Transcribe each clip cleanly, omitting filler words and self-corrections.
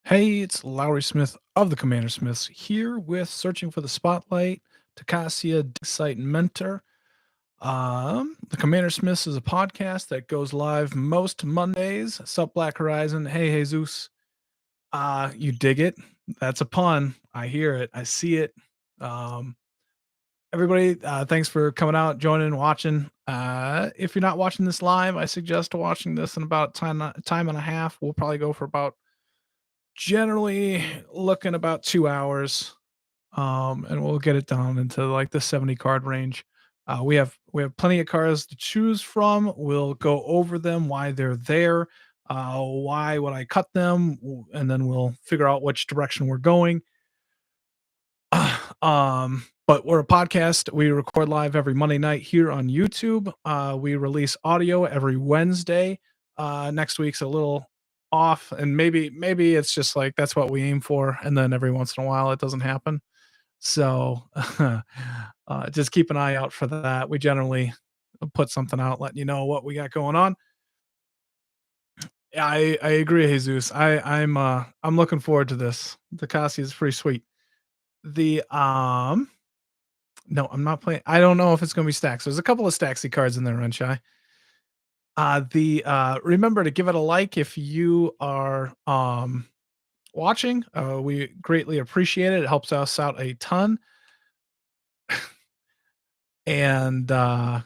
Hey, it's Lowry Smith of the CommanderSmiths here with Searching for the Spotlight, Tocasia, Dig Site, and Mentor. The CommanderSmiths is a podcast that goes live most Mondays. Sup, Black Horizon. Hey, Jesus. You dig it? That's a pun. I hear it. I see it. Um, everybody, thanks for coming out, joining, watching. If you're not watching this live, I suggest watching this in about time and a half. We'll probably go for about generally looking about 2 hours, and we'll get it down into like the 70 card range. We have plenty of cards to choose from. We'll go over them, why they're there, why would I cut them, and then we'll figure out which direction we're going. But we're a podcast. We record live every Monday night here on YouTube. We release audio every Wednesday. Next week's a little off, and maybe it's just like that's what we aim for, and then every once in a while it doesn't happen. So just keep an eye out for that. We generally put something out, letting you know what we got going on. Yeah, I agree, Jesus. I'm looking forward to this. The Kasi is pretty sweet. The No, I'm not playing. I don't know if it's gonna be stacks. There's a couple of Staxy cards in there, Runshy. The Remember to give it a like if you are watching. We greatly appreciate it. It helps us out a ton. And we're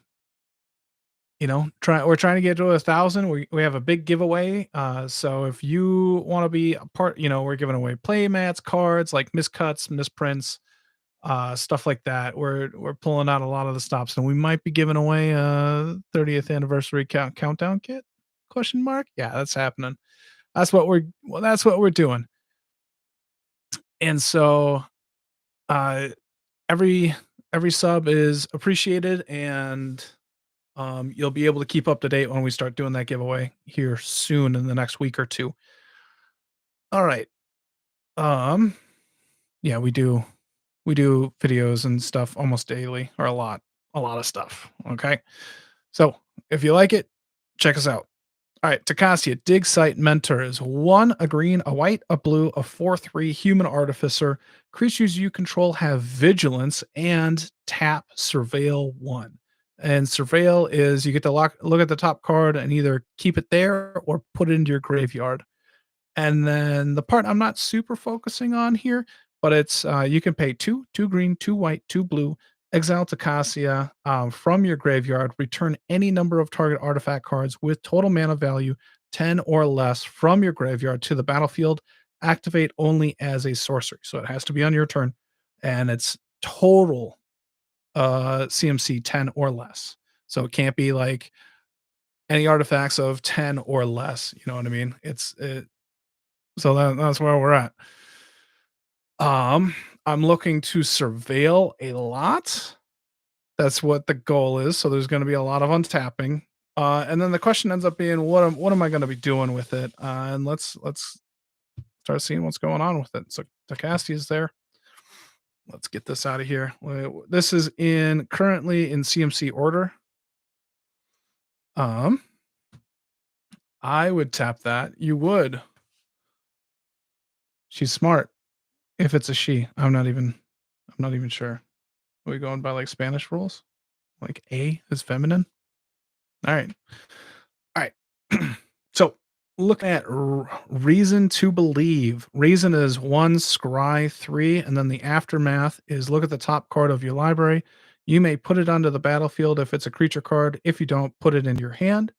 trying to get to 1,000. We have a big giveaway. So if you want to be a part, we're giving away play mats, cards like miscuts, misprints, stuff like that. We're pulling out a lot of the stops, and we might be giving away a 30th anniversary countdown kit? Question mark? Yeah, that's happening. That's what we're doing. And so uh every every sub is appreciated, and you'll be able to keep up to date when we start doing that giveaway here soon in the next week or two. All right. Um yeah, we do videos and stuff almost daily, or a lot of stuff. Okay. So if you like it, check us out. All right. Tocasia, Dig Site Mentor is one, a green, a white, a blue, a 4/3 human artificer. Creatures you control have vigilance and tap surveil one. And surveil is you get to look at the top card and either keep it there or put it into your graveyard. And then the part I'm not super focusing on here, but it's you can pay two green, two white, two blue, exile Tocasia from your graveyard, return any number of target artifact cards with total mana value 10 or less from your graveyard to the battlefield, activate only as a sorcery. So it has to be on your turn, and it's total CMC 10 or less. So it can't be like any artifacts of 10 or less. You know what I mean? So that's where we're at. Um, I'm looking to surveil a lot. That's what the goal is. So there's going to be a lot of untapping. And then the question ends up being, what am I going to be doing with it? And let's start seeing what's going on with it. So Tocasia is there. Let's get this out of here. This is currently in CMC order. I would tap that. You would. She's smart. If it's a she, I'm not even sure. Are we going by like Spanish rules? Like A is feminine? All right. All right. So look at reason to believe. Reason is 1, scry 3, and then the aftermath is look at the top card of your library. You may put it onto the battlefield if it's a creature card. If you don't, put it in your hand.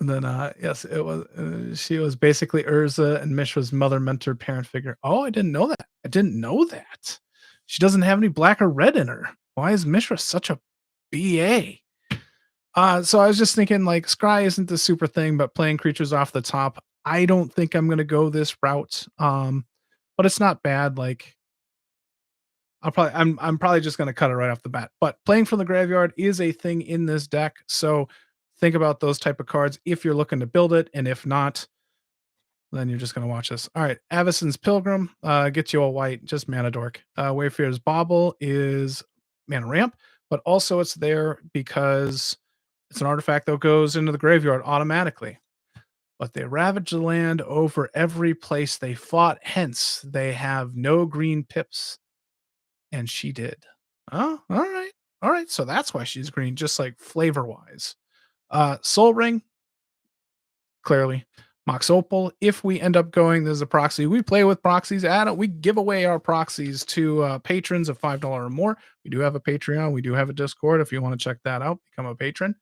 And then, yes, it was. She was basically Urza and Mishra's mother, mentor, parent figure. Oh, I didn't know that. I didn't know that. She doesn't have any black or red in her. Why is Mishra such a BA? So I was just thinking, like, Scry isn't the super thing, but playing creatures off the top, I don't think I'm gonna go this route. But it's not bad. Like, I'm probably just gonna cut it right off the bat. But playing from the graveyard is a thing in this deck, so think about those type of cards if you're looking to build it, and if not, then you're just gonna watch this. All right, Avacyn's Pilgrim gets you a white, just mana dork. Wayfarer's Bauble is mana ramp, but also it's there because It's an artifact that goes into the graveyard automatically. But they ravage the land over every place they fought, hence they have no green pips, and she did. Oh, all right. All right, so that's why she's green, just like flavor-wise. Soul Ring, clearly. Mox Opal, if we end up going, there's a proxy. We play with proxies. We give away our proxies to patrons of $5 or more. We do have a Patreon. We do have a Discord. If you want to check that out, become a patron.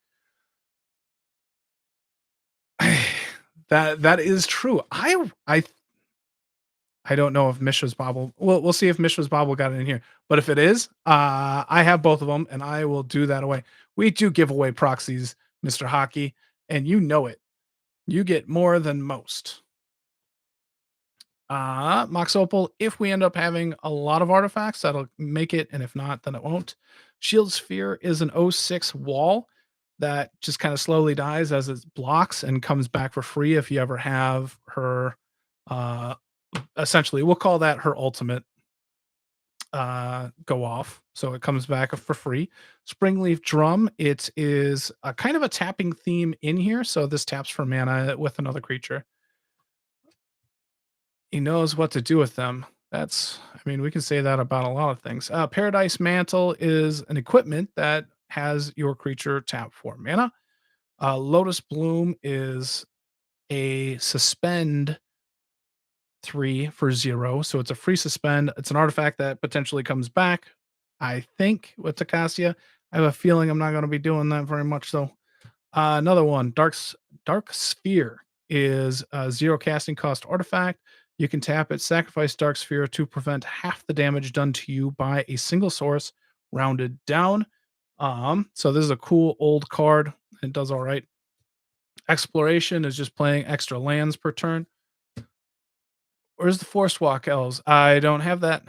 That is true. I don't know if Mishra's Bobble. We'll see if Mishra's Bobble got it in here. But if it is, I have both of them, and I will do that away. We do give away proxies, Mr. Hockey, and you know it. You get more than most. Mox Opal, if we end up having a lot of artifacts, that'll make it, and if not, then it won't. Shield Sphere is an '06 wall that just kind of slowly dies as it blocks and comes back for free if you ever have her. Uh, Essentially, we'll call that her ultimate go off. So it comes back for free. Springleaf Drum, it is a kind of a tapping theme in here. So this taps for mana with another creature. He knows what to do with them. I mean, we can say that about a lot of things. Paradise Mantle is an equipment that has your creature tap for mana. Lotus Bloom is a suspend 3 for 0. So it's a free suspend. It's an artifact that potentially comes back. I think with Tocasia. I have a feeling I'm not going to be doing that very much though. Another one, Dark Sphere is a 0 casting cost artifact. You can tap it, sacrifice Dark Sphere to prevent half the damage done to you by a single source, rounded down. So this is a cool old card. It does all right. Exploration is just playing extra lands per turn. Where's the Force Walk elves? I don't have that.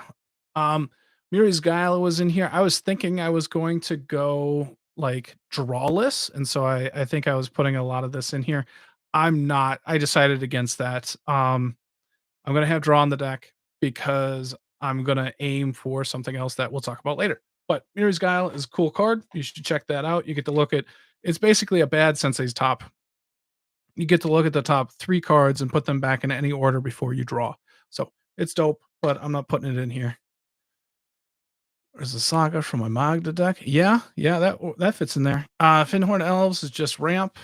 Miri's Guile was in here. I was thinking I was going to go like drawless, and so I think I was putting a lot of this in here. I'm not. I decided against that. I'm gonna have draw on the deck because I'm gonna aim for something else that we'll talk about later. But Miri's Guile is a cool card. You should check that out. You get to look at. It's basically a bad Sensei's top. You get to look at the top 3 cards and put them back in any order before you draw. So it's dope, but I'm not putting it in here. There's a Saga from my Magda deck. Yeah, that fits in there. Finhorn Elves is just ramp.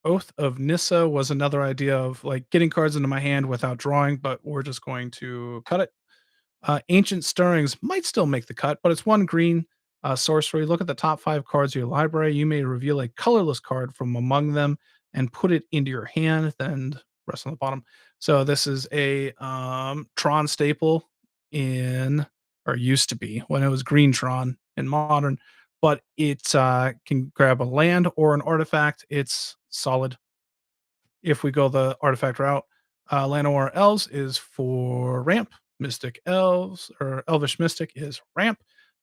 Oath of Nissa was another idea of like getting cards into my hand without drawing, but we're just going to cut it. Ancient Stirrings might still make the cut, but it's 1 green sorcery. Look at the top 5 cards of your library. You may reveal a colorless card from among them and put it into your hand, then rest on the bottom. So this is a Tron staple in, or used to be when it was Green Tron in Modern, but it can grab a land or an artifact. It's solid if we go the artifact route. Llanowar Elves is for ramp. Mystic Elves or Elvish Mystic is ramp.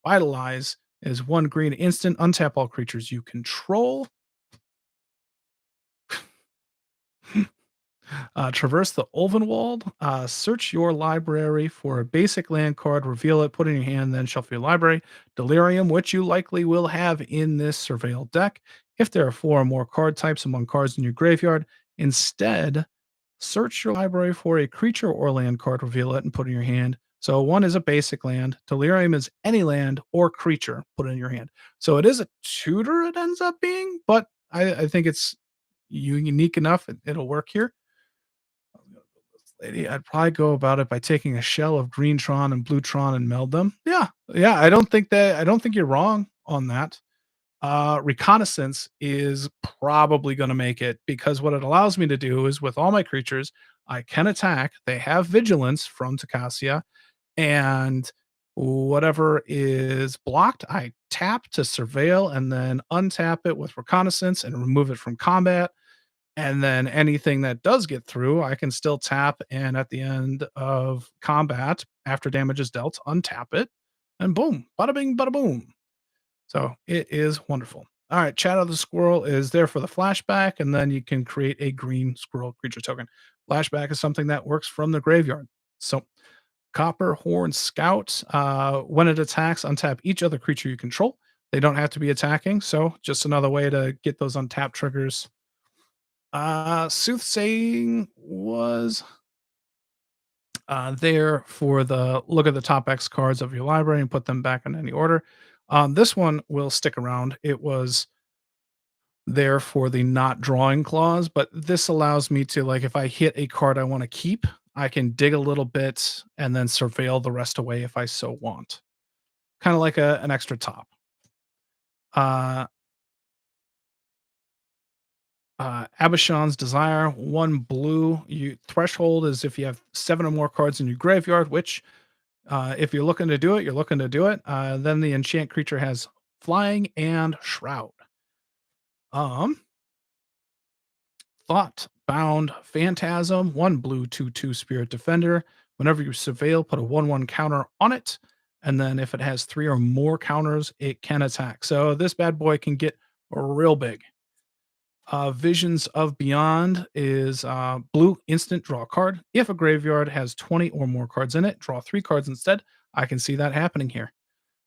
Vitalize is 1 green instant. Untap all creatures you control. Traverse the Ulvenwald. Search your library for a basic land card, reveal it, put it in your hand, then shuffle your library. Delirium, which you likely will have in this Surveil deck. If there are 4 or more card types among cards in your graveyard, instead, search your library for a creature or land card, reveal it, and put it in your hand. So 1 is a basic land. Delirium is any land or creature, put it in your hand. So it is a tutor, it ends up being, but I think it's unique enough. It'll work here. Lady, I'd probably go about it by taking a shell of Green Tron and Blue Tron and meld them. Yeah, yeah. I don't think you're wrong on that. Reconnaissance is probably going to make it because what it allows me to do is with all my creatures, I can attack. They have vigilance from Tocasia, and whatever is blocked, I tap to surveil and then untap it with reconnaissance and remove it from combat. And then anything that does get through, I can still tap and at the end of combat, after damage is dealt, untap it, and boom, bada bing, bada boom. So it is wonderful. All right, Chat of the Squirrel is there for the flashback, and then you can create a green squirrel creature token. Flashback is something that works from the graveyard. So Copper Horn Scout, when it attacks, untap each other creature you control. They don't have to be attacking, so just another way to get those untapped triggers. Soothsaying was there for the look at the top X cards of your library and put them back in any order. This one will stick around. It was there for the not drawing clause, but this allows me to, like, if I hit a card I want to keep, I can dig a little bit and then surveil the rest away if I so want. Kind of like an extra top. Uh, Abishan's Desire, one blue. You threshold is if you have 7 or more cards in your graveyard, which if you're looking to do it, you're looking to do it. Then the enchant creature has flying and shroud. Um, Thought bound phantasm, one blue 2/2 spirit defender. Whenever you surveil, put a 1/1 counter on it. And then if it has 3 or more counters, it can attack. So this bad boy can get real big. Visions of Beyond is blue instant draw a card. If a graveyard has 20 or more cards in it, draw 3 cards instead. I can see that happening here.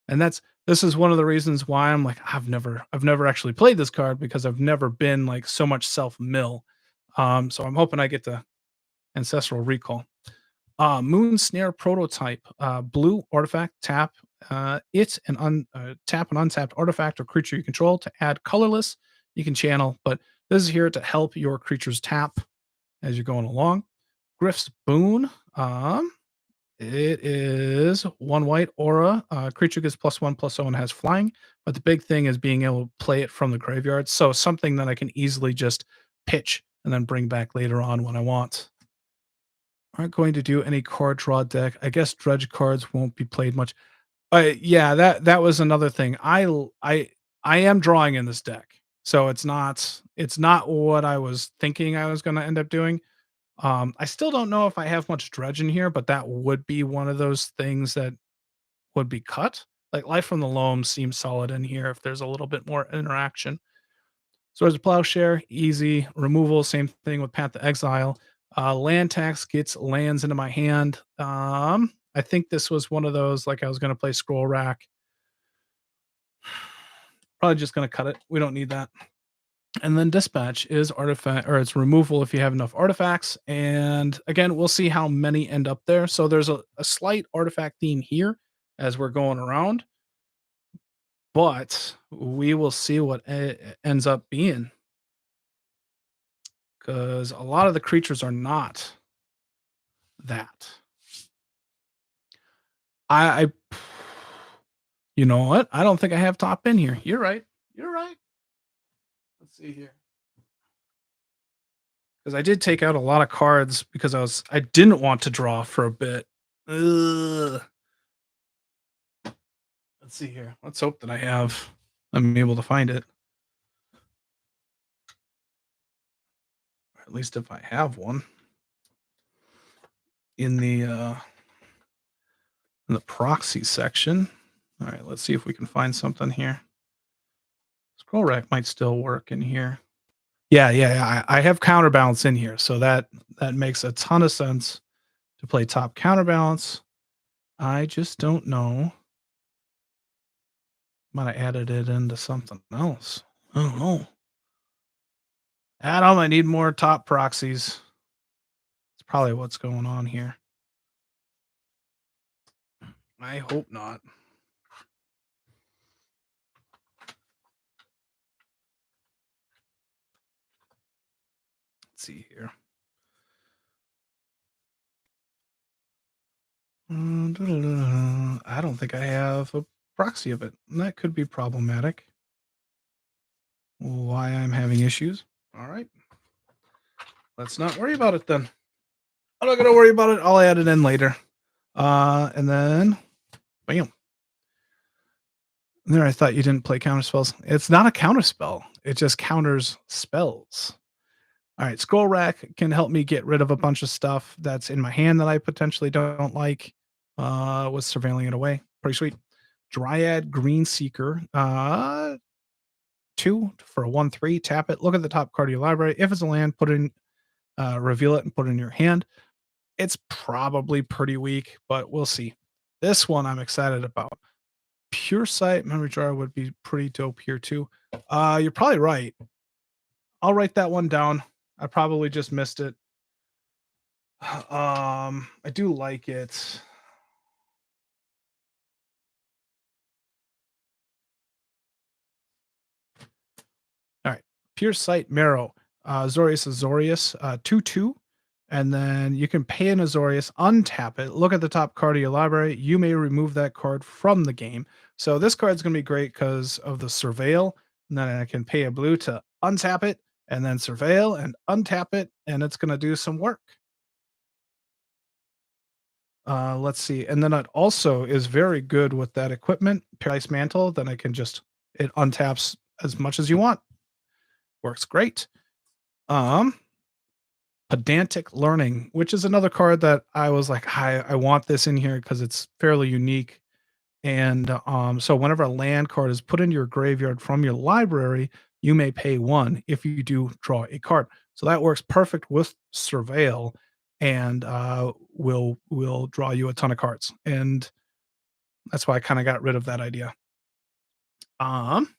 And this is one of the reasons why I'm like, I've never actually played this card because I've never been like so much self mill. So I'm hoping I get the Ancestral Recall. Moon Snare Prototype, blue artifact, tap tap an untapped artifact or creature you control to add colorless. You can channel, but this is here to help your creatures tap as you're going along. Griff's Boon. It is one white aura. Creature gets +1/+0 and has flying. But the big thing is being able to play it from the graveyard. So something that I can easily just pitch and then bring back later on when I want. Aren't going to do any card draw deck. I guess dredge cards won't be played much. Yeah, that was another thing. I am drawing in this deck, so it's not what I was thinking I was going to end up doing. I still don't know if I have much dredge in here, but that would be one of those things that would be cut. Like Life from the Loam seems solid in here if there's a little bit more interaction. Swords of Plowshare, easy. Removal, same thing with Path to Exile. Land tax gets lands into my hand. I think this was one of those, like I was going to play Scroll Rack. Probably just going to cut it. We don't need that. And then Dispatch is artifact, or it's removal if you have enough artifacts. And again, we'll see how many end up there. So there's a slight artifact theme here as we're going around, but we will see what it ends up being. Because a lot of the creatures are not that. I you know what? I don't think I have top in here. You're right. You're right. Let's see here. Because I did take out a lot of cards because I didn't want to draw for a bit. Ugh. Let's see here. Let's hope that I'm able to find it. Or at least if I have one. In the proxy section. All right, let's see if we can find something here. Scroll Rack might still work in here. Yeah. I have Counterbalance in here, so that makes a ton of sense to play top Counterbalance. I just don't know. Might have added it into something else. I don't know. Adam, I need more top proxies. That's probably what's going on here. I hope not. Let's see here. I don't think I have a proxy of it. That could be problematic. Why I'm having issues. All right. Let's not worry about it then. I'm not going to worry about it. I'll add it in later. And then, bam. There, I thought you didn't play counter spells. It's not a counter spell. It just counters spells. All right, Scroll Rack can help me get rid of a bunch of stuff that's in my hand that I potentially don't like. Was surveilling it away. Pretty sweet. Dryad Green Seeker. 2 for a 1/3. Tap it. Look at the top card of your library. If it's a land, reveal it and put it in your hand. It's probably pretty weak, but we'll see. This one I'm excited about. Pure Sight Memory Jar would be pretty dope here too. You're probably right. I'll write that one down. I probably just missed it. I do like it. All right. Pure Sight Marrow. Azorius, 2/2. And then you can pay an Azorius, untap it, look at the top card of your library. You may remove that card from the game. So this card's going to be great because of the Surveil. And then I can pay a blue to untap it and then Surveil and untap it. And it's going to do some work. Let's see. And then it also is very good with that equipment, Paradise Mantle. Then I can just, it untaps as much as you want. Works great. Um, Pedantic Learning, which is another card that I was like, I want this in here because it's fairly unique. And so whenever a land card is put into your graveyard from your library, you may pay one if you do draw a card. So that works perfect with Surveil and will draw you a ton of cards. And that's why I kind of got rid of that idea. Um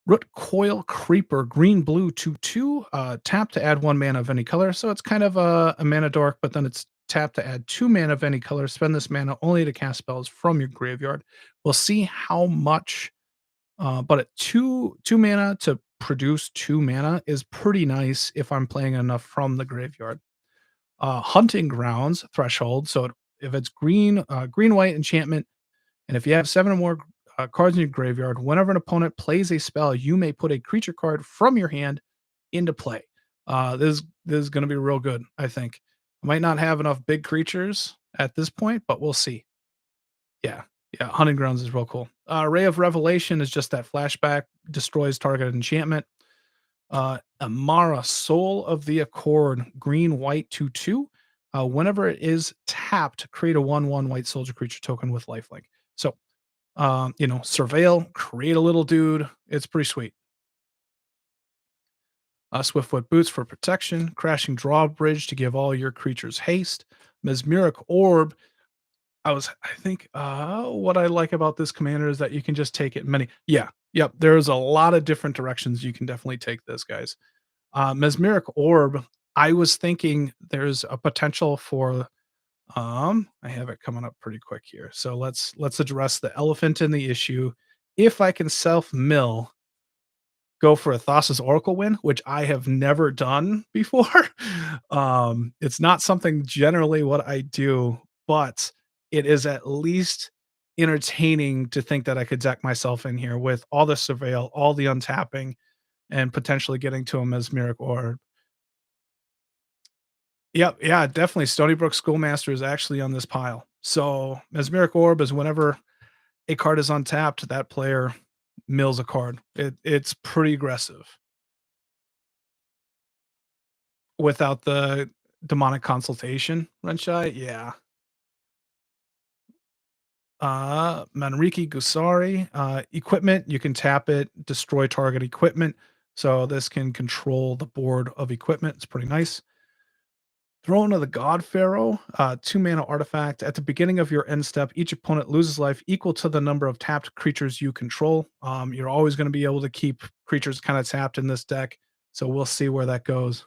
Root Coil Creeper, green blue 2/2. Tap to add 1 mana of any color. So it's kind of a mana dork, but then it's tap to add 2 mana of any color. Spend this mana only to cast spells from your graveyard. We'll see how much, but at two mana to produce 2 mana is pretty nice if I'm playing enough from the graveyard. Hunting Grounds Threshold. So if it's green white enchantment, and if you have 7 or more cards in your graveyard, whenever an opponent plays a spell, you may put a creature card from your hand into play. This is going to be real good, I think. I might not have enough big creatures at this point, but we'll see. Yeah, yeah, Hunting Grounds is real cool. Ray of Revelation is just that flashback, destroys targeted enchantment. Amara, Soul of the Accord, green white 2/2. Whenever it is tapped, create a 1/1 white soldier creature token with lifelink. So Surveil, create a little dude. It's pretty sweet. Swiftfoot Boots for protection, Crashing Drawbridge to give all your creatures haste, Mesmeric Orb. I think, what I like about this commander is that you can just take it many. Yeah, yep. There's a lot of different directions you can definitely take this, guys. Mesmeric Orb. I was thinking there's a potential for. I have it coming up pretty quick here. So let's address the elephant in the issue. If I can self mill, go for a Thassa's Oracle win, which I have never done before. It's not something generally what I do, but it is at least entertaining to think that I could deck myself in here with all the surveil, all the untapping, and potentially getting to a mesmeric orb. Yep, yeah, definitely. Stony Brook Schoolmaster is actually on this pile. So mesmeric orb is whenever a card is untapped, that player mills a card. It's pretty aggressive without the demonic consultation, Renshai. Yeah. Manriki Gusari, equipment, you can tap it, destroy target equipment. So this can control the board of equipment. It's pretty nice. Throne of the God Pharaoh, 2 mana artifact. At the beginning of your end step, each opponent loses life equal to the number of tapped creatures you control. You're always going to be able to keep creatures kind of tapped in this deck. So we'll see where that goes.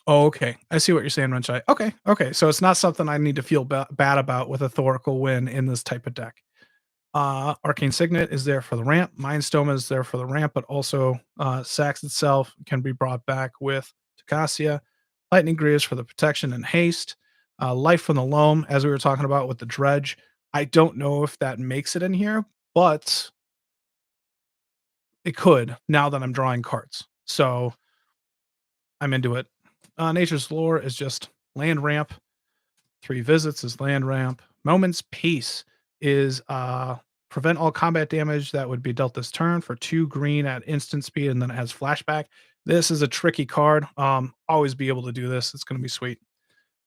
Oh, okay. I see what you're saying, Renshai. Okay, okay. So it's not something I need to feel bad about with a Thoracle win in this type of deck. Arcane Signet is there for the ramp. Mindstone is there for the ramp, but also Sax itself can be brought back with Tocasia. Lightning Greaves for the protection and haste. Life from the Loam, as we were talking about with the Dredge. I don't know if that makes it in here, but it could now that I'm drawing cards. So I'm into it. Nature's Lore is just land ramp. 3 visits is land ramp. Moment's Peace is prevent all combat damage that would be dealt this turn for 2 green at instant speed, and then it has flashback. This is a tricky card. Always be able to do this. It's going to be sweet.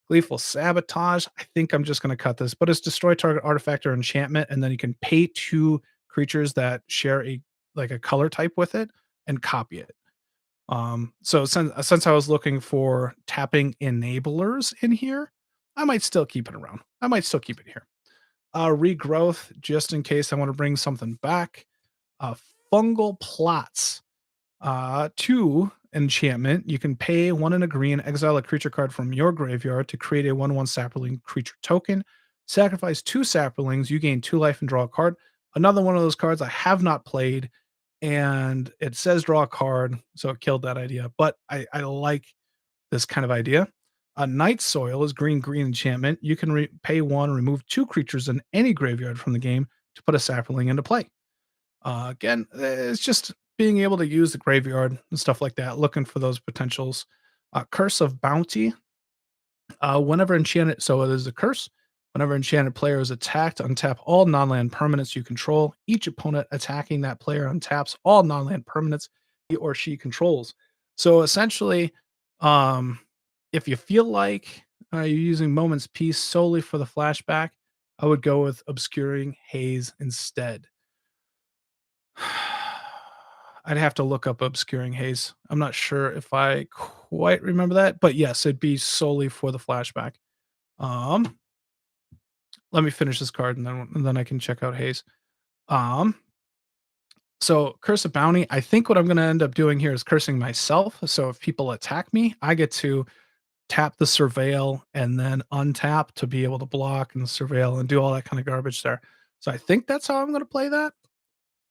Gleeful Sabotage. I think I'm just going to cut this, but it's destroy target artifact or enchantment, and then you can pay 2 creatures that share a color type with it and copy it. So since I was looking for tapping enablers in here, I might still keep it around. I might still keep it here. Regrowth, just in case I want to bring something back. Uh, Fungal plots. 2 enchantment. You can pay 1 and a green, exile a creature card from your graveyard to create a 1/1 sapling creature token. Sacrifice 2 saplings. You gain 2 life and draw a card. Another one of those cards I have not played, and it says draw a card, so it killed that idea. But I like this kind of idea. A Night Soil is green green enchantment. You can pay 1, remove 2 creatures in any graveyard from the game to put a sapling into play. Again, it's just being able to use the graveyard and stuff like that, looking for those potentials. Curse of Bounty. Whenever enchanted, so there's a curse. Whenever enchanted player is attacked, untap all non-land permanents you control. Each opponent attacking that player untaps all non-land permanents he or she controls. So essentially, um, if you feel like you're using Moment's Peace solely for the flashback, I would go with Obscuring Haze instead. I'd have to look up Obscuring Haze. I'm not sure if I quite remember that, but yes, it'd be solely for the flashback. Um, Let me finish this card and then I can check out Haze. Um, so Curse of Bounty, I think what I'm gonna end up doing here is cursing myself. So if people attack me, I get to tap the surveil and then untap to be able to block and surveil and do all that kind of garbage there. So I think that's how I'm gonna play that.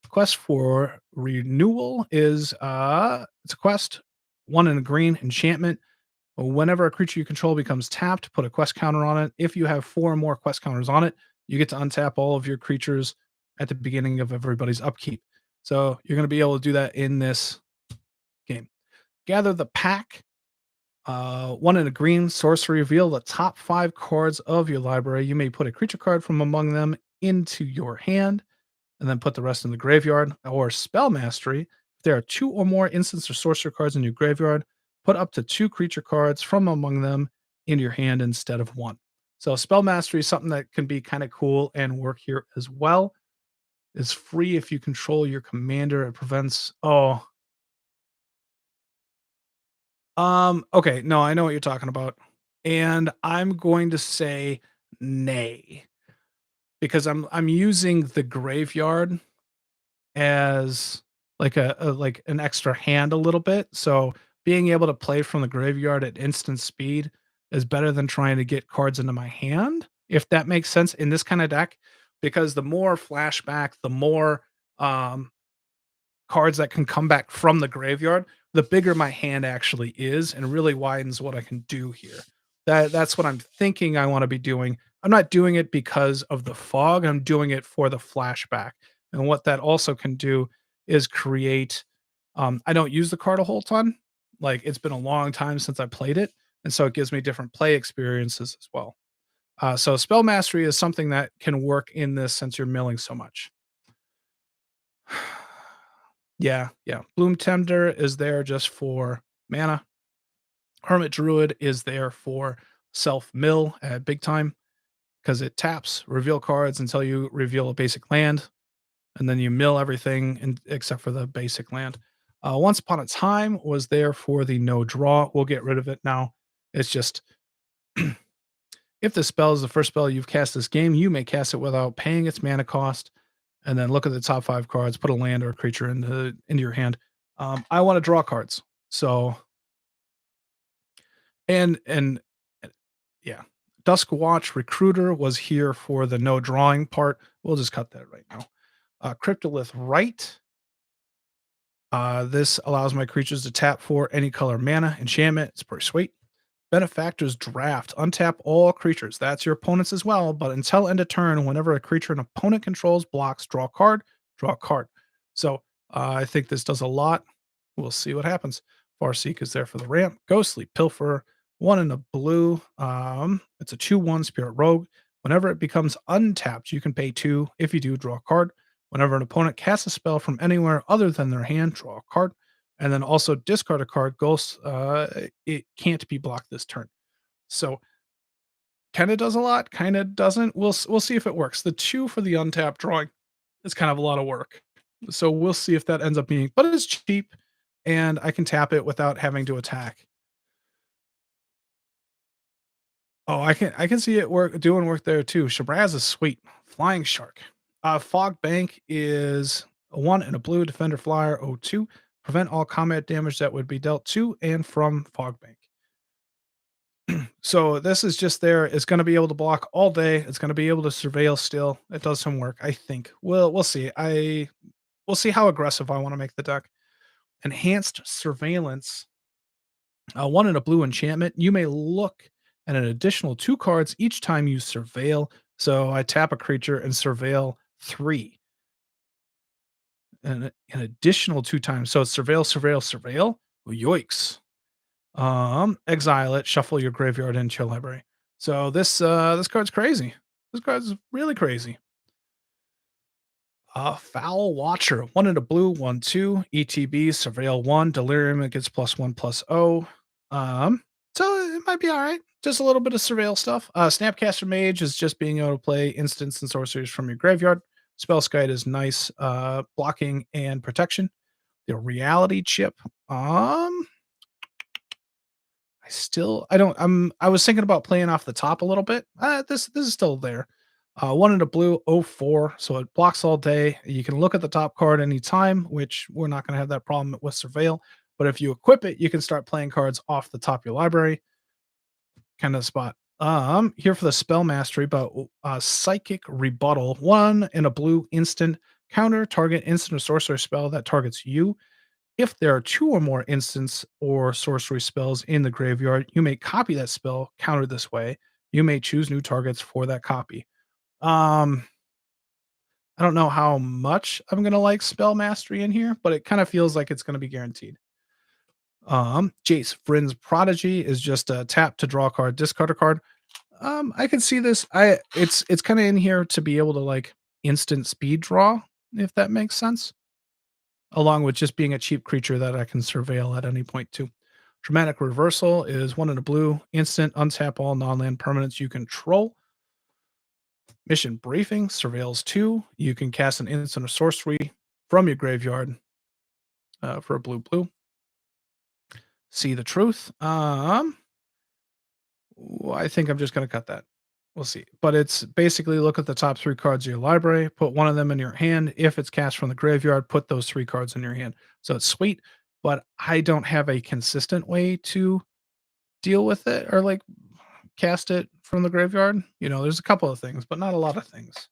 Quest for renewal is it's a quest, 1 in a green enchantment. Whenever a creature you control becomes tapped, put a quest counter on it. If you have 4 or more quest counters on it, you get to untap all of your creatures at the beginning of everybody's upkeep. So you're going to be able to do that in this game. Gather the pack. 1 in a green sorcery. Reveal the top 5 cards of your library. You may put a creature card from among them into your hand and then put the rest in the graveyard. Or spell mastery. If there are 2 or more instants or sorcerer cards in your graveyard, put up to 2 creature cards from among them into your hand instead of 1. So spell mastery is something that can be kind of cool and work here as well. It's free if you control your commander. It prevents okay, no, I know what you're talking about. And I'm going to say nay because I'm using the graveyard as like like an extra hand a little bit. So being able to play from the graveyard at instant speed is better than trying to get cards into my hand, if that makes sense in this kind of deck. Because the more flashback, the more um cards that can come back from the graveyard, the bigger my hand actually is and really widens what I can do here. That's what I'm thinking I want to be doing. I'm not doing it because of the fog. I'm doing it for the flashback. And what that also can do is create I don't use the card a whole ton. Like it's been a long time since I played it. And so it gives me different play experiences as well. So spell mastery is something that can work in this since you're milling so much. Yeah, yeah. Bloom Tender is there just for mana. Hermit Druid is there for self mill at big time because it taps reveal cards until you reveal a basic land, and then you mill everything except for the basic land. Once Upon a Time was there for the no draw. We'll get rid of it now. It's just if the spell is the first spell you've cast this game, you may cast it without paying its mana cost and then look at the top 5 cards, put a land or a creature into your hand. I want to draw cards. So and yeah. Dusk Watch Recruiter was here for the no drawing part. We'll just cut that right now. Cryptolith Right. This allows my creatures to tap for any color mana enchantment. It's pretty sweet. Benefactor's Draft. Untap all creatures. That's your opponents as well, but until end of turn, whenever a creature an opponent controls blocks, draw a card, draw a card. So I think this does a lot. We'll see what happens. Farseek is there for the ramp. Ghostly Pilfer, 1 in a blue. It's a 2/1 Spirit Rogue. Whenever it becomes untapped, you can pay 2. If you do, draw a card. Whenever an opponent casts a spell from anywhere other than their hand, draw a card. And then also discard a card. Ghost, it can't be blocked this turn. So kind of does a lot, kind of doesn't. We'll see if it works. The 2 for the untapped drawing is kind of a lot of work. So we'll see if that ends up being, but it's cheap and I can tap it without having to attack. Oh, I can see it doing work there too. Shabazz is sweet. Flying Shark. Fog Bank is a 1 and a blue defender flyer. 02. Prevent all combat damage that would be dealt to and from Fog Bank. So this is just there. It's going to be able to block all day. It's going to be able to surveil still. It does some work, I think. We'll see. We'll see how aggressive I want to make the deck. Enhanced Surveillance. 1 and a blue enchantment. You may look at an additional 2 cards each time you surveil. So I tap a creature and surveil 3. And an additional 2 times. So it's surveil, surveil, surveil. Well, yoicks. Exile it, shuffle your graveyard into your library. So this card's crazy. This card's really crazy. Foul Watcher, 1 in a blue, 1/2, ETB, Surveil 1, Delirium, it gets +1/+0. So it might be all right. Just a little bit of surveil stuff. Snapcaster Mage is just being able to play instants and sorceries from your graveyard. Spellskite is nice, blocking and protection. The Reality Chip, I was thinking about playing off the top a little bit. This is still there. 1 in a blue, 04, so it blocks all day. You can look at the top card anytime, which we're not going to have that problem with Surveil. But if you equip it, you can start playing cards off the top of your library, kind of spot. Here for the spell mastery, but Psychic Rebuttal, 1 in a blue instant, counter target instant or sorcerer spell that targets you. If there are 2 or more instants or sorcery spells in the graveyard, you may copy that spell countered this way. You may choose new targets for that copy. Um, I don't know how much I'm gonna like spell mastery in here, but it kind of feels like it's gonna be guaranteed. Jace, Vryn's Prodigy is just a tap to draw a card, discard a card. I can see this. It's kind of in here to be able to like instant speed draw, if that makes sense, along with just being a cheap creature that I can surveil at any point too. Dramatic Reversal is 1 in a blue, instant, untap all non-land permanents you control. Mission Briefing, Surveils 2. You can cast an instant or sorcery from your graveyard for a blue. See the Truth. I think I'm just going to cut that. We'll see. But it's basically look at the top 3 cards of your library, put one of them in your hand. If it's cast from the graveyard, put those 3 cards in your hand. So it's sweet, but I don't have a consistent way to deal with it or like cast it from the graveyard. There's a couple of things, but not a lot of things.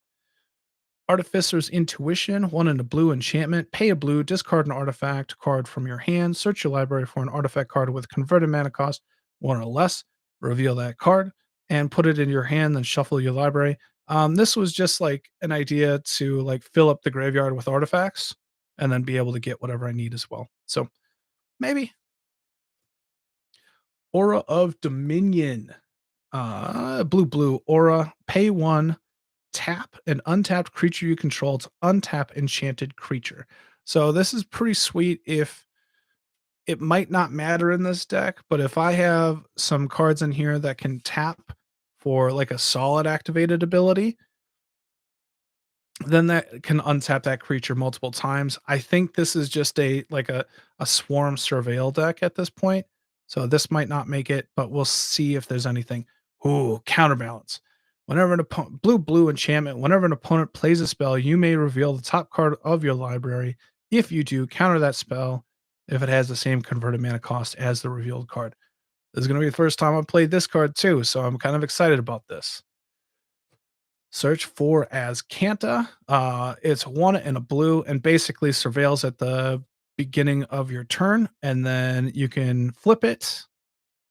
Artificer's Intuition, 1 in a blue enchantment. Pay a blue, discard an artifact card from your hand. Search your library for an artifact card with converted mana cost 1 or less. Reveal that card and put it in your hand, then shuffle your library. This was just like an idea to like fill up the graveyard with artifacts and then be able to get whatever I need as well. So maybe. Aura of Dominion. Blue aura. Pay 1, tap an untapped creature you control to untap enchanted creature. So this is pretty sweet. If it might not matter in this deck, but if I have some cards in here that can tap for like a solid activated ability, then that can untap that creature multiple times. I think this is just a swarm surveil deck at this point. So this might not make it, but we'll see if there's anything. Ooh, Counterbalance. Whenever an opponent blue enchantment, whenever an opponent plays a spell, you may reveal the top card of your library. If you do, counter that spell if it has the same converted mana cost as the revealed card. This is going to be the first time I've played this card too, so I'm kind of excited about this. Search for Azcanta. It's 1 in a blue and basically surveils at the beginning of your turn, and then you can flip it,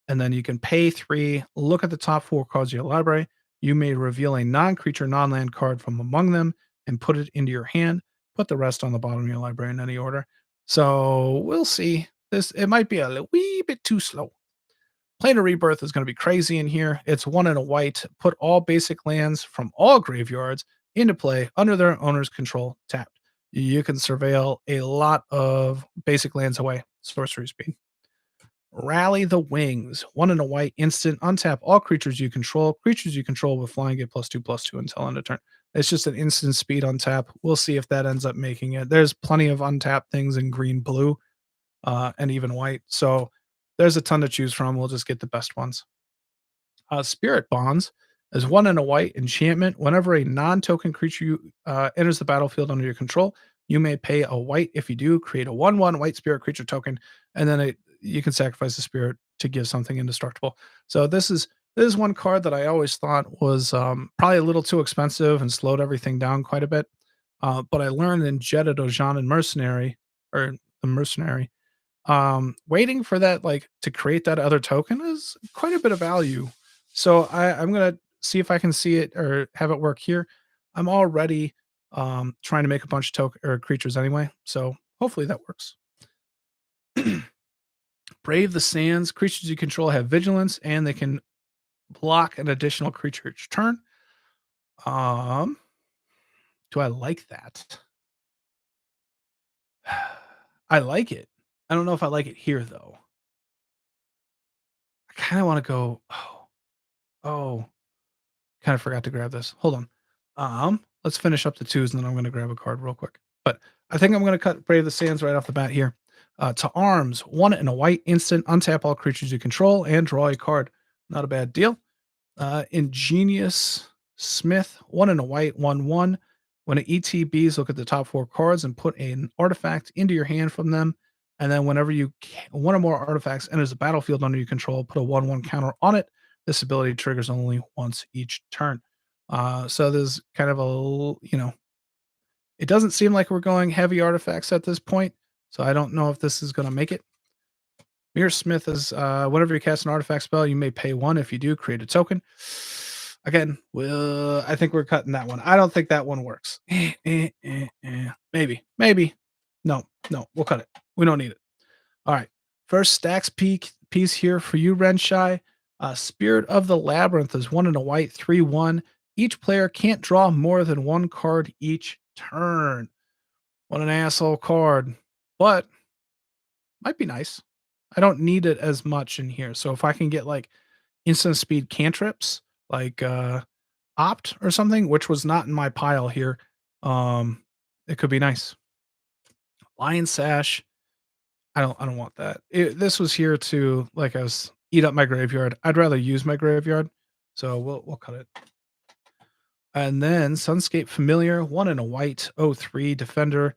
and then you can pay 3, look at the top 4 cards of your library. You may reveal a non-creature, non-land card from among them and put it into your hand. Put the rest on the bottom of your library in any order. So we'll see. It might be a wee bit too slow. Planar Rebirth is going to be crazy in here. It's 1 in a white. Put all basic lands from all graveyards into play under their owner's control tapped. You can surveil a lot of basic lands away. Sorcery speed. Rally the Wings. 1 in a white instant. Untap all creatures you control. Creatures you control with flying get +2/+2 until end of turn. It's just an instant speed untap. We'll see if that ends up making it. There's plenty of untapped things in green, blue, and even white. So there's a ton to choose from. We'll just get the best ones. Spirit Bonds. As one and a white enchantment, whenever a non-token creature enters the battlefield under your control, you may pay a white. If you do, create a 1/1 white spirit creature token, and then you can sacrifice the spirit to give something indestructible. So this is one card that I always thought was probably a little too expensive and slowed everything down quite a bit. But I learned in Jeddah Dojan and Mercenary, or the Mercenary, waiting for that, like, to create that other token is quite a bit of value. So I'm gonna see if I can see it or have it work here. I'm already trying to make a bunch of token or creatures anyway, so hopefully that works. Brave the Sands. Creatures you control have vigilance and they can block an additional creature each turn. Um, do I like that? I like it. I don't know if I like it here though. I kind of want to go. Oh, kind of forgot to grab this. Hold on. Let's finish up the twos and then I'm going to grab a card real quick. But I think I'm going to cut Brave the Sands right off the bat here. To arms, one and a white instant, untap all creatures you control and draw a card. Not a bad deal. Ingenious Smith, one and a white, 1/1. When it ETBs, look at the top four cards and put an artifact into your hand from them. And then whenever one or more artifacts enters the battlefield under your control, put a 1/1 counter on it. This ability triggers only once each turn. So there's kind of it doesn't seem like we're going heavy artifacts at this point. So I don't know if this is going to make it. Mirror Smith is whenever you cast an artifact spell, you may pay one. If you do, create a token. Again, I think we're cutting that one. I don't think that one works. Maybe. No, we'll cut it. We don't need it. All right. First stacks piece here for you, Renshai. Spirit of the Labyrinth is one and a white, 3/1. Each player can't draw more than one card each turn. What an asshole card. But might be nice. I don't need it as much in here. So if I can get like instant speed cantrips, like Opt or something, which was not in my pile here, it could be nice. Lion Sash. I don't want that. This was here to, like, I was eat up my graveyard. I'd rather use my graveyard. So we'll cut it. And then Sunscape Familiar, one and a white, 03 defender.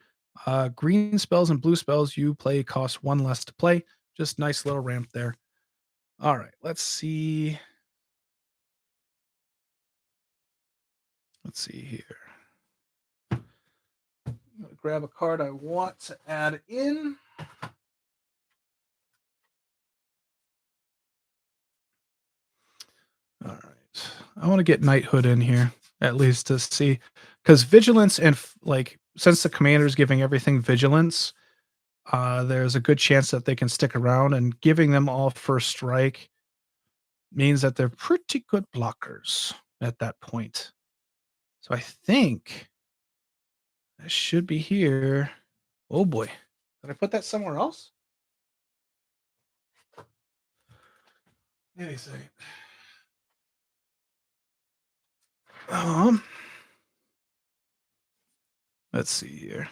Green spells and blue spells you play cost one less to play. Just nice little ramp there. All right, let's see. Let's see here. Grab a card I want to add in. All right. I want to get Knighthood in here, at least to see. Because Vigilance and, like, since the commander is giving everything Vigilance, there's a good chance that they can stick around, and giving them all first strike means that they're pretty good blockers at that point. So I think it should be here. Oh boy. Did I put that somewhere else? Maybe a second. Let's see here.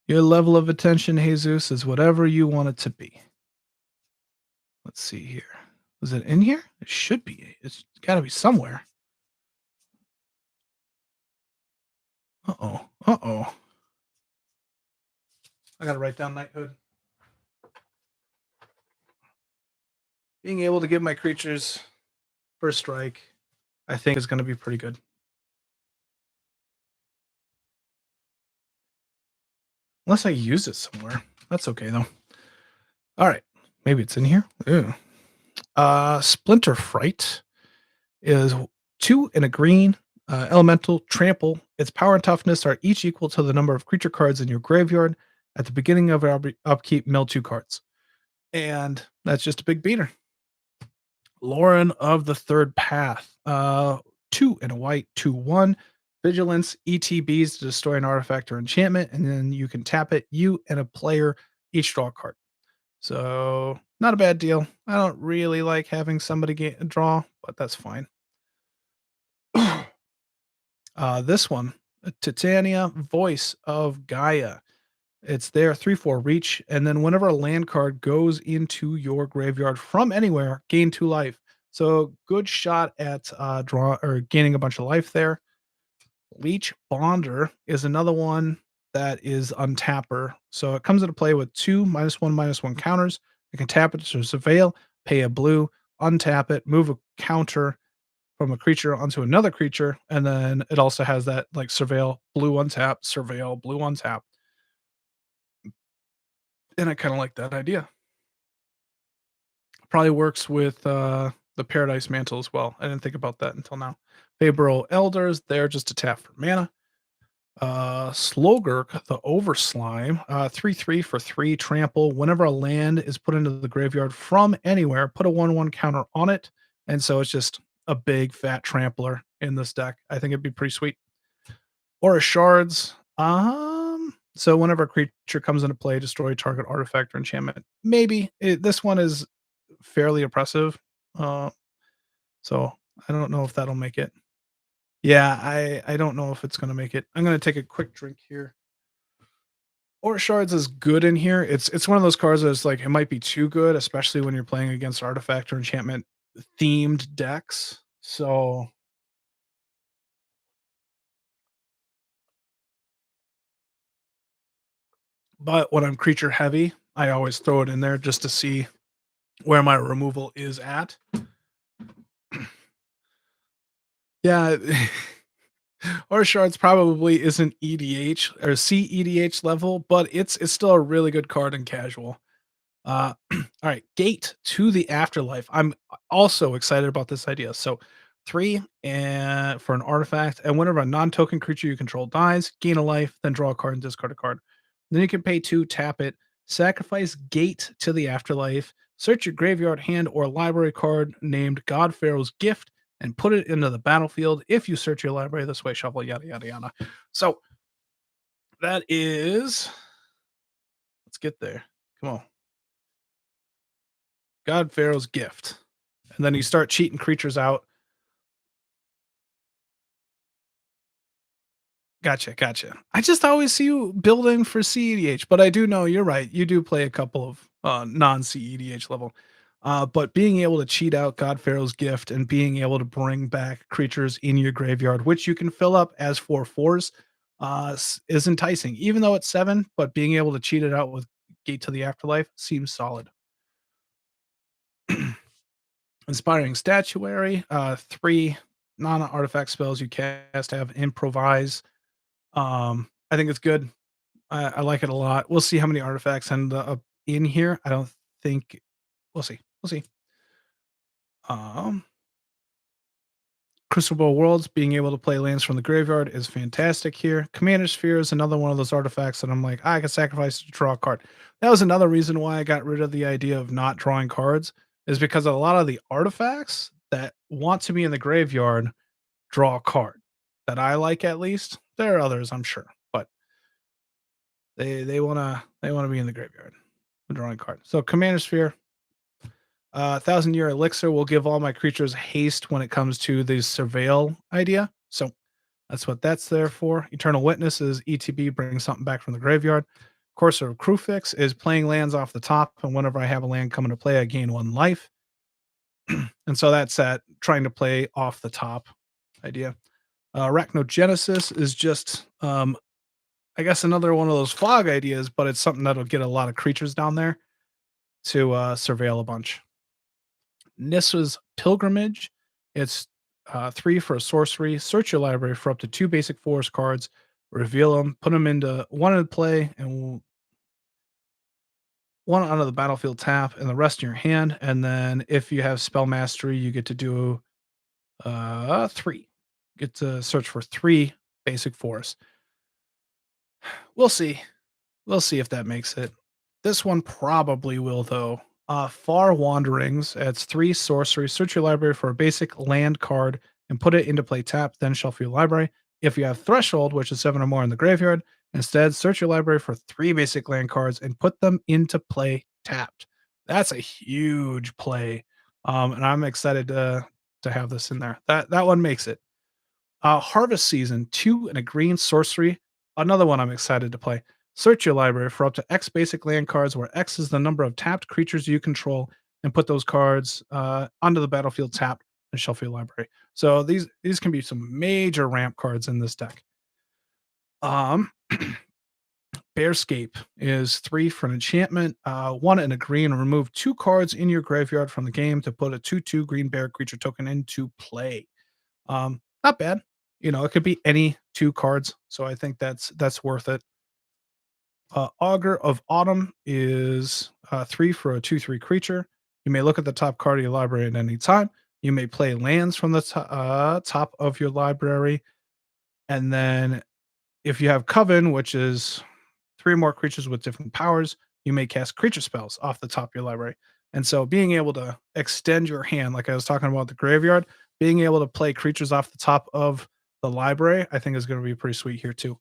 Your level of attention, Jesus, is whatever you want it to be. Let's see here. Was it in here? It should be. It's got to be somewhere. Uh-oh. I got to write down Knighthood. Being able to give my creatures first strike, I think, is going to be pretty good. Unless I use it somewhere. That's okay, though. All right. Maybe it's in here. Ew. Splinter Fright is 2 and a green. Elemental Trample. Its power and toughness are each equal to the number of creature cards in your graveyard. At the beginning of our upkeep, mill 2 cards. And that's just a big beater. Lauren of the Third Path. 2 and a white, 2/1. Vigilance, ETBs to destroy an artifact or enchantment, and then you can tap it. You and a player each draw a card. So not a bad deal. I don't really like having somebody get a draw, but that's fine. This one, Titania, Voice of Gaia. It's there, 3/4 reach, and then whenever a land card goes into your graveyard from anywhere, gain 2 life. So good shot at draw or gaining a bunch of life there. Leech Bonder is another one that is untapper. So it comes into play with two -1/-1 counters. You can tap it to surveil, pay a blue, untap it, move a counter from a creature onto another creature, and then it also has that like surveil, blue untap, surveil, blue untap. And I kind of like that idea. Probably works with the Paradise Mantle as well. I didn't think about that until now. Fabro Elders, they're just a tap for mana. Slogurk, the Overslime, 3/3 for 3 trample. Whenever a land is put into the graveyard from anywhere, put a 1/1 counter on it. And so it's just a big fat trampler in this deck. I think it'd be pretty sweet. Aura Shards. So whenever a creature comes into play, destroy target artifact or enchantment. Maybe this one is fairly oppressive. Uh, so I don't know if that'll make it. Yeah, I don't know if it's gonna make it. I'm gonna take a quick drink here. Aura Shards is good in here. It's one of those cards that's like it might be too good, especially when you're playing against artifact or enchantment themed decks. So, but when I'm creature heavy, I always throw it in there just to see where my removal is at. Yeah, Aura Shards probably isn't EDH or CEDH level, but it's still a really good card in casual. All right, Gate to the Afterlife. I'm also excited about this idea. So, 3 and for an artifact, and whenever a non-token creature you control dies, gain a life, then draw a card and discard a card. Then you can pay 2, tap it, sacrifice Gate to the Afterlife, search your graveyard, hand, or library card named God Pharaoh's Gift, and put it into the battlefield. If you search your library this way, shuffle, yada yada yada. So that is. Let's get there. Come on. God Pharaoh's Gift. And then you start cheating creatures out. Gotcha, gotcha. I just always see you building for CEDH, but I do know you're right. You do play a couple of non-CEDH level. But being able to cheat out God Pharaoh's Gift and being able to bring back creatures in your graveyard, which you can fill up as 4/4s, is enticing. Even though it's 7, but being able to cheat it out with Gate to the Afterlife seems solid. Inspiring Statuary, 3 non-artifact spells you cast have improvise. I think it's good. I like it a lot. We'll see how many artifacts end up in here. I don't think we'll see. We'll see. Um, Crystal Ball Worlds, being able to play lands from the graveyard is fantastic here. Commander Sphere is another one of those artifacts that I'm like, I can sacrifice to draw a card. That was another reason why I got rid of the idea of not drawing cards, is because a lot of the artifacts that want to be in the graveyard draw a card that I like at least. There are others, I'm sure, but they wanna be in the graveyard. The drawing card. So Commander Sphere, 1,000 Year Elixir will give all my creatures haste when it comes to the surveil idea. So that's what that's there for. Eternal Witness is ETB, bring something back from the graveyard. Courser of Crewfix is playing lands off the top, and whenever I have a land come into play, I gain 1 life. And so that's that trying to play off the top idea. Arachnogenesis is just I guess another one of those fog ideas, but it's something that'll get a lot of creatures down there to surveil a bunch. Nissa's Pilgrimage. It's 3 for a sorcery. Search your library for up to 2 basic forest cards. Reveal them. Put them into one in play and one onto the battlefield tap, and the rest in your hand. And then if you have spell mastery, you get to do 3. Get to search for 3 basic forests. We'll see. We'll see if that makes it. This one probably will, though. Far Wanderings. It's 3 sorcery. Search your library for a basic land card and put it into play tap, then shuffle your library. If you have Threshold, which is 7 or more in the graveyard, instead search your library for 3 basic land cards and put them into play tapped. That's a huge play. And I'm excited to have this in there. That one makes it. Harvest Season, 2 and a green sorcery. Another one I'm excited to play. Search your library for up to X basic land cards, where X is the number of tapped creatures you control. and put those cards onto the battlefield tapped and shuffle your library. So these can be some major ramp cards in this deck. Um, Bearscape is 3 for an enchantment, 1 and a green. Remove 2 cards in your graveyard from the game to put a 2/2 green bear creature token into play. Not bad. You know, it could be any 2 cards, so I think that's worth it. Augur of Autumn is 3 for a 2/3 creature. You may look at the top card of your library at any time. You may play lands from the top of your library, and then if you have Coven, which is 3 more creatures with different powers, you may cast creature spells off the top of your library. And so being able to extend your hand, like I was talking about the graveyard, being able to play creatures off the top of the library, I think is going to be pretty sweet here too.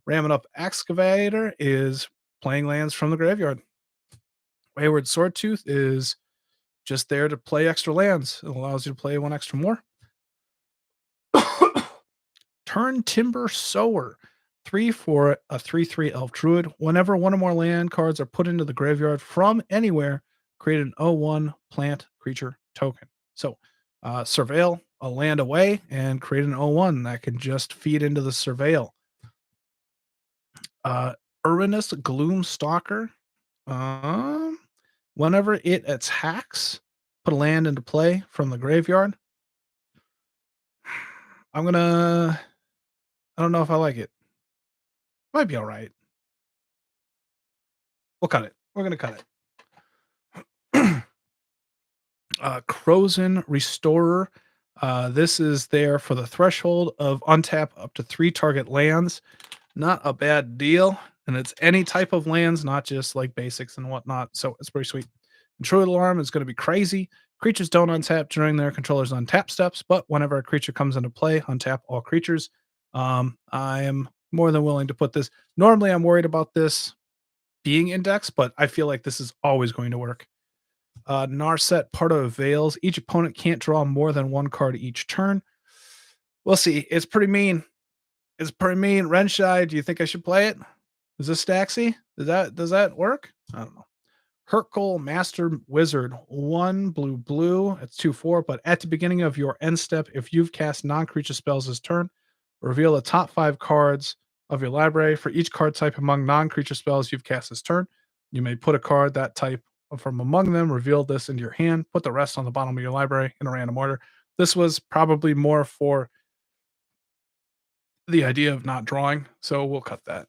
Ramming Up Excavator is playing lands from the graveyard. Wayward Swordtooth is just there to play extra lands. It allows you to play 1 extra more. Turn Timber Sower, 3 for a 3/3 Elf Druid. Whenever 1 or more land cards are put into the graveyard from anywhere, create an 0/1 plant creature token. So, surveil a land away and create an 0/1 that can just feed into the surveil. Uh, Uranus Gloomstalker. Um, Whenever it attacks, put a land into play from the graveyard. I'm gonna. I don't know if I like it. Might be all right. We'll cut it. We're gonna cut it. Crozen Restorer. This is there for the threshold of untap up to 3 target lands. Not a bad deal. And it's any type of lands, not just like basics and whatnot. So it's pretty sweet. Intrude Alarm is going to be crazy. Creatures don't untap during their controller's untap steps, but whenever a creature comes into play, untap all creatures. I am more than willing to put this. Normally, I'm worried about this being indexed, but I feel like this is always going to work. Narset, Part of Veils. Each opponent can't draw more than 1 card each turn. We'll see. It's pretty mean. It's pretty mean. Renshai, do you think I should play it? Is this Staxy? Does that work? I don't know. Hercule Master Wizard, 1 blue. It's 2/4. But at the beginning of your end step, if you've cast non-creature spells this turn, reveal the top 5 cards of your library for each card type among non-creature spells you've cast this turn. You may put a card that type from among them, reveal this into your hand, put the rest on the bottom of your library in a random order. This was probably more for the idea of not drawing, so we'll cut that.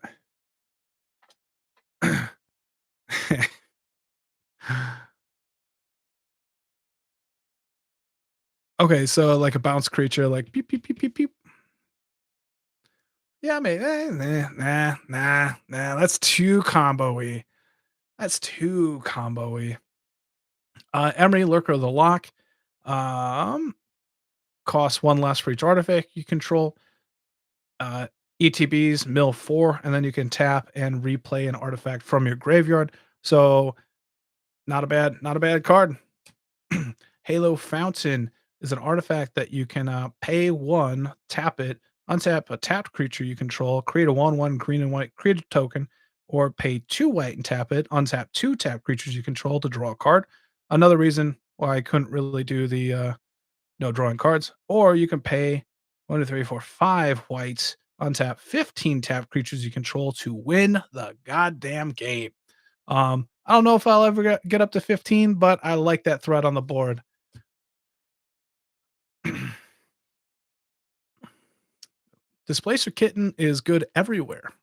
Okay, so like a bounce creature, like beep beep beep beep beep. Yeah, I mean, nah. That's too combo-y. That's too combo-y. Emery, Lurker of the Lock. Um, Costs 1 less for each artifact you control. ETBs, mill 4, and then you can tap and replay an artifact from your graveyard. So not a bad card. Halo Fountain is an artifact that you can pay 1, tap it, untap a tapped creature you control, create a 1/1 green and white creature token, or pay 2 white and tap it, untap 2 tapped creatures you control to draw a card. Another reason why I couldn't really do the no drawing cards. Or you can pay 1, 2, 3, 4, 5 whites, untap 15 tapped creatures you control to win the goddamn game. I don't know if I'll ever get up to 15, but I like that threat on the board. Displacer Kitten is good everywhere.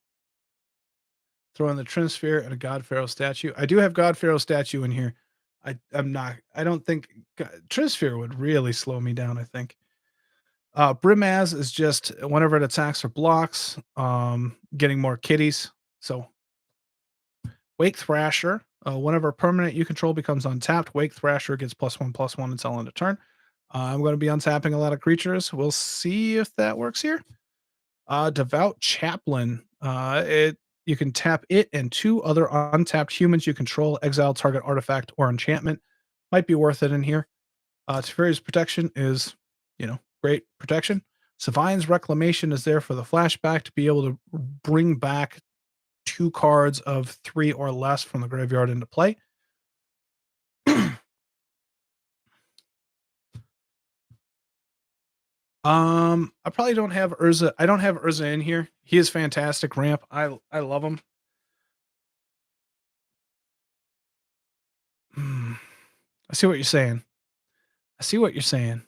Throw in the Trinsphere and a God Pharaoh statue. I do have God Pharaoh statue in here. I don't think Trinsphere would really slow me down, I think. Brimaz is just whenever it attacks or blocks, getting more kitties. So Wake Thrasher, whenever a permanent you control becomes untapped, Wake Thrasher gets +1/+1 until end of turn. I'm going to be untapping a lot of creatures. We'll see if that works here. Devout Chaplain. It You can tap it and 2 other untapped humans you control, exile target artifact or enchantment. Might be worth it in here. Teferi's Protection is, great protection. Savine's Reclamation is there for the flashback to be able to bring back 2 cards of 3 or less from the graveyard into play. I probably don't have Urza. I don't have Urza in here. He is fantastic ramp. I love him. Hmm, I see what you're saying. I see what you're saying.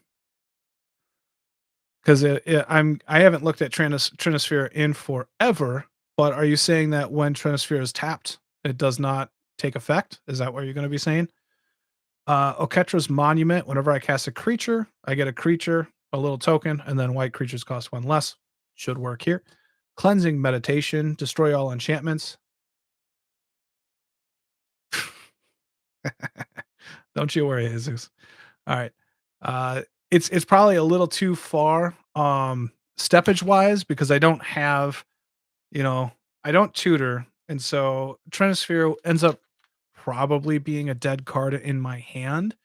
'Cause I haven't looked at Trinisphere in forever, but are you saying that when Trinisphere is tapped, it does not take effect? Is that what you're gonna be saying? Oketra's Monument, whenever I cast a creature, I get a creature, a little token, and then white creatures cost 1 less. Should work here. Cleansing Meditation, destroy all enchantments. Don't you worry, Jesus. Alright. It's probably a little too far, steppage wise because I don't have, you know, I don't tutor, and so Trinisphere ends up probably being a dead card in my hand,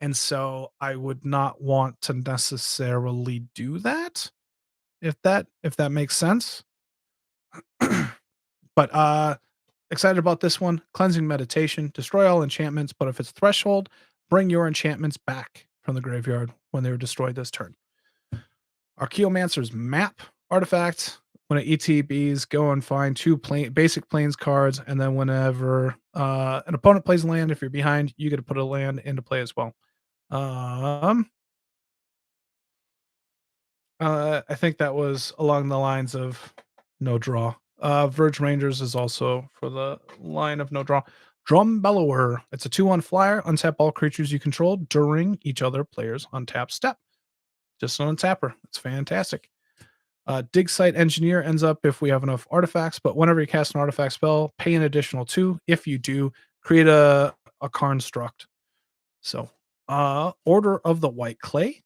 and so I would not want to necessarily do that, if that makes sense. But, excited about this one. Cleansing Meditation, destroy all enchantments, but if it's threshold, bring your enchantments back from the graveyard when they were destroyed this turn. Archaeomancer's Map artifact. When it ETBs, go and find two basic plains cards, and then whenever an opponent plays land, if you're behind, you get to put a land into play as well. Um, I think that was along the lines of no draw. Verge Rangers is also for the line of no draw. Drum Bellower. It's a 2/1 flyer. Untap all creatures you control during each other player's untap step. Just an untapper. It's fantastic. Dig Site Engineer ends up if we have enough artifacts, but whenever you cast an artifact spell, pay an additional 2. If you do, create a construct. So, Order of the White Clay.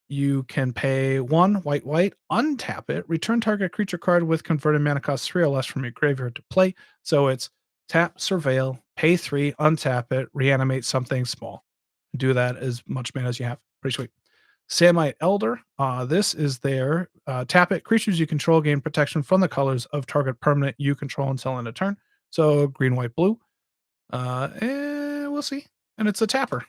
You can pay 1 white, white, untap it, return target creature card with converted mana cost 3 or less from your graveyard to play. So it's tap, surveil, pay 3, untap it, reanimate something small. Do that as much mana as you have. Pretty sweet. Samite Elder. This is their tap it. Creatures you control gain protection from the colors of target permanent you control until end of turn. So green, white, blue. And we'll see. And it's a tapper.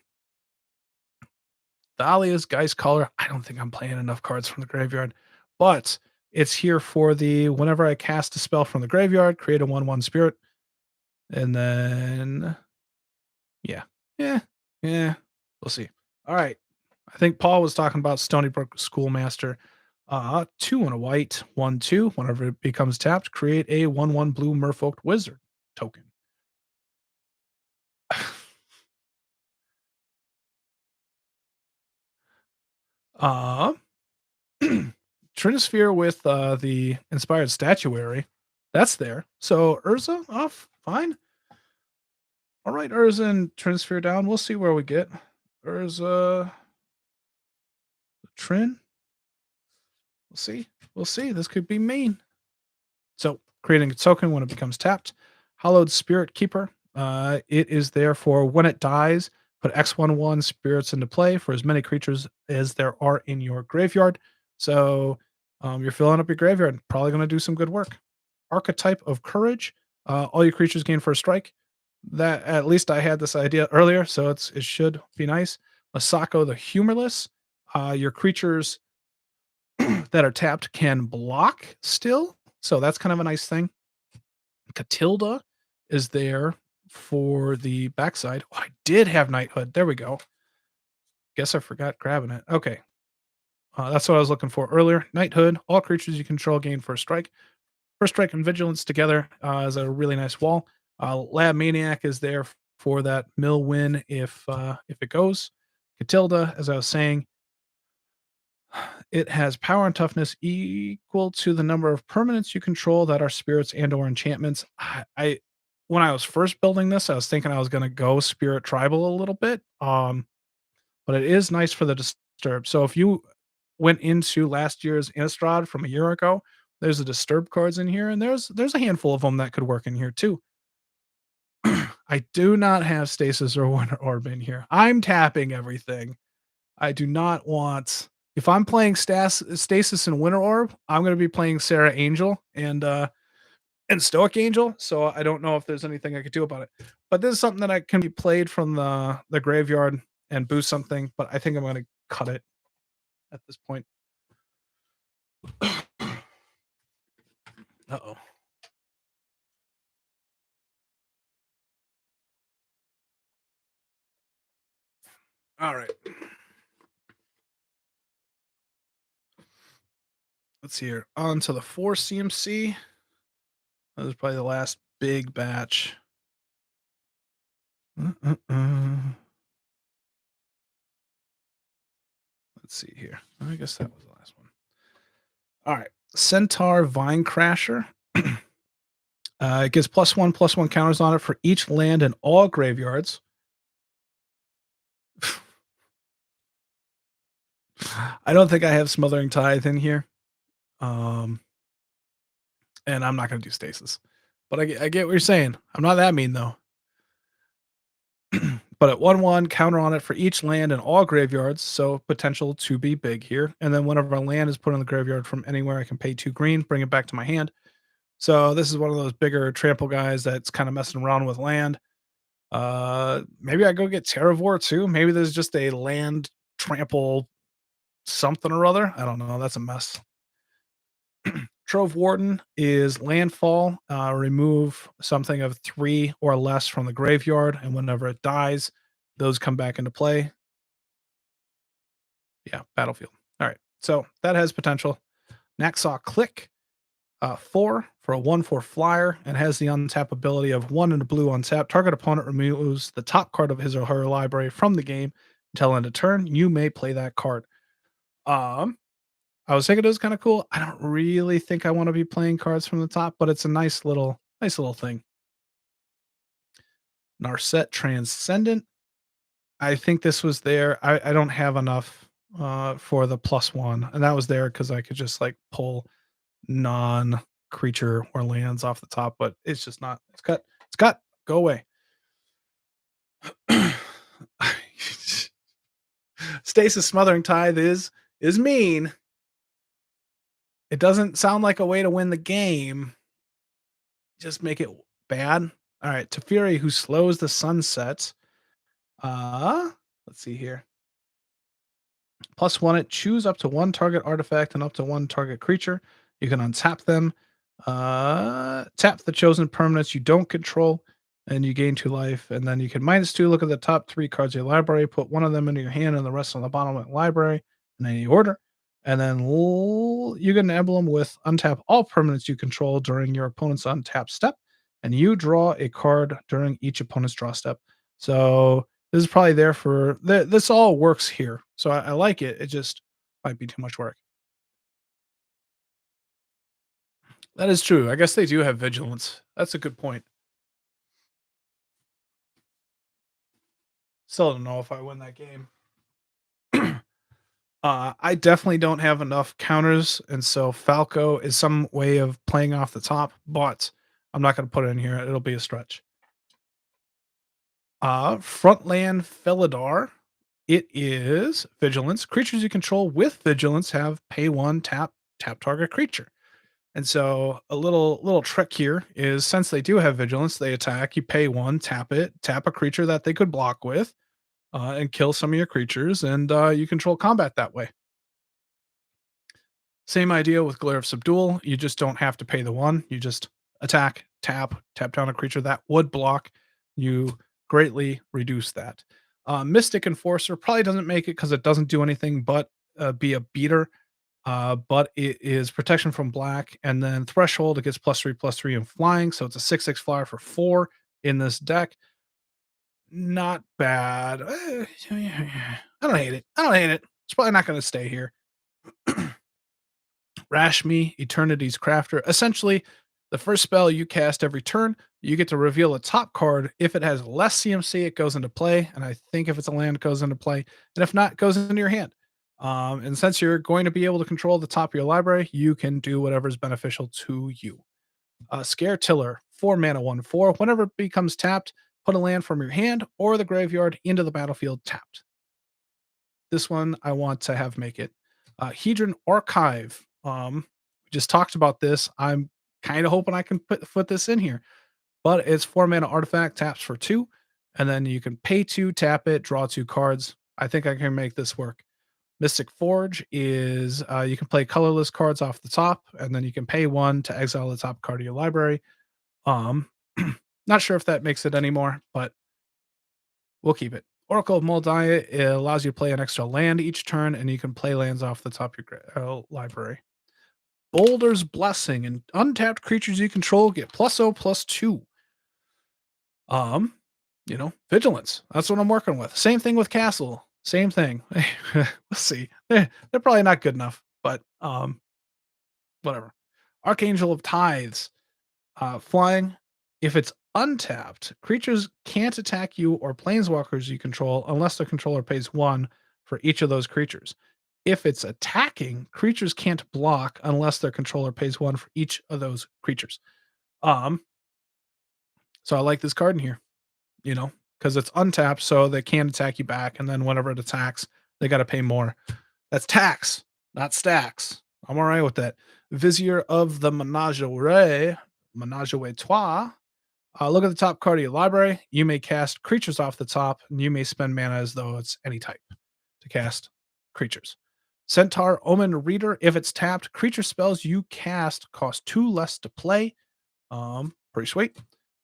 Thalia's Geist Caller. I don't think I'm playing enough cards from the graveyard, but it's here for the whenever I cast a spell from the graveyard, create a 1/1 spirit. And then, yeah, yeah, yeah. We'll see. All right. I think Paul was talking about Stony Brook Schoolmaster. 2 and a white, 1/2. Whenever it becomes tapped, create a 1/1 blue Merfolk Wizard token. uh, Trinisphere with the inspired statuary. That's there. So Urza off, fine. All right, Urza and Trinisphere down. We'll see where we get. Urza, Trin. We'll see. We'll see. This could be mean. So creating a token when it becomes tapped. Hallowed Spirit Keeper. It is there for when it dies, put X11 spirits into play for as many creatures as there are in your graveyard. So you're filling up your graveyard. Probably going to do some good work. Archetype of Courage. All your creatures gain first strike. That at least I had this idea earlier, so it should be nice. Masako the Humorless. Your creatures that are tapped can block still, so that's kind of a nice thing. Catilda is there for the backside. Oh, I did have Knighthood. There we go. Guess I forgot grabbing it. Okay. That's what I was looking for earlier. Knighthood. All creatures you control gain first strike. First strike and vigilance together is a really nice wall. Lab Maniac is there for that mill win if it goes. Catilda, as I was saying, it has power and toughness equal to the number of permanents you control that are spirits and or enchantments. I when I was first building this, I was thinking I was going to go spirit tribal a little bit. But it is nice for the disturb. So if you went into last year's Innistrad from a year ago, there's a disturb cards in here, and there's a handful of them that could work in here too. I do not have stasis or Winter Orb in here. I'm tapping everything. I do not want if I'm playing Stasis and Winter Orb, I'm gonna be playing Sarah Angel and Stoic Angel, so I don't know if there's anything I could do about it. But this is something that I can be played from the graveyard and boost something, but I think I'm gonna cut it at this point. Uh-oh. All right. Let's see here. On to the 4 CMC. That was probably the last big batch. Uh-uh-uh. Let's see here. I guess that was the last one. All right. Centaur Vine Crasher. It gets +1/+1 counters on it for each land in all graveyards. I don't think I have Smothering Tithe in here. Um, and I'm not going to do Stasis. But I get what you're saying. I'm not that mean, though. But at 1/1, counter on it for each land in all graveyards, so potential to be big here. And then whenever a land is put in the graveyard from anywhere, I can pay 2 green, bring it back to my hand. So this is one of those bigger trample guys that's kind of messing around with land. Maybe I go get Terravore too. Maybe there's just a land trample something or other. I don't know. That's a mess. Trove Warden is landfall. Remove something of 3 or less from the graveyard, and whenever it dies, those come back into play. Yeah, battlefield. All right. So that has potential. Naxaw Click, 4 for a 1/4 flyer, and has the untap ability of 1 and a blue untap. Target opponent removes the top card of his or her library from the game until end of turn. You may play that card. Um, I was thinking it was kind of cool. I don't really think I want to be playing cards from the top, but it's a nice little thing. Narset Transcendent. I think this was there. I don't have enough for the +1, and that was there because I could just like pull non-creature or lands off the top, but it's just not. It's cut. It's cut. Go away. Stasis Smothering Tithe is mean. It doesn't sound like a way to win the game. Just make it bad. All right, Teferi, who slows the sunsets. Let's see here. +1 it. Choose up to 1 target artifact and up to 1 target creature. You can untap them. Tap the chosen permanents you don't control, and you gain 2 life. And then you can -2. Look at the top 3 cards of your library. Put 1 of them into your hand and the rest on the bottom of the library in any order. And then you get an emblem with untap all permanents you control during your opponent's untap step, and you draw a card during each opponent's draw step. So this is probably there for this all works here. So I like it. It just might be too much work. That is true. I guess they do have vigilance. That's a good point. Still don't know if I win that game. I definitely don't have enough counters, and so Falco is some way of playing off the top, but I'm not going to put it in here. It'll be a stretch. Frontland Felidar. It is vigilance. Creatures you control with vigilance have pay 1, tap target creature. And so a little trick here is since they do have vigilance, they attack, you pay 1, tap it, tap a creature that they could block with, and kill some of your creatures, and you control combat that way. Same idea with Glare of Subdual. You just don't have to pay the 1. You just attack, tap down a creature that would block. You greatly reduce that. Mystic Enforcer probably doesn't make it because it doesn't do anything but be a beater. But it is protection from black, and then threshold. It gets +3/+3 in flying, so it's a 6/6 flyer for 4 in this deck. Not bad. I don't hate it. I don't hate it. It's probably not going to stay here. Rashmi, Eternity's Crafter. Essentially, the first spell you cast every turn, you get to reveal a top card. If it has less CMC, it goes into play. And I think if it's a land, it goes into play. And if not, it goes into your hand. And since you're going to be able to control the top of your library, you can do whatever is beneficial to you. Scare Tiller, 4 mana, 1/4. Whenever it becomes tapped, put a land from your hand or the graveyard into the battlefield tapped. This one I want to have make it. Hedron Archive. We just talked about this. I'm kind of hoping I can put this in here, but it's 4 mana artifact, taps for 2, and then you can pay 2, tap it, draw 2 cards. I think I can make this work. Mystic Forge is you can play colorless cards off the top, and then you can pay 1 to exile the top card of your library. Um, not sure if that makes it anymore, but we'll keep it. Oracle of Moldiah, it allows you to play an extra land each turn, and you can play lands off the top of your library. Boulder's Blessing and untapped creatures you control get +0/+2. Um, vigilance. That's what I'm working with. Same thing with castle. Same thing. We'll see. They're probably not good enough, but whatever. Archangel of Tithes. Flying. If it's untapped, creatures can't attack you or planeswalkers you control unless the controller pays 1 for each of those creatures. If it's attacking, creatures can't block unless their controller pays 1 for each of those creatures. Um, so I like this card in here, because it's untapped, so they can't attack you back, and then whenever it attacks, they got to pay more. That's tax, not stacks. I'm all right with that. Vizier of the Menagerie, Trois. Look at the top card of your library. You may cast creatures off the top, and you may spend mana as though it's any type to cast creatures. Centaur Omen Reader. If it's tapped, creature spells you cast cost 2 less to play. Pretty sweet.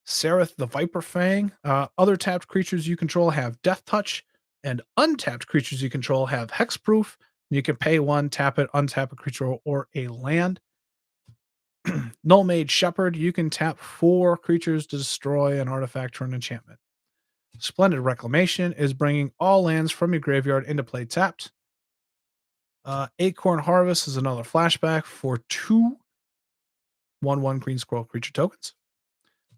Sereth the Viper Fang. Other tapped creatures you control have Death Touch, and untapped creatures you control have Hexproof. You can pay 1, tap it, untap a creature or a land. Null Mage Shepherd, you can tap 4 creatures to destroy an artifact or an enchantment. Splendid Reclamation is bringing all lands from your graveyard into play tapped. Acorn Harvest is another flashback for 2 1/1 green scroll creature tokens.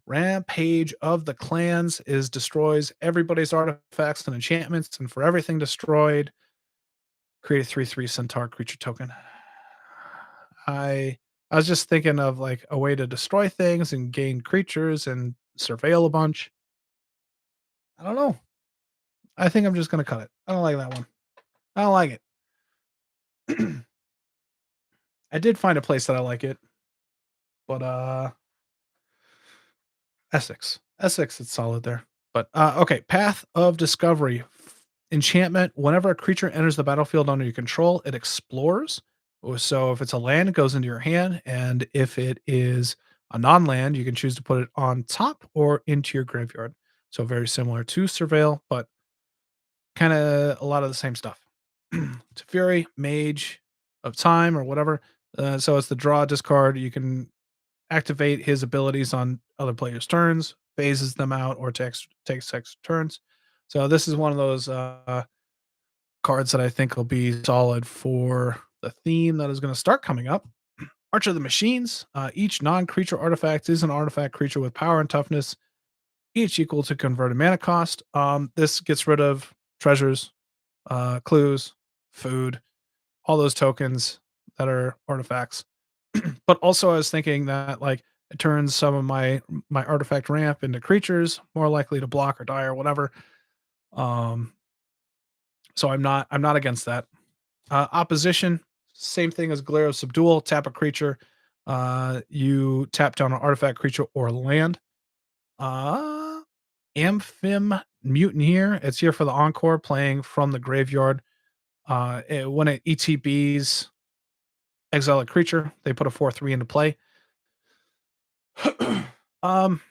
Rampage of the Clans is destroys everybody's artifacts and enchantments, and for everything destroyed, create a 3/3 Centaur creature token. I was just thinking of like a way to destroy things and gain creatures and surveil a bunch. I don't know. I think I'm just gonna cut it. I don't like that one. I don't like it. I did find a place that I like it, but Essex. Essex, it's solid there. But okay, Path of Discovery. Enchantment. Whenever a creature enters the battlefield under your control, it explores. So if it's a land, it goes into your hand, and if it is a non-land, you can choose to put it on top or into your graveyard. So very similar to Surveil, but kind of a lot of the same stuff. Teferi, Mage of Time or whatever. So it's the draw discard. You can activate his abilities on other players' turns, phases them out, or takes extra turns. So this is one of those cards that I think will be solid for the theme that is going to start coming up. Archer of the Machines. Each non-creature artifact is an artifact creature with power and toughness, each equal to converted mana cost. This gets rid of treasures, clues, food, all those tokens that are artifacts. But also I was thinking that like it turns some of my artifact ramp into creatures more likely to block or die or whatever. Um, so I'm not against that. Opposition, same thing as Glare of Subdual. Tap a creature. You tap down an artifact creature or land. Amphim Mutineer. It's here for the encore, playing from the graveyard. When it ETBs exile a creature, they put a 4/3 into play. um,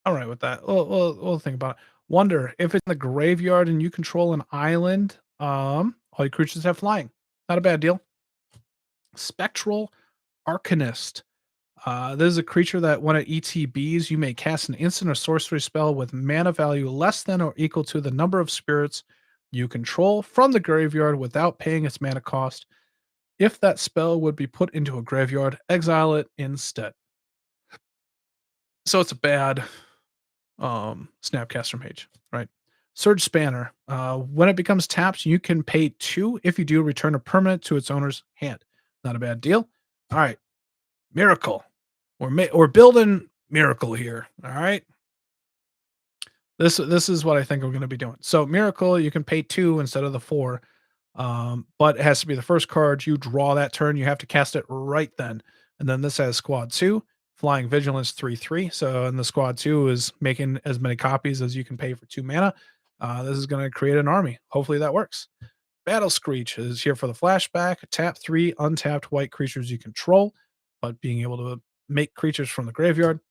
all right with that. We'll think about it. Wonder if it's in the graveyard and you control an island. All your creatures have flying. Not a bad deal. Spectral Arcanist. This is a creature that when it ETBs, you may cast an instant or sorcery spell with mana value less than or equal to the number of spirits you control from the graveyard without paying its mana cost. If that spell would be put into a graveyard, exile it instead. So it's a bad Snapcaster Mage, right? Surge Spanner. When it becomes tapped, you can pay 2. If you do, return a permanent to its owner's hand. Not a bad deal. All right. Miracle. We're building Miracle here. All right. This is what I think I'm going to be doing. So Miracle, you can pay 2 instead of the 4. But it has to be the first card you draw that turn. You have to cast it right then. And then this has Squad 2, Flying Vigilance 3/3. So and the Squad 2 is making as many copies as you can pay for 2 mana. This is going to create an army. Hopefully that works. Battle Screech is here for the flashback. Tap 3 untapped white creatures you control, but being able to make creatures from the graveyard.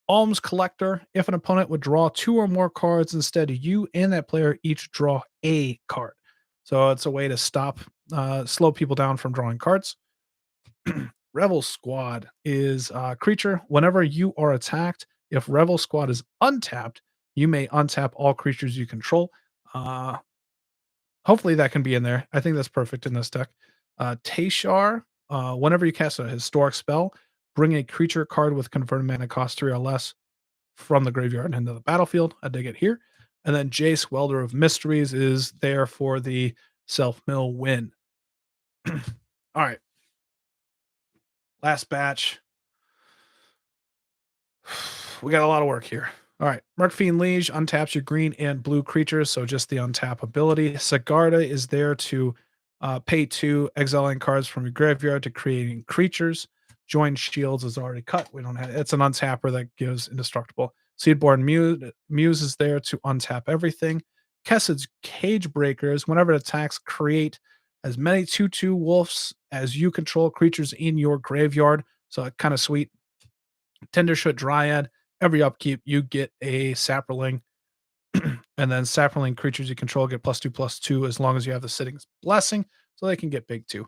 Alms Collector. If an opponent would draw 2 or more cards, instead you and that player each draw a card. So it's a way to slow people down from drawing cards. Revel Squad is a creature. Whenever you are attacked, if Revel Squad is untapped, you may untap all creatures you control. Uh, Hopefully that can be in there. I think that's perfect in this deck. Tashar, whenever you cast a historic spell, bring a creature card with converted mana cost 3 or less from the graveyard into the battlefield. I dig it here. And then Jace, Welder of Mysteries, is there for the self-mill win. All right. Last batch. We got a lot of work here. All right. Murkfiend Liege untaps your green and blue creatures, so just the untap ability. Sigarda is there to pay 2, exiling cards from your graveyard to creating creatures. Join Shields is already cut. We don't have it's an untapper that gives indestructible. Seedborn Muse is there to untap everything. Kessed's Cage Breakers, whenever it attacks, create as many 2/2 wolves as you control creatures in your graveyard. So kind of sweet. Tendershoot Dryad. Every upkeep, you get a Saproling, and then Saproling creatures you control get +2/+2 as long as you have the Sitting's Blessing, so they can get big too.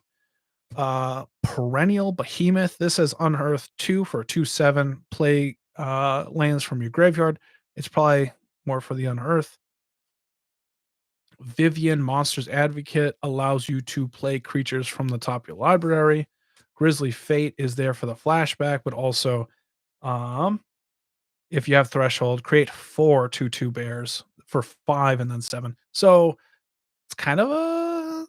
Perennial Behemoth. This has Unearth 2 for 2/7. Play lands from your graveyard. It's probably more for the Unearth. Vivian Monsters Advocate allows you to play creatures from the top of your library. Grizzly Fate is there for the flashback, but also um, if you have Threshold, create 4 2/2 bears for 5 and then 7. So it's kind of a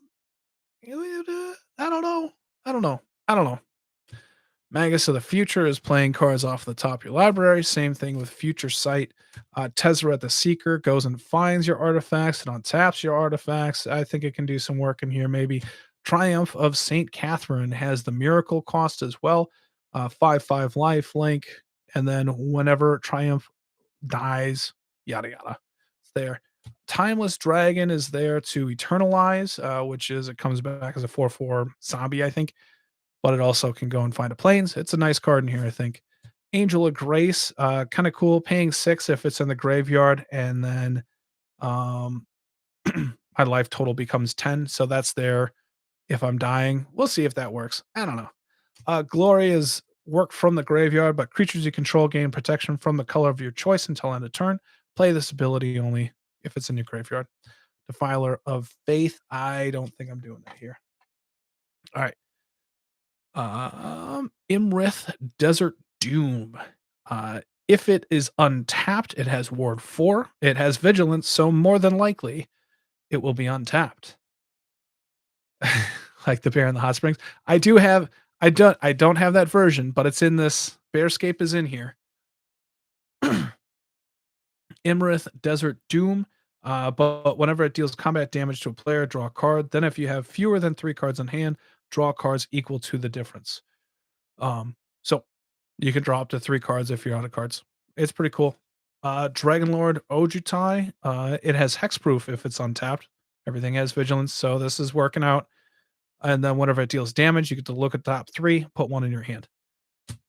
I don't know. I don't know. I don't know. Magus of the Future is playing cards off the top of your library. Same thing with Future Sight. Tezzeret the Seeker goes and finds your artifacts and untaps your artifacts. I think it can do some work in here, maybe. Triumph of St. Catherine has the miracle cost as well. 5/5 life link. And then whenever Triumph dies, yada yada. It's there. Timeless Dragon is there to eternalize, which is it comes back as a 4/4 zombie, I think, but it also can go and find a plains. It's a nice card in here, I think. Angel of Grace, kind of cool, paying 6 if it's in the graveyard, and then um, my life total becomes 10. So that's there if I'm dying. We'll see if that works. I don't know. Glory is work from the graveyard, but creatures you control gain protection from the color of your choice until end of turn. Play this ability only if it's in your graveyard. Defiler of Faith. I don't think I'm doing that here. All right. Imrith Desert Doom. If it is untapped, it has Ward 4. It has Vigilance, so more than likely it will be untapped. Like the Bear in the Hot Springs. I don't have that version, but it's in this. Bearscape is in here. Imrith Desert Doom. But whenever it deals combat damage to a player, draw a card. Then if you have fewer than 3 cards in hand, draw cards equal to the difference. So you can draw up to 3 cards if you're out of cards. It's pretty cool. Dragonlord Ojutai. It has hexproof if it's untapped. Everything has vigilance, so this is working out. And then whenever it deals damage, you get to look at the top 3, put 1 in your hand.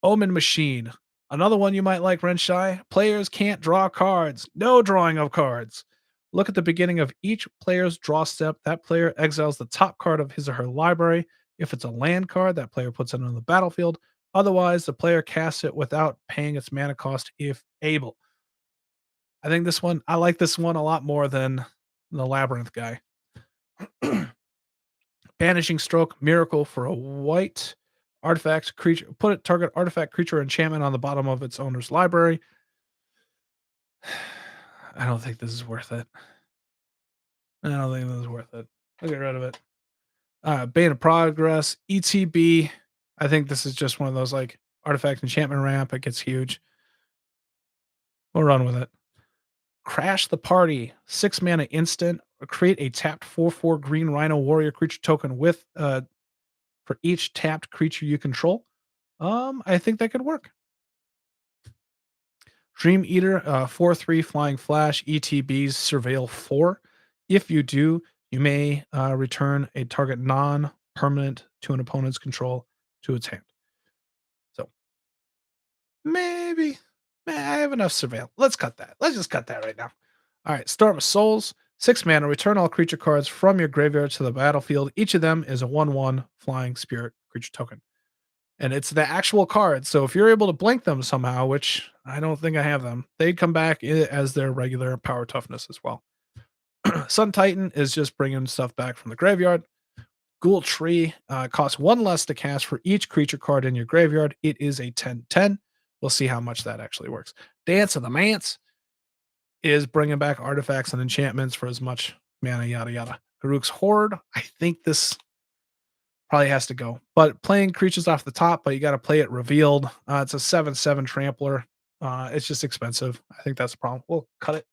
Omen Machine. Another one you might like, Renshai. Players can't draw cards. No drawing of cards. Look at the beginning of each player's draw step. That player exiles the top card of his or her library. If it's a land card, that player puts it on the battlefield. Otherwise, the player casts it without paying its mana cost if able. I like this one a lot more than the Labyrinth guy. Banishing Stroke, Miracle for a white artifact creature. Put a target artifact, creature, enchantment on the bottom of its owner's library. I don't think this is worth it. I'll get rid of it. Bane of Progress, ETB. I think this is just one of those like artifact enchantment ramp. It gets huge. We'll run with it. Crash the Party, 6 mana instant. Create a tapped 4/4 green Rhino Warrior creature token with for each tapped creature you control. I think that could work. Dream Eater, 4/3 Flying Flash, ETBs, Surveil 4. If you do, you may return a target non permanent to an opponent's control to its hand. So maybe I have enough Surveil. Let's cut that. Let's just cut that right now. All right, Storm of Souls, 6 mana, return all creature cards from your graveyard to the battlefield. Each of them is a 1/1 flying spirit creature token. And it's the actual card. So if you're able to blink them somehow, which I don't think I have them, they come back as their regular power toughness as well. Sun Titan is just bringing stuff back from the graveyard. Ghoul Tree costs 1 less to cast for each creature card in your graveyard. It is a 10/10. We'll see how much that actually works. Dance of the Mance is bringing back artifacts and enchantments for as much mana, yada yada. Garuk's Horde, I think this probably has to go. But playing creatures off the top, but you got to play it revealed. It's a 7/7 trampler. It's just expensive. I think that's the problem. We'll cut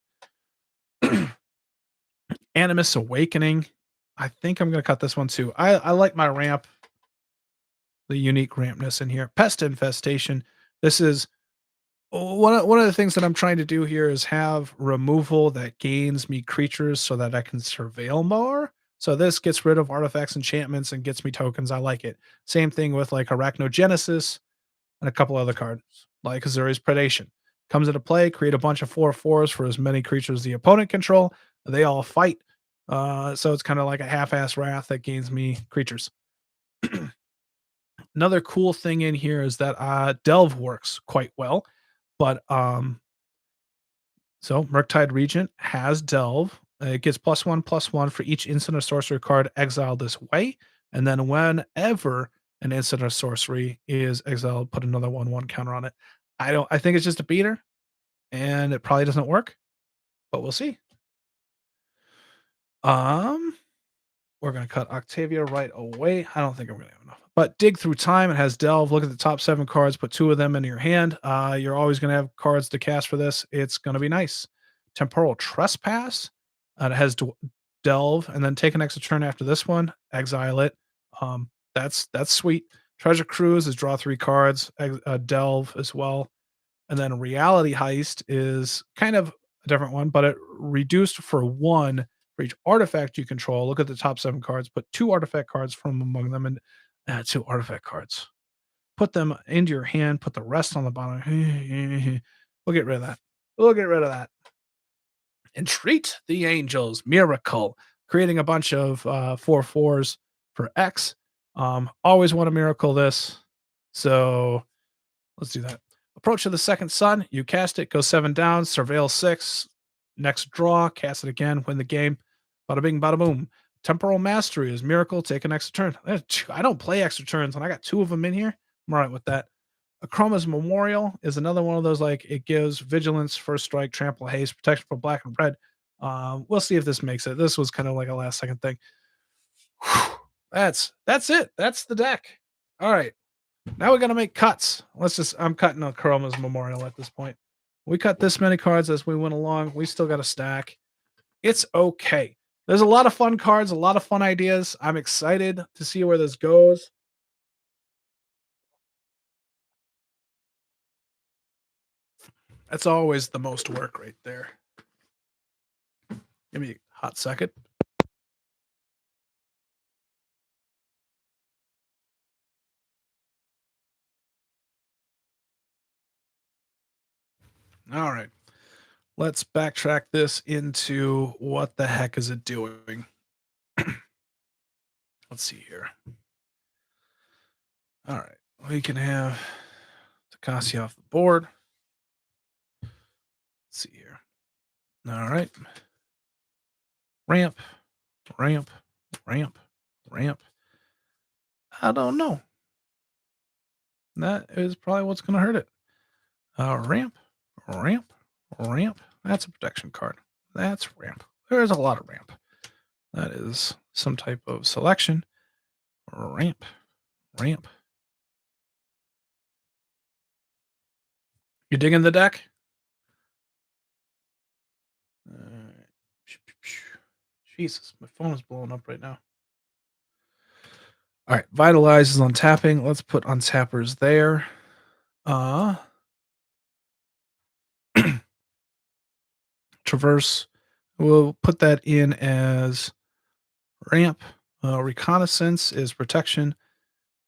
it. Animus Awakening. I think I'm going to cut this one too. I like my ramp, the unique rampness in here. Pest Infestation. This is one of the things that I'm trying to do here is have removal that gains me creatures so that I can surveil more. So this gets rid of artifacts, enchantments, and gets me tokens. I like it. Same thing with like Arachnogenesis and a couple other cards, like Azuri's Predation. Comes into play, create a bunch of 4/4s for as many creatures the opponent control. They all fight. So it's kind of like a half-ass wrath that gains me creatures. Another cool thing in here is that Delve works quite well. But so Murktide Regent has Delve. It gets +1/+1 for each instant or sorcery card exiled this way. And then whenever an instant or sorcery is exiled, put another 1/1 counter on it. I think it's just a beater, and it probably doesn't work, but we'll see. Um, we're gonna cut Octavia right away. I don't think I'm gonna have enough. But Dig Through Time, it has Delve. Look at the top 7 cards, put 2 of them in your hand. You're always gonna have cards to cast for this. It's gonna be nice. Temporal Trespass. It has Delve, and then take an extra turn after this one, exile it. That's sweet. Treasure Cruise is draw 3 cards, Delve as well. And then Reality Heist is kind of a different one, but it reduced for 1 for each artifact you control. Look at the top 7 cards, put 2 artifact cards from among them and 2 artifact cards. Put them into your hand, put the rest on the bottom. We'll get rid of that. We'll get rid of that. Entreat the Angels, Miracle, creating a bunch of 4/4s for X. Always want to miracle this. So let's do that. Approach of the Second Sun. You cast it, go 7 down, surveil 6. Next draw, cast it again, win the game. Bada bing, bada boom. Temporal Mastery is Miracle. Take an extra turn. I don't play extra turns, and I got 2 of them in here. I'm all right with that. Akroma's Memorial is another one of those, like, it gives vigilance, first strike, trample, haste, protection for black and red. We'll see if this makes it. This was kind of like a last second thing. That's it. That's the deck. All right. Now we got to make cuts. I'm cutting Akroma's Memorial at this point. We cut this many cards as we went along. We still got a stack. It's okay. There's a lot of fun cards, a lot of fun ideas. I'm excited to see where this goes. That's always the most work right there. Give me a hot second. All right. Let's backtrack this into what the heck is it doing? Let's see here. All right. We can have Tocasia off the board. Let's see here. All right. Ramp, ramp, ramp, ramp. I don't know. That is probably what's going to hurt it. Ramp, ramp, ramp. That's a protection card. That's ramp. There's a lot of ramp. That is some type of selection. Ramp, ramp. You digging the deck? Jesus, my phone is blowing up right now. All right, Vitalize is on tapping. Let's put untappers there. traverse. We'll put that in as ramp. Reconnaissance is protection.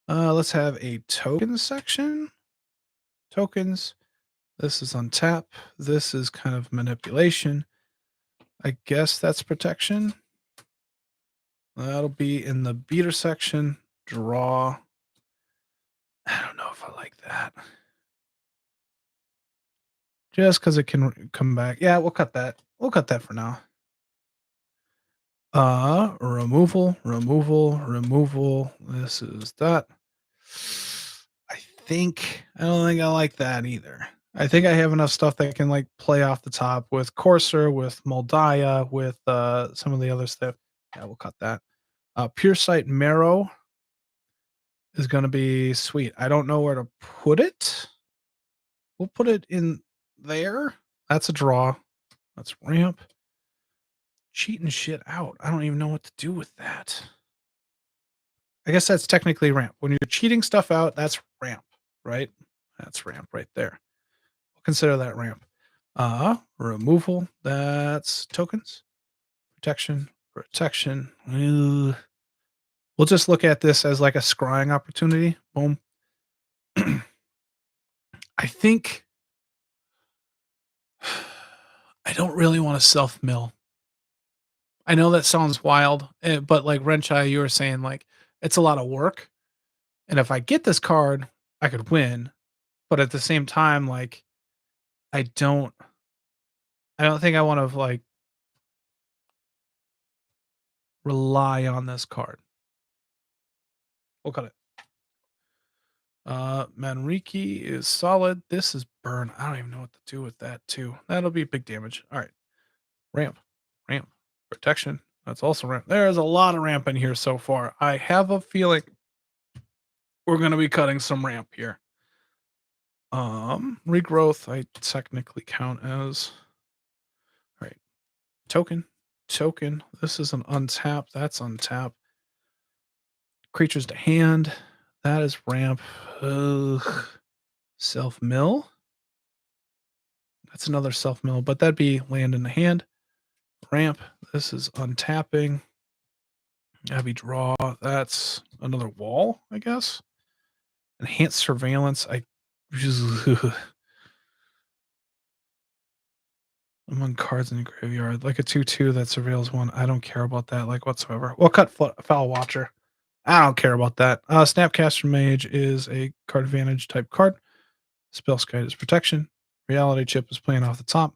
Let's have a token section. Tokens. This is on tap. This is kind of manipulation. I guess that's protection. That'll be in the beater section. Draw. I don't know if I like that. Just because it can come back. Yeah, we'll cut that. We'll cut that for now. Removal, removal, removal. This is that. I don't think I like that either. I think I have enough stuff that can like play off the top with Courser, with Moldaya, with some of the other stuff. Yeah, we'll cut that. Pure Sight Marrow is going to be sweet. I don't know where to put it. We'll put it in there. That's a draw. That's ramp. Cheating shit out. I don't even know what to do with that. I guess that's technically ramp. When you're cheating stuff out, that's ramp, right? That's ramp right there. We'll consider that ramp. Removal. That's tokens. Protection. Protection. We'll just look at this as like a scrying opportunity. Boom. I think I don't really want to self mill. I know that sounds wild, but like Renchai, you were saying like it's a lot of work. And if I get this card, I could win. But at the same time, like I don't think I want to like rely on this card. We'll cut it. Manriki is solid. This is burn. I don't even know what to do with that too. That'll be big damage. All right. Ramp. Ramp. Protection. That's also ramp. There's a lot of ramp in here so far. I have a feeling we're gonna be cutting some ramp here. Regrowth, I technically count as right. Token. Token. This is an untap. That's untap. Creatures to hand. That is ramp. Self mill. That's another self mill, but that'd be land in the hand. Ramp. This is untapping. Heavy draw. That's another wall, I guess. Enhanced surveillance. Among cards in the graveyard, like a 2/2 that surveils one. I don't care about that like whatsoever. We'll cut Foul Watcher. I don't care about that. Snapcaster Mage is a card advantage type card. Spellskite is protection. Reality Chip is playing off the top.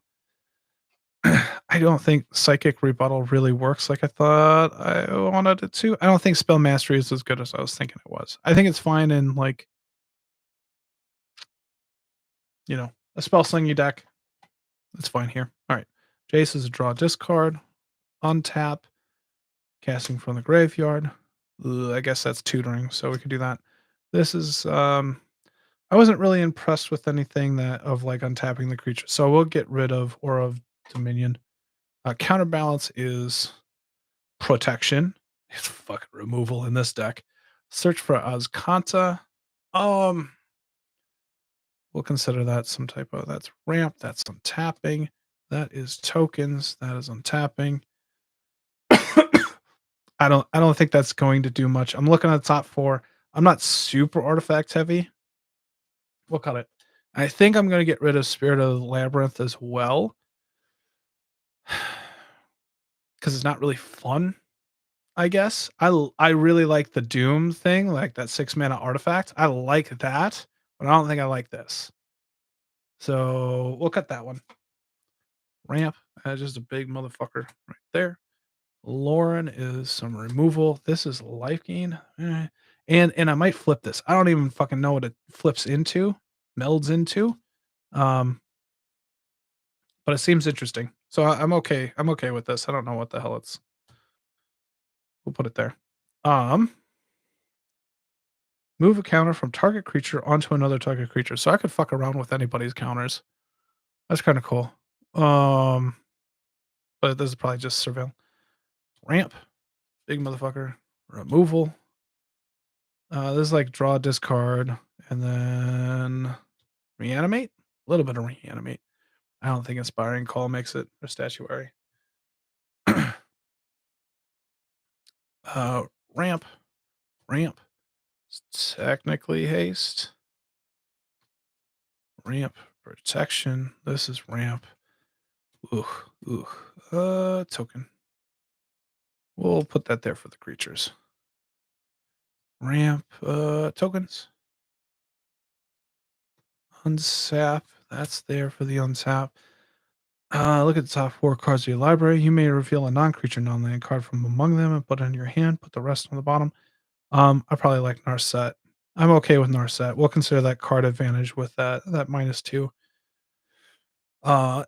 I don't think Psychic Rebuttal really works like I thought I wanted it to. I don't think Spell Mastery is as good as I was thinking it was. I think it's fine in like, a spell slinging deck. It's fine here. All right. Jace is a draw discard. Untap. Casting from the graveyard. I guess that's tutoring, so we could do that. This is I wasn't really impressed with anything that of like untapping the creature. So we'll get rid of Aura of Dominion. Counterbalance is protection. It's fucking removal in this deck. Search for Azcanta. We'll consider that some type of that's ramp, that's untapping. That is tokens, that is untapping. I don't think that's going to do much. I'm looking at the top 4. I'm not super artifact heavy. We'll cut it. I think I'm going to get rid of Spirit of the Labyrinth as well. Because it's not really fun, I guess. I really like the Doom thing, like that 6 mana artifact. I like that, but I don't think I like this. So we'll cut that one. Ramp, just a big motherfucker right there. Lauren is some removal. This is life gain. And I might flip this. I don't even fucking know what it flips into, melds into. But it seems interesting. So I'm okay. I'm okay with this. I don't know what the hell it's. We'll put it there. Move a counter from target creature onto another target creature. So I could fuck around with anybody's counters. That's kind of cool. But this is probably just surveil. Ramp. Big motherfucker. Removal. This is like draw, discard, and then reanimate. A little bit of reanimate. I don't think Inspiring Call makes it or Statuary. Uh, ramp, ramp, technically haste, ramp, protection. This is ramp. Ooh, ooh. Token. We'll put that there for the creatures. Ramp, tokens. Unsap. That's there for the unsap. Look at the top 4 cards of your library. You may reveal a non-creature non-land card from among them and put it in your hand. Put the rest on the bottom. I probably like Narset. I'm okay with Narset. We'll consider that card advantage with that -2.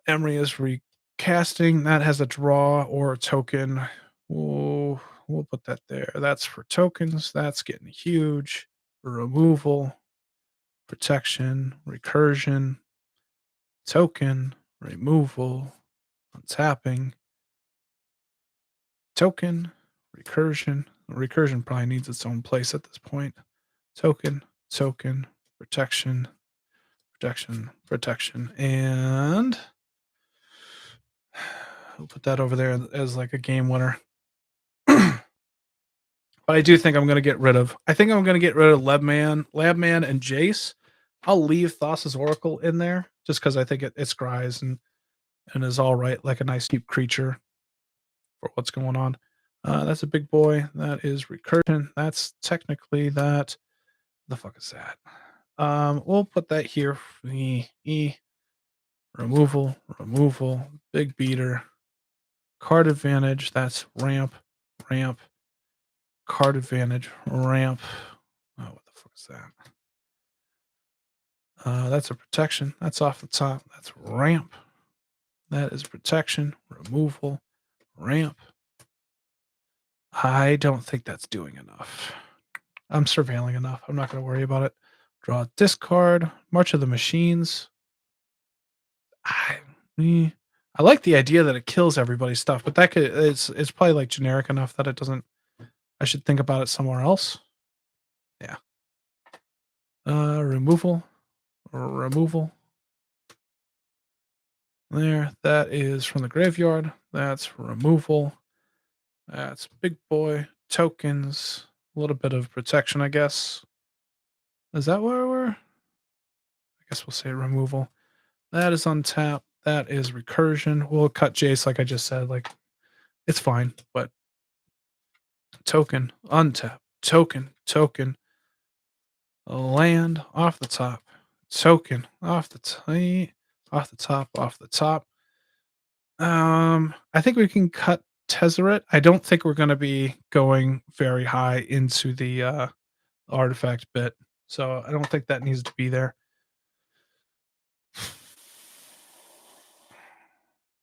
Emery is recasting. That has a draw or a token. We'll put that there. That's for tokens. That's getting huge. Removal, protection, recursion, token, removal, untapping, token, recursion. Recursion probably needs its own place at this point. Token, token, protection, protection, protection, and we'll put that over there as like a game winner. But I do think I'm gonna get rid of Labman and Jace. I'll leave Thassa's Oracle in there just because I think it scries and is all right, like a nice deep creature for what's going on. That's a big boy. That is recursion. That's technically that. The fuck is that? We'll put that here. Removal, removal, big beater, card advantage. That's ramp, ramp, card advantage, ramp. Oh, what the fuck is that? That's a protection. That's off the top. That's ramp. That is protection, removal, ramp. I don't think that's doing enough. I'm surveilling enough. I'm not going to worry about it. Draw a discard. March of the Machines. I, I like the idea that it kills everybody's stuff, but that could it's probably like generic enough that it doesn't. I should think about it somewhere else. Yeah. Removal, removal. There. That is from the graveyard. That's removal. That's big boy tokens. A little bit of protection, I guess. Is that where we're? I guess we'll say removal. That is on tap. That is recursion. We'll cut Jace, like I just said. Like it's fine, but token, untap, token, token, land off the top, token off the off the top, off the top. I think we can cut Tezzeret. I don't think we're going to be going very high into the artifact bit, so I don't think that needs to be there.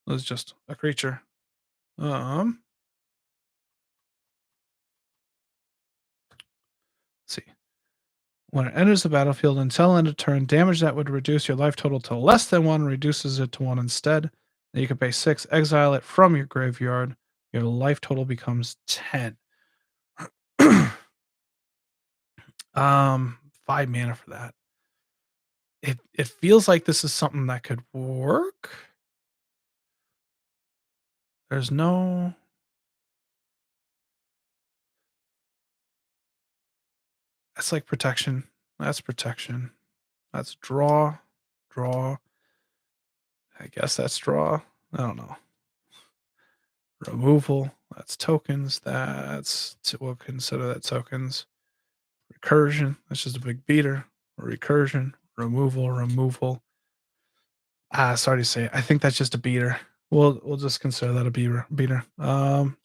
It's just a creature. Let's see. When it enters the battlefield until end of turn, damage that would reduce your life total to less than 1 reduces it to 1 instead. Then you can pay 6, exile it from your graveyard. Your life total becomes 10. 5 mana for that. It feels like this is something that could work. There's no That's like protection. That's protection. That's draw. Draw. I guess that's draw. I don't know. Removal. That's tokens. We'll consider that tokens. Recursion. That's just a big beater. Recursion. Removal. Removal. Sorry to say. I think that's just a beater. We'll just consider that a beater.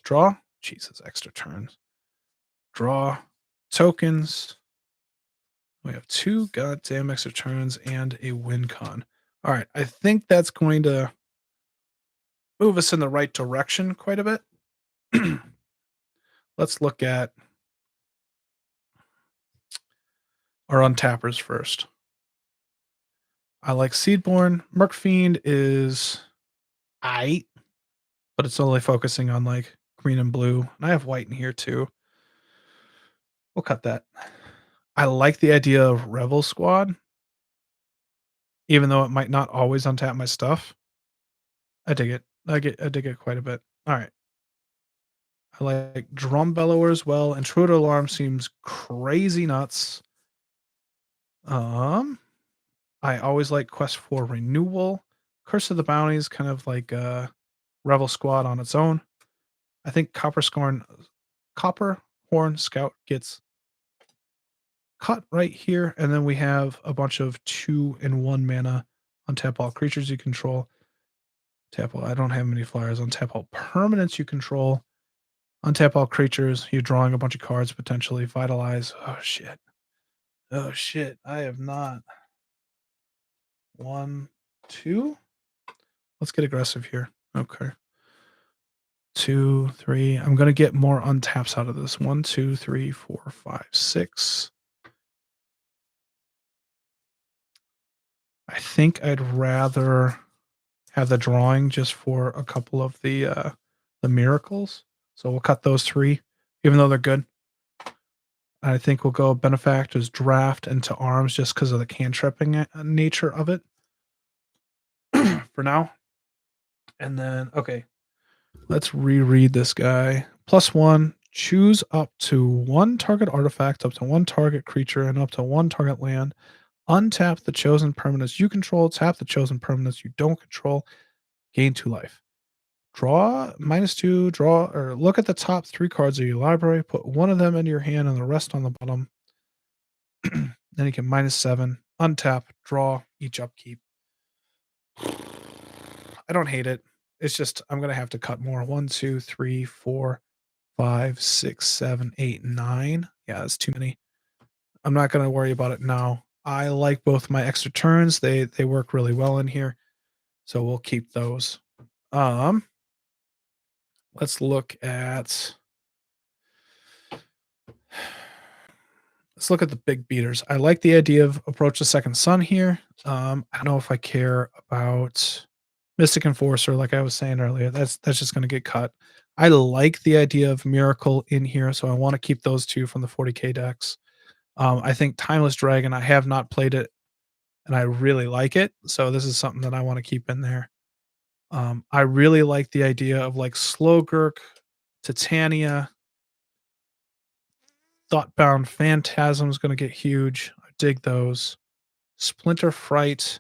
Draw. Jesus, extra turns. Draw. Tokens. We have 2 goddamn extra turns and a win con. All right, I think that's going to move us in the right direction quite a bit. Let's look at our untappers first. I like Seedborn. Mercfiend is aight, but it's only focusing on like green and blue. And I have white in here too. We'll cut that. I like the idea of Revel Squad, even though it might not always untap my stuff. I dig it. I dig it quite a bit. Alright. I like Drum Bellower as well. Intruder Alarm seems crazy nuts. Um, I always like Quest for Renewal. Curse of the Bounties, kind of like, Rebel Squad on its own. I think Copper Horn Scout gets cut right here, and then we have a bunch of 2 and 1 mana. Untap all creatures you control. Tap all I don't have many flyers. Untap all permanents you control. Untap all creatures. You're drawing a bunch of cards, potentially. Vitalize. Oh, shit. Oh, shit. I have not. 1, 2? Let's get aggressive here. Okay. 2, 3. I'm gonna get more untaps out of this. 1, 2, 3, 4, 5, 6. I think I'd rather have the drawing just for a couple of the miracles. So we'll cut those 3, even though they're good. I think we'll go Benefactor's Draft into Arms just because of the cantripping nature of it for now. And then, okay, let's reread this guy. +1, choose up to 1 target artifact, up to 1 target creature, and up to 1 target land. Untap the chosen permanents you control, tap the chosen permanents you don't control, gain 2 life. Draw -2, draw or look at the top 3 cards of your library, put 1 of them into your hand and the rest on the bottom. Then you can -7, untap, draw each upkeep. I don't hate it. It's just I'm gonna have to cut more. 1, 2, 3, 4, 5, 6, 7, 8, 9. Yeah, that's too many. I'm not gonna worry about it now. I like both my extra turns. They work really well in here, so we'll keep those. Um, let's look at the big beaters. I like the idea of Approach the Second Sun here. I don't know if I care about Mystic Enforcer, like I was saying earlier. That's just gonna get cut. I like the idea of Miracle in here, so I want to keep those 2 from the 40k decks. I think Timeless Dragon, I have not played it, and I really like it, so this is something that I want to keep in there. I really like the idea of like Slowgurk, Titania, Thoughtbound Phantasm is going to get huge. I dig those. Splinter Fright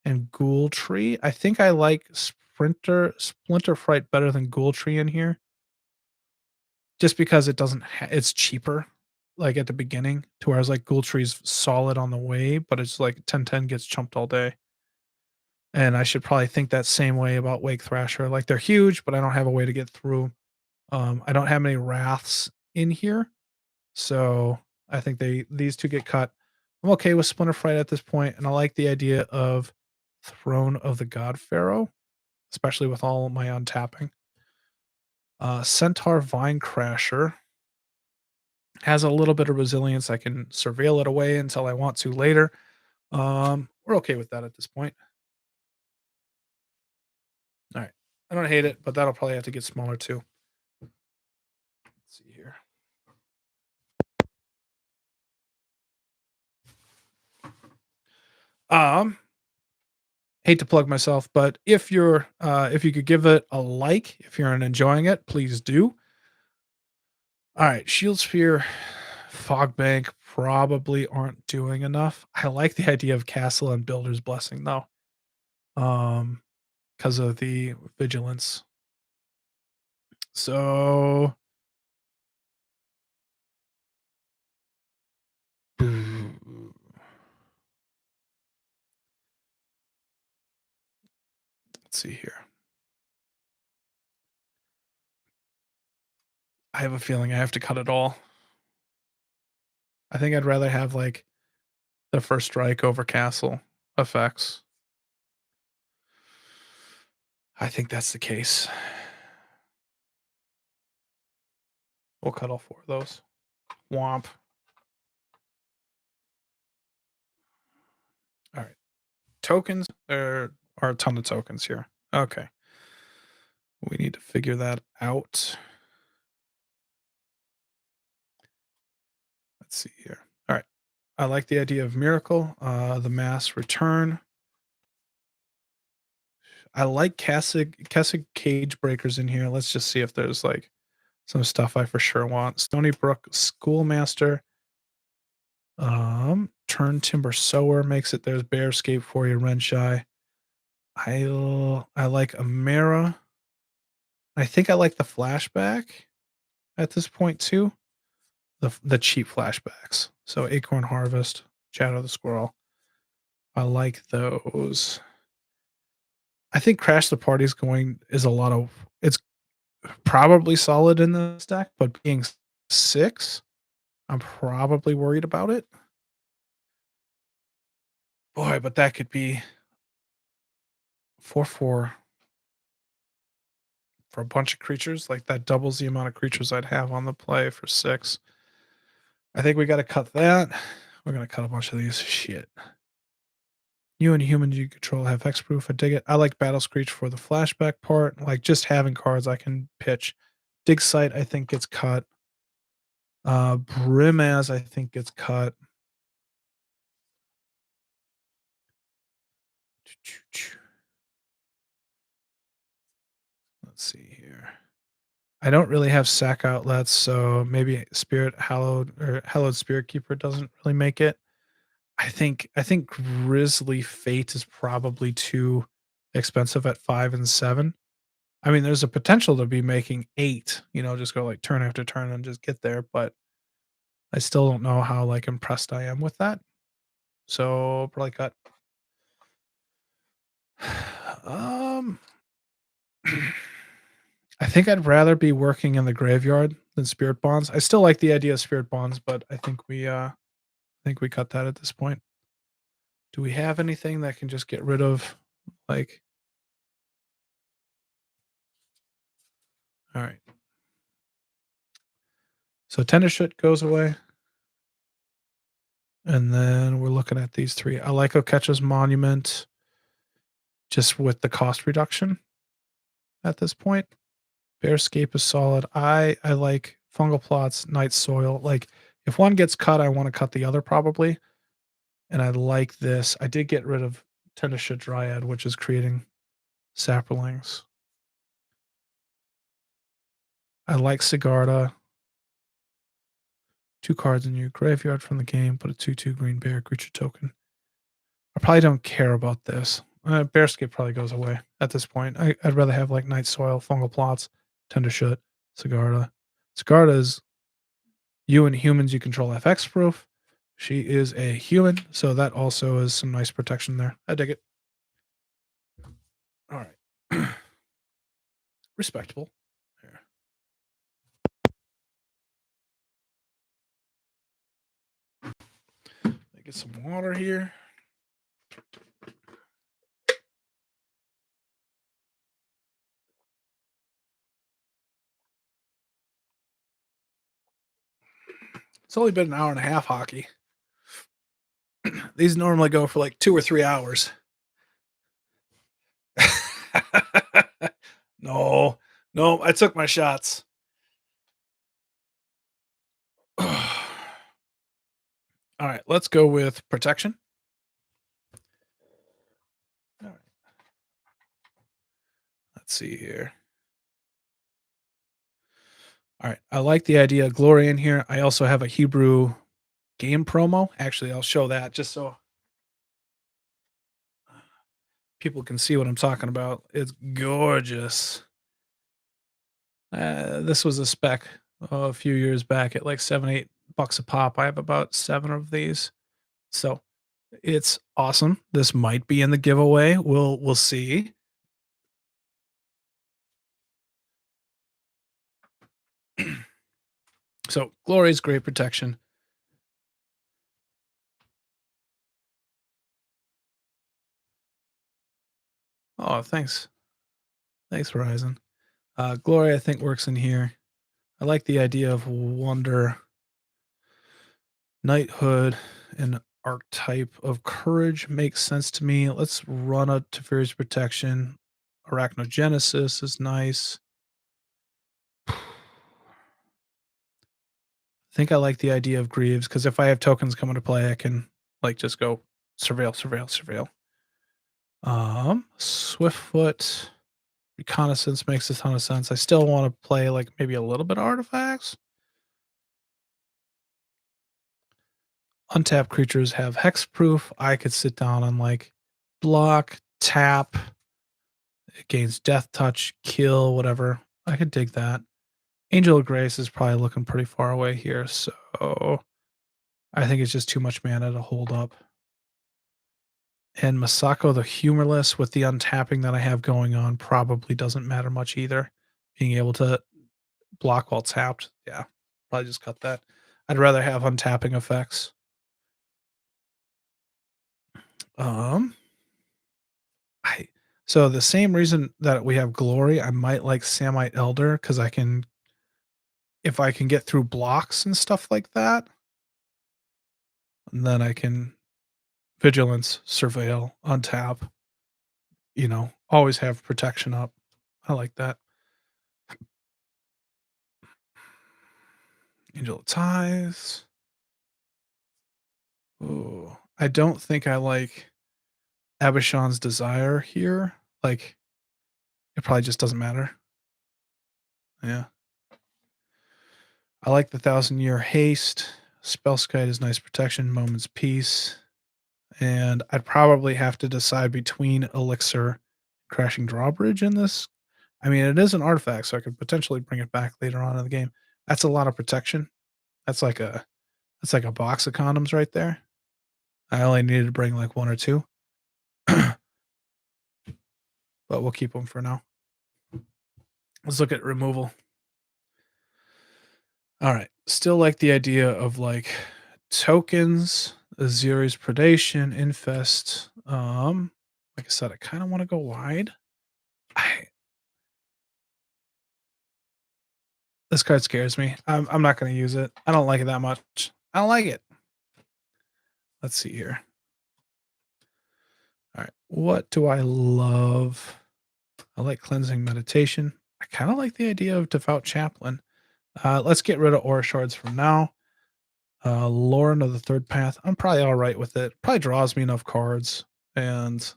and Ghoul Tree. I think I like Splinter Fright better than Ghoul Tree in here, just because it doesn't. It's cheaper, like at the beginning, to whereas like Ghoul Tree's solid on the way, but it's like 10/10 gets chumped all day. And I should probably think that same way about Wake Thrasher. Like they're huge, but I don't have a way to get through. I don't have many Wraths in here, so I think these 2 get cut. I'm okay with Splinter Fright at this point, and I like the idea of Throne of the God Pharaoh, especially with all my untapping. Centaur Vine Crasher has a little bit of resilience. I can surveil it away until I want to later. We're okay with that at this point. All right. I don't hate it, but that'll probably have to get smaller too. Let's see here. Hate to plug myself, but if you could give it a like, if you're enjoying it, please do. All right, Shield Sphere, Fog Bank probably aren't doing enough. I like the idea of Castle and Builder's Blessing though, because of the vigilance. So let's see here. I have a feeling I have to cut it all. I think I'd rather have like the first strike over castle effects. I think that's the case. We'll cut all 4 of those. Womp. All right. Tokens. There are a ton of tokens here. Okay. We need to figure that out. Let's see here. All right. I like the idea of Miracle, the Mass Return. I like Kessig Cage Breakers in here. Let's just see if there's, like, some stuff I for sure want. Stony Brook Schoolmaster. Turn Timber Sower makes it. There's Bearscape for you, Renshy. I like Amara. I think I like the flashback at this point too. The cheap flashbacks. So Acorn Harvest, Shadow the Squirrel. I like those. I think Crash the Party is a lot of it's probably solid in this deck, but being 6, I'm probably worried about it. Boy, but that could be 4/4 for a bunch of creatures. Like that doubles the amount of creatures I'd have on the play for 6. I think we got to cut that. We're gonna cut a bunch of these. Shit. You and humans you control have hexproof. I dig it. I like Battle Screech for the flashback part. Like just having cards I can pitch. Dig Site I think gets cut. Brimaz I think gets cut. Let's see here. I don't really have sack outlets, so maybe Spirit Hallowed or Hallowed Spirit Keeper doesn't really make it. I think Grizzly Fate is probably too expensive at 5 and 7. I mean, there's a potential to be making 8, just go like turn after turn and just get there, but I still don't know how like impressed I am with that. So probably cut. Um I think I'd rather be working in the graveyard than Spirit Bonds. I still like the idea of Spirit Bonds, but I think we cut that at this point. Do we have anything that can just get rid of like all right. So Tendershit goes away. And then we're looking at these 3. I like Oketcha's Monument just with the cost reduction at this point. Bearscape is solid. I like Fungal Plots, Night Soil. Like if one gets cut, I want to cut the other probably. And I like this. I did get rid of Tendershit Dryad, which is creating saplings. I like Sigarda. 2 cards in your graveyard from the game. Put a 2/2 green bear creature token. I probably don't care about this. Bearscape probably goes away at this point. I'd rather have like Night Soil, Fungal Plots, Tendershit, Sigarda. Sigarda is you and humans you control FX proof. She is a human, so that also is some nice protection there. I dig it. All right. Respectable. Here. Get some water here. It's only been an hour and a half hockey. These normally go for like 2 or 3 hours. No, I took my shots. All right, let's go with protection. All right. Let's see here. All right, I like the idea of Glory in here. I also have a Hebrew game promo. Actually, I'll show that just so people can see what I'm talking about. It's gorgeous. This was a spec a few years back at like $7-8 a pop. I have about 7 of these. So it's awesome. This might be in the giveaway. We'll see. So Glory's great protection. Oh, thanks. Thanks, Verizon. Glory, I think, works in here. I like the idea of Wonder, Knighthood, and Archetype of Courage makes sense to me. Let's run a Teferi's Protection. Arachnogenesis is nice. I think I like the idea of Greaves because if I have tokens come into play, I can like just go surveil. Swiftfoot. Reconnaissance makes a ton of sense. I still want to play like maybe a little bit of artifacts. Untapped creatures have hexproof. I could sit down on like block, tap, it gains death touch, kill, whatever. I could dig that. Angel of Grace is probably looking pretty far away here, so I think it's just too much mana to hold up. And Masako the Humorless with the untapping that I have going on probably doesn't matter much either. Being able to block while tapped, yeah, probably just cut that. I'd rather have untapping effects. Um, I so the same reason that we have Glory, I might like Samite Elder because I can if I can get through blocks and stuff like that, then I can Vigilance, Surveil, untap, always have protection up. I like that. Angel of Ties. Ooh, I don't think I like Abishan's Desire here. Like, it probably just doesn't matter. Yeah. I like the 1,000-Year Haste. Spellskite is nice protection. Moment's Peace. And I'd probably have to decide between Elixir, Crashing Drawbridge in this. I mean, it is an artifact, so I could potentially bring it back later on in the game. That's a lot of protection. That's like a box of condoms right there. I only needed to bring like one or two, but we'll keep them for now. Let's look at removal. All right. Still like the idea of like tokens, Aziri's Predation, Infest. Like I said, I kind of want to go wide. This card scares me. I'm not going to use it. I don't like it that much. I don't like it. Let's see here. All right. What do I love? I like Cleansing Meditation. I kind of like the idea of Devout Chaplain. Let's get rid of Aura Shards from now. Lauren of the Third Path. I'm probably all right with it. Probably draws me enough cards and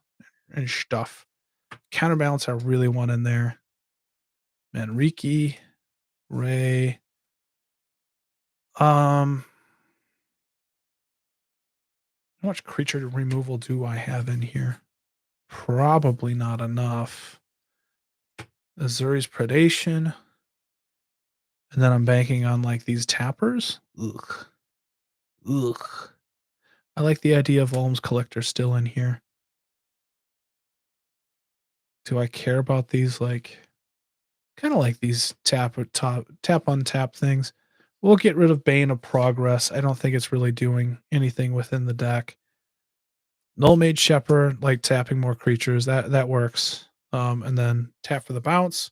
stuff. Counterbalance, I really want in there. Manriki, Ray. How much creature removal do I have in here? Probably not enough. Azuri's Predation. And then I'm banking on like these tappers. Ugh. Ugh. I like the idea of Ulm's Collector still in here. Do I care about these like kind of like these tap on tap things? We'll get rid of Bane of Progress. I don't think it's really doing anything within the deck. Null Mage Shepherd, like tapping more creatures, that works. And then tap for the bounce.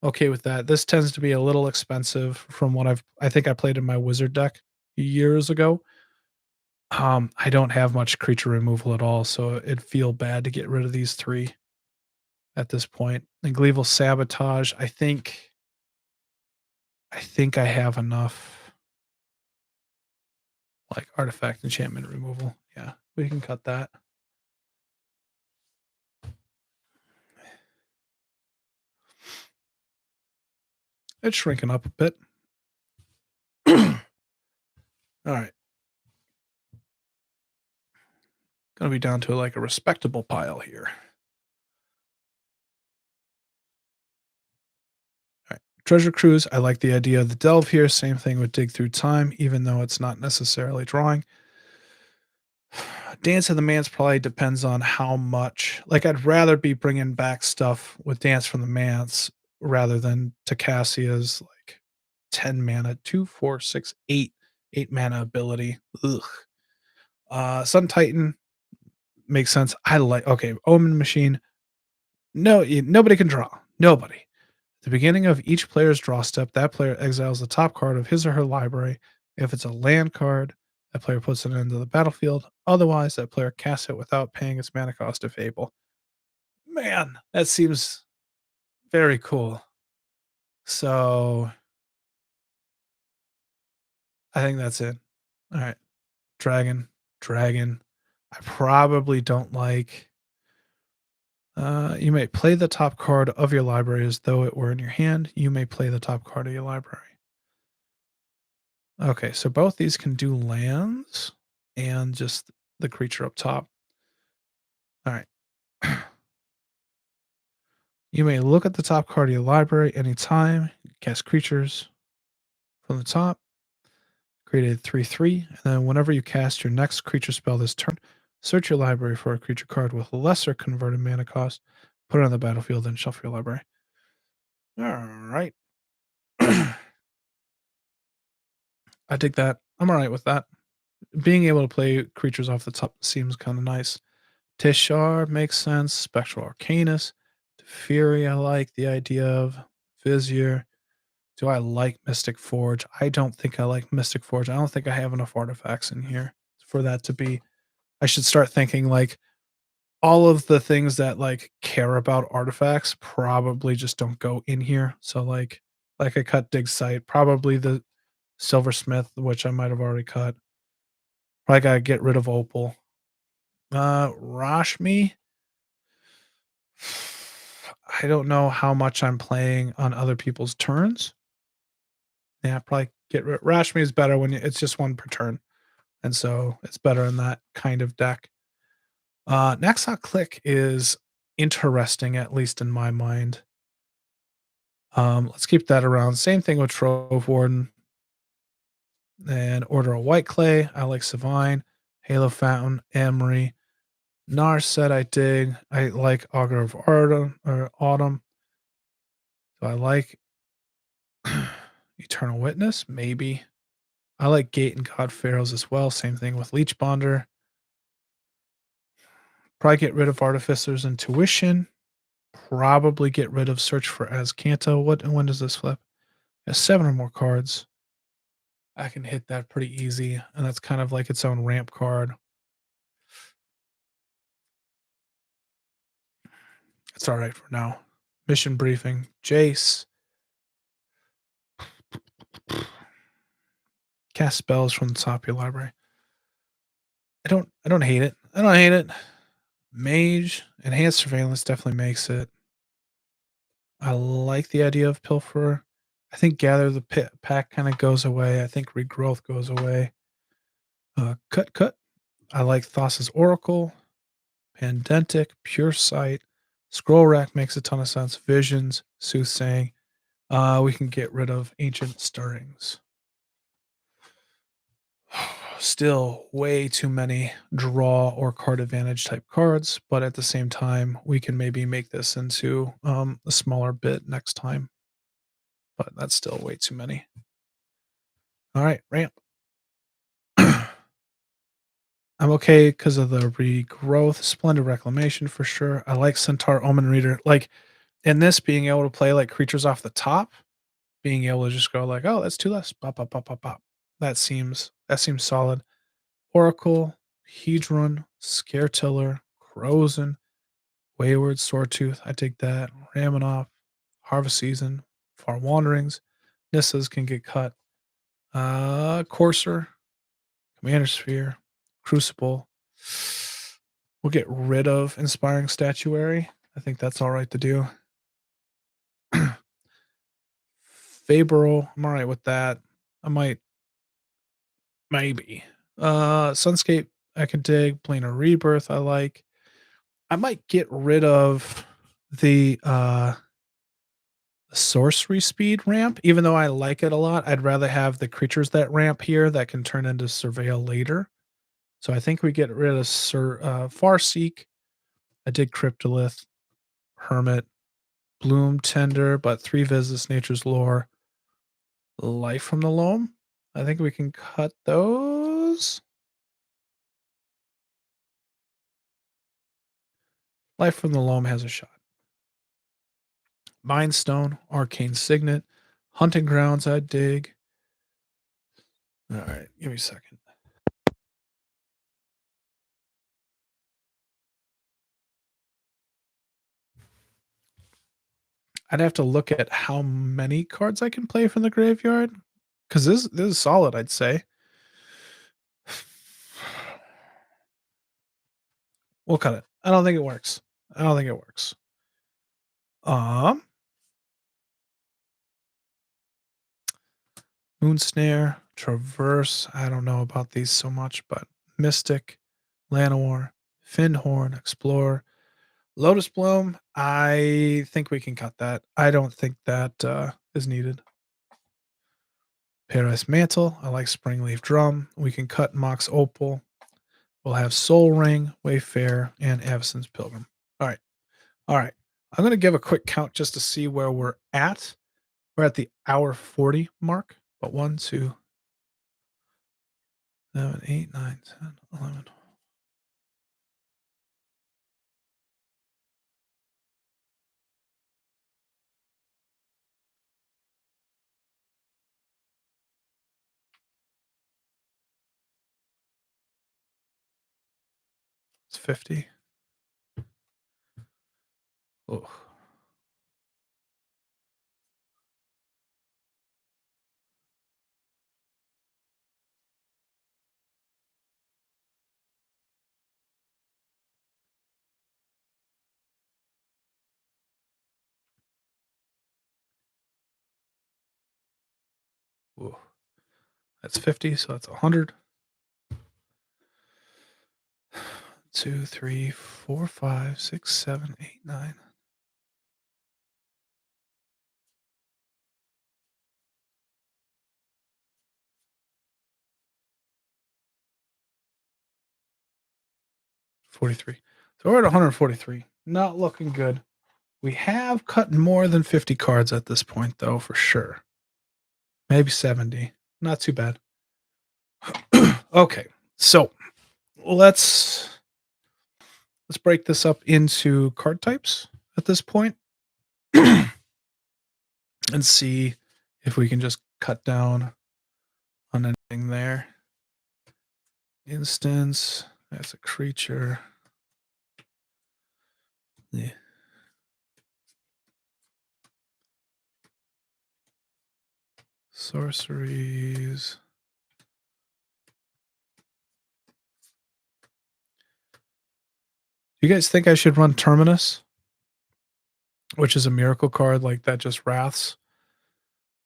Okay with that. This tends to be a little expensive from what I think I played in my wizard deck years ago. I don't have much creature removal at all, so it'd feel bad to get rid of these three at this point. And Gleeval Sabotage, I have enough like artifact enchantment removal. Yeah, we can cut that. It's shrinking up a bit. All right. Gonna be down to like a respectable pile here. All right. Treasure Cruise. I like the idea of the delve here. Same thing with Dig Through Time, even though it's not necessarily drawing. Dance of the Manse probably depends on how much. Like, I'd rather be bringing back stuff with Dance from the Manse rather than Tocasia's like 10 mana, 2, 4, 6, 8 mana ability. Ugh. Sun Titan makes sense. I like okay, Omen Machine. No, nobody can draw. Nobody. At the beginning of each player's draw step, that player exiles the top card of his or her library. If it's a land card, that player puts it into the battlefield. Otherwise, that player casts it without paying its mana cost if able. Man, that seems very cool. So I think that's it. All right. Dragon. I probably don't like. You may play the top card of your library as though it were in your hand. You may play the top card of your library. Okay, so both these can do lands and just the creature up top. All right. You may look at the top card of your library anytime, cast creatures from the top, create a 3/3, and then whenever you cast your next creature spell this turn, search your library for a creature card with lesser converted mana cost, put it on the battlefield, and shuffle your library. All right. I dig that. I'm all right with that. Being able to play creatures off the top seems kind of nice. Tishar makes sense. Spectral Arcanus. Fury, I like the idea of. Vizier. Do I like Mystic Forge? I don't think I like Mystic Forge. I don't think I have enough artifacts in here for that to be. I should start thinking like all of the things that like care about artifacts probably just don't go in here. So like I cut Dig Site, probably the Silversmith, which I might have already cut. Probably gotta get rid of Opal. Rashmi. I don't know how much I'm playing on other people's turns. Yeah, probably get rid Rashmi is better when it's just one per turn, and so it's better in that kind of deck. Naxxat Click is interesting, at least in my mind. Let's keep that around. Same thing with Trove Warden and Order of White Clay. I like Savine, Halo Fountain, Emery. Narset I dig. I like Augur of Autumn. So I like Eternal Witness, maybe. I like Gate and God Pharaohs as well. Same thing with Leech Bonder. Probably get rid of Artificer's Intuition. Probably get rid of Search for Azcanta. What and when does this flip? Has 7 or more cards. I can hit that pretty easy, and that's kind of like its own ramp card. It's all right for now. Mission briefing. Jace. Cast spells from the top of your library. I don't hate it. I don't hate it. Mage. Enhanced surveillance definitely makes it. I like the idea of Pilferer. I think Gather the Pack kind of goes away. I think Regrowth goes away. Cut. I like Thassa's Oracle. Pandentic. Pure Sight. Scroll Rack makes a ton of sense. Visions. Soothsaying. We can get rid of Ancient Stirrings. Still way too many draw or card advantage type cards, but at the same time, we can maybe make this into a smaller bit next time. But that's still way too many. All right, ramp. I'm okay because of the regrowth, Splendid Reclamation for sure. I like Centaur Omen Reader. Like in this, being able to play like creatures off the top, being able to just go like, oh, that's 2 less. Pop, pop, pop, pop, pop. That seems solid. Oracle, Hedron, Scaretiller, Crozen, Wayward, Swordtooth. I take that. Raminoff, Harvest Season, Far Wanderings. Nissas can get cut. Courser, Commander Sphere, Crucible. We'll get rid of Inspiring Statuary. I think that's all right to do. Fabro, I'm all right with that. I might, maybe. Sunscape, I can dig. Planar Rebirth, I like. I might get rid of the sorcery speed ramp, even though I like it a lot. I'd rather have the creatures that ramp here that can turn into surveil later. So I think we get rid of Farseek. I did Cryptolith, Hermit, Bloom Tender, but 3 visits Nature's Lore, Life from the Loam. I think we can cut those. Life from the Loam has a shot. Mindstone, Arcane Signet, Hunting Grounds, I'd dig. All right, give me a second. I'd have to look at how many cards I can play from the graveyard, because this is solid, I'd say. We'll cut it. I don't think it works. I don't think it works. Um, Moon Snare, Traverse. I don't know about these so much, but Mystic, Llanowar, Finhorn, Explorer, Lotus Bloom. I think we can cut that. I don't think that is needed. Paradise Mantle. I like Springleaf Drum. We can cut Mox Opal. We'll have Soul Ring, Wayfarer, and Avacyn's Pilgrim. All right. All right. I'm going to give a quick count just to see where we're at. We're at the hour 40 mark. But 1, 2, 7, 8, 9, 10, 11. It's 50. Oh, that's 50. So that's 100. 2, 3, 4, 5, 6, 7, 8, 9. $43. So we're at 143. Not looking good. We have cut more than 50 cards at this point, though, for sure. Maybe 70. Not too bad. Okay, so let's break this up into card types at this point and see if we can just cut down on anything there. Instance, that's a creature. Yeah. Sorceries. You guys think I should run Terminus, which is a miracle card like that, just wraths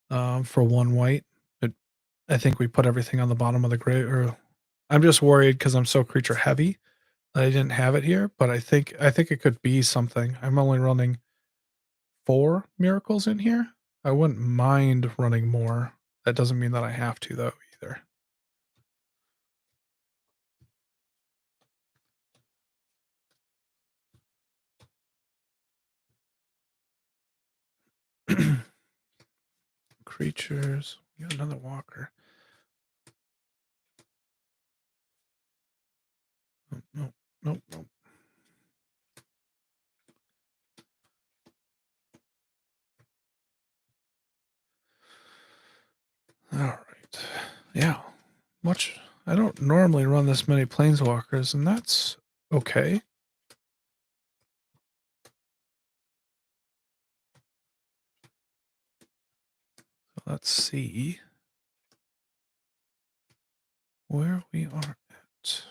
for 1 white? But I think we put everything on the bottom of the grave. Or I'm just worried because I'm so creature heavy that I didn't have it here. But I think it could be something. I'm only running 4 miracles in here. I wouldn't mind running more. That doesn't mean that I have to though either. Creatures. We got another walker. Oh, no, nope, nope. All right. Yeah. Much. I don't normally run this many planeswalkers, and that's okay. So let's see where we are at.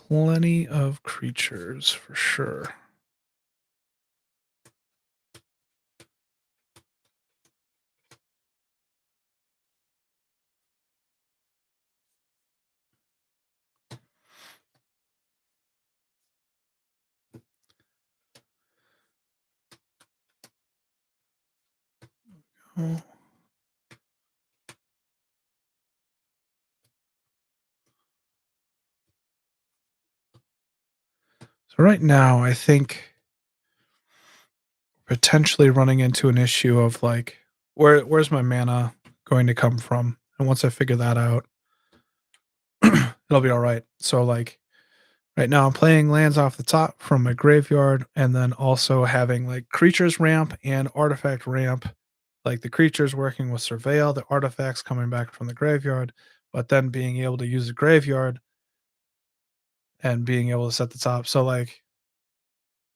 Plenty of creatures for sure. Oh. So right now, I think potentially running into an issue of like, where's my mana going to come from? And once I figure that out, it'll be all right. So like right now, I'm playing lands off the top from my graveyard, and then also having like creatures ramp and artifact ramp. Like the creatures working with surveil, the artifacts coming back from the graveyard, but then being able to use the graveyard and being able to set the top. So like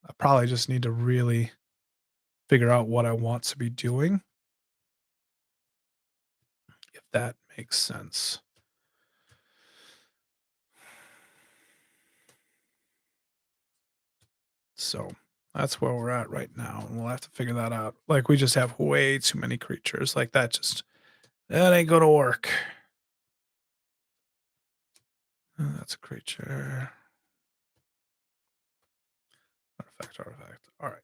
I probably just need to really figure out what I want to be doing. that makes sense. So that's where we're at right now, and we'll have to figure that out. Like, we just have way too many creatures. Like, that ain't gonna work. That's a creature. Artifact. All right.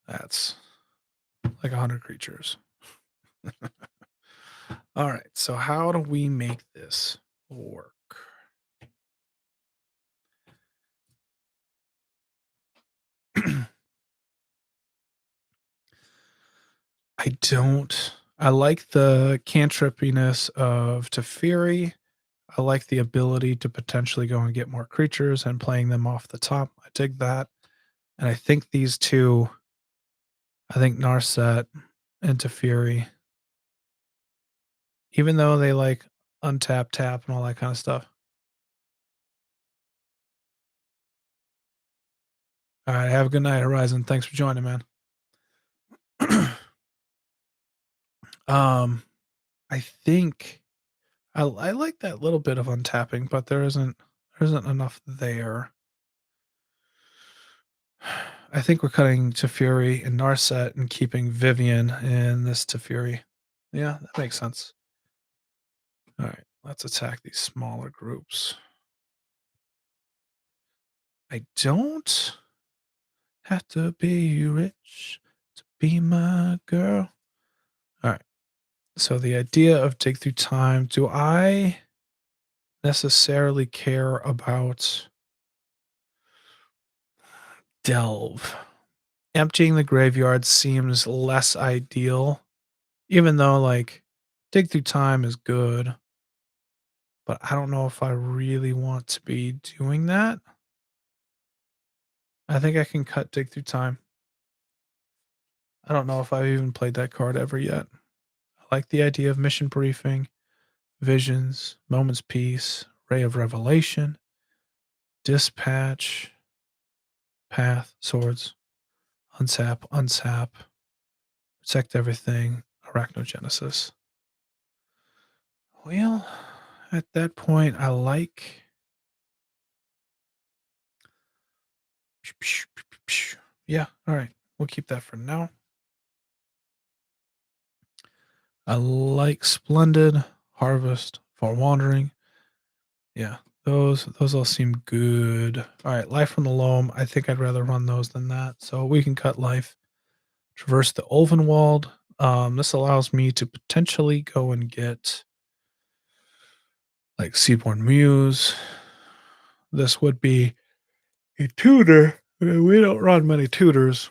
That's like 100 creatures. All right. So how do we make this work? I like the cantrippiness of Teferi. I like the ability to potentially go and get more creatures and playing them off the top. I dig that. And I think these two, I think Narset and Teferi, even though they like untap, tap, and all that kind of stuff. All right. Have a good night, Horizon. Thanks for joining, man. I think I like that little bit of untapping, but there isn't enough there. I think we're cutting Teferi and Narset and keeping Vivian in this Teferi. Yeah, that makes sense. All right, let's attack these smaller groups. I don't have to be rich to be my girl. All right. So the idea of dig through time, do I necessarily care about delve? Emptying the graveyard seems less ideal, even though like dig through time is good, but I don't know if I really want to be doing that. I think I can cut dig through time. I don't know if I've even played that card ever yet. I like the idea of mission briefing, visions, moment's peace, ray of revelation, dispatch, path, swords, unsap, protect everything, arachnogenesis. Well, at that point, I like. Yeah, all right. We'll keep that for now. I like Splendid, Harvest, For Wandering. Yeah, those all seem good. All right, Life from the Loam. I think I'd rather run those than that. So we can cut Life. Traverse the Ulvenwald. This allows me to potentially go and get like Seedborn Muse. This would be a tutor. We don't run many tutors,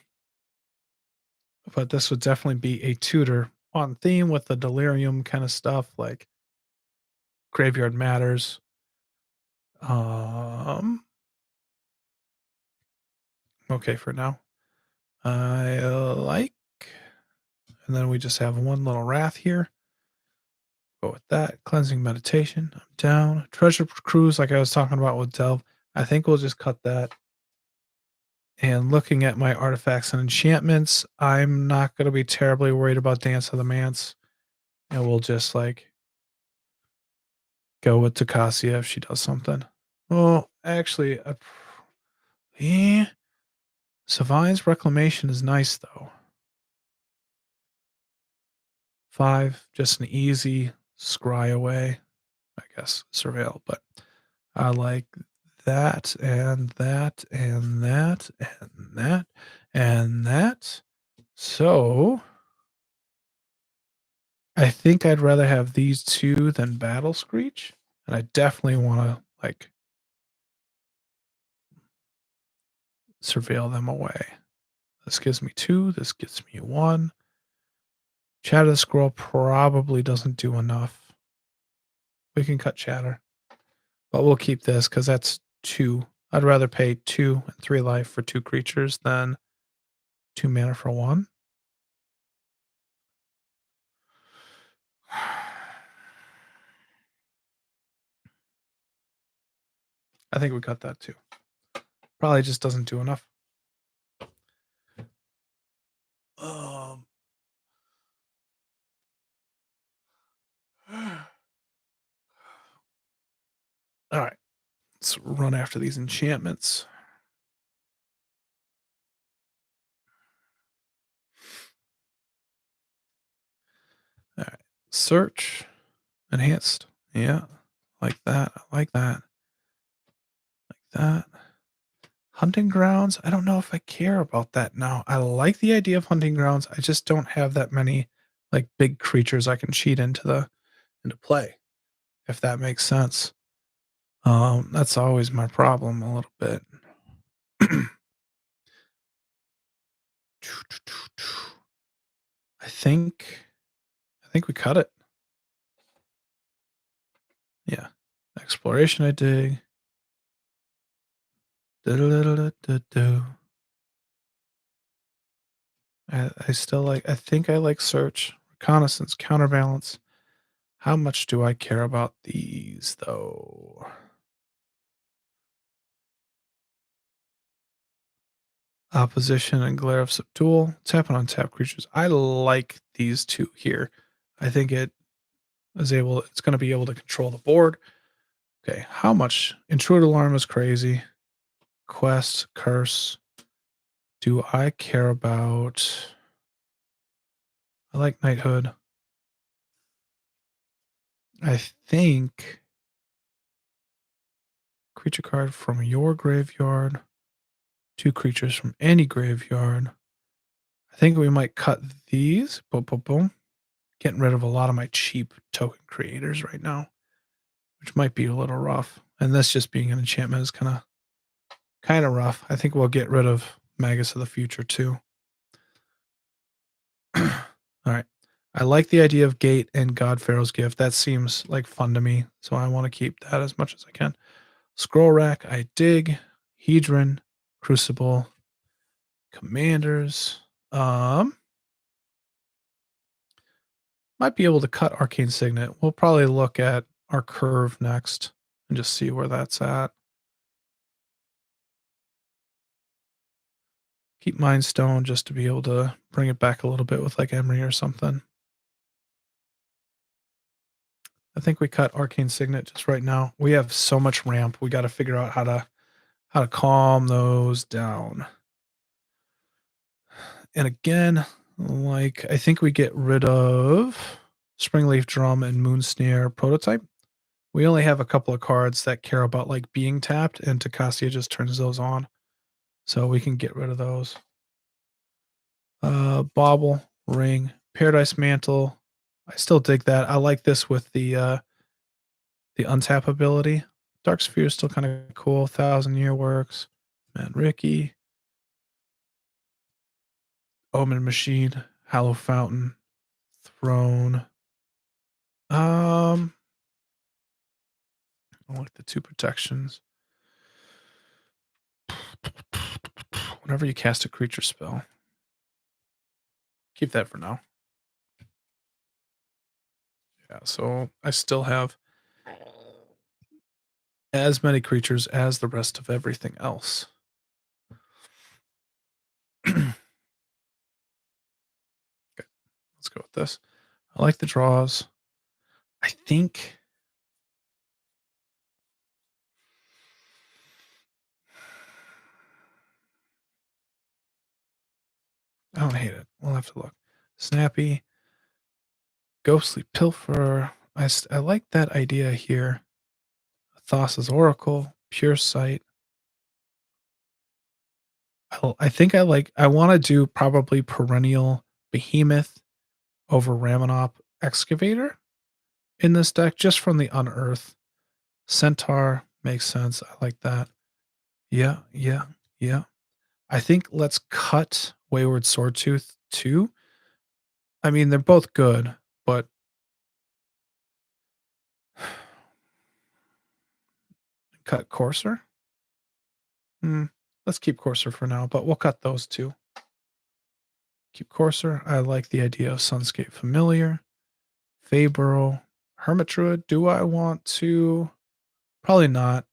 but this would definitely be a tutor on theme with the delirium kind of stuff, like Graveyard Matters. Okay for now. I like, and then we just have one little wrath here. Go with that. Cleansing Meditation. I'm down. Treasure Cruise, like I was talking about with Delve. I think we'll just cut that. And looking at my artifacts and enchantments, I'm not going to be terribly worried about Dance of the Manse. And we'll just like go with Tocasia if she does something. Well, actually, yeah. Savine's Reclamation is nice though. 5, just an easy scry away, I guess, surveil. But I like that and that and that and that and that. So I think I'd rather have these two than Battle Screech. And I definitely want to like surveil them away. This gives me 2. This gives me 1. Chatter the Scroll probably doesn't do enough. We can cut Chatter. But we'll keep this because that's 2. I'd rather pay 2 and 3 life for 2 creatures than 2 mana for 1. I think we cut that too. Probably just doesn't do enough. Um, All right, let's run after these enchantments. All right, search, enhanced. Yeah, like that. I like that. Like that. Hunting grounds. I don't know if I care about that now. I like the idea of hunting grounds. I just don't have that many like big creatures I can cheat into play, if that makes sense. That's always my problem a little bit. I think I think we cut it. Yeah. Exploration I dig. Du-du-du-du-du-du. I still like I think I like search, reconnaissance, counterbalance. How much do I care about these though? Opposition and glare of subdual. Tap on tap creatures. I like these two here. I think it's gonna be able to control the board. Okay, how much? Intrude alarm is crazy. Quest, curse. Do I care about I like knighthood. I think creature card from your graveyard. Two creatures from any graveyard. I think we might cut these. Boom, boom, boom. Getting rid of a lot of my cheap token creators right now, which might be a little rough. And this just being an enchantment is kind of rough. I think we'll get rid of Magus of the Future too. All right. I like the idea of Gate and God Pharaoh's Gift. That seems like fun to me, so I want to keep that as much as I can. Scroll Rack, I dig. Hedron, Crucible, Commanders. Might be able to cut Arcane Signet. We'll probably look at our curve next and just see where that's at. Keep Mind Stone just to be able to bring it back a little bit with like Emery or something. I think we cut Arcane Signet just right now. We have so much ramp. We got to figure out how to calm those down. And again, like I think we get rid of Springleaf Drum and Moonsnare Prototype. We only have a couple of cards that care about like being tapped, and Tocasia just turns those on. So we can get rid of those. Bauble, Ring, Paradise Mantle. I still dig that. I like this with the untap ability. Dark Sphere is still kind of cool. 1,000 Year works. Man, Ricky, Omen Machine, Hallow Fountain, Throne. I like the two protections. Whenever you cast a creature spell, keep that for now. Yeah, so I still have as many creatures as the rest of everything else. Okay, let's go with this. I like the draws. I think I don't hate it. We'll have to look. Snappy, Ghostly Pilfer. I like that idea here. Thassa's Oracle, Pure Sight. I think I want to do probably Perennial Behemoth over Ramonop Excavator in this deck, just from the Unearth. Centaur makes sense. I like that. Yeah, yeah, yeah. I think let's cut Wayward Swordtooth too. I mean, they're both good, but cut Courser. Let's keep Courser for now, but we'll cut those two. Keep Courser. I like the idea of Sunscape Familiar. Fabro. Hermit Druid. Do I want to? Probably not.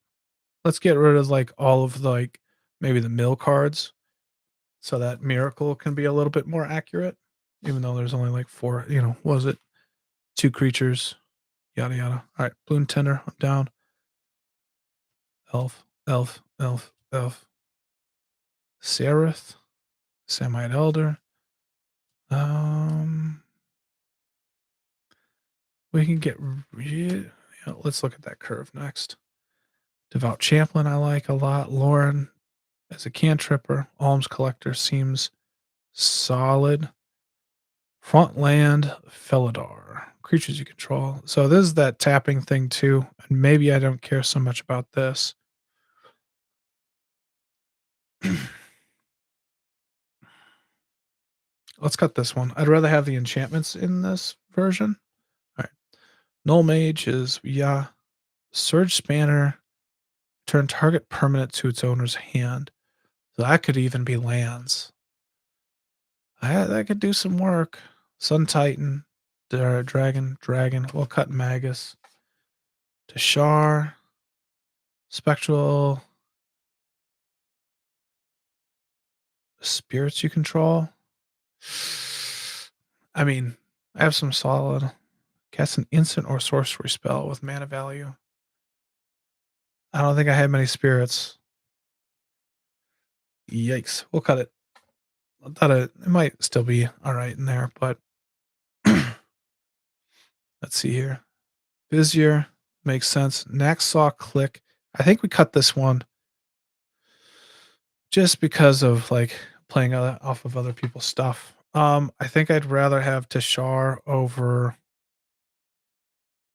Let's get rid of like all of like maybe the mill cards so that Miracle can be a little bit more accurate, even though there's only like four, what was it? Two creatures, yada yada. All right, Bloom Tender, I'm down. Elf. Seraph, Samite Elder. Um, we can get let's look at that curve next. Devout Champlain, I like a lot. Lauren as a cantripper. Alms Collector seems solid. Frontland Felidar. Creatures you control. So this is that tapping thing too. And maybe I don't care so much about this. Let's cut this one. I'd rather have the enchantments in this version. All right. Null Mage is, yeah. Surge Spanner. Turn target permanent to its owner's hand. So that could even be lands. That could do some work. Sun Titan. Dragon. We'll cut Magus. Tashar. Spectral. Spirits you control. I mean, I have some solid. Cast an instant or sorcery spell with mana value. I don't think I had many spirits. Yikes. We'll cut it. I thought it might still be all right in there, but let's see here. Vizier makes sense. Naxaw Click. I think we cut this one just because of like playing off of other people's stuff. I think I'd rather have Tashar over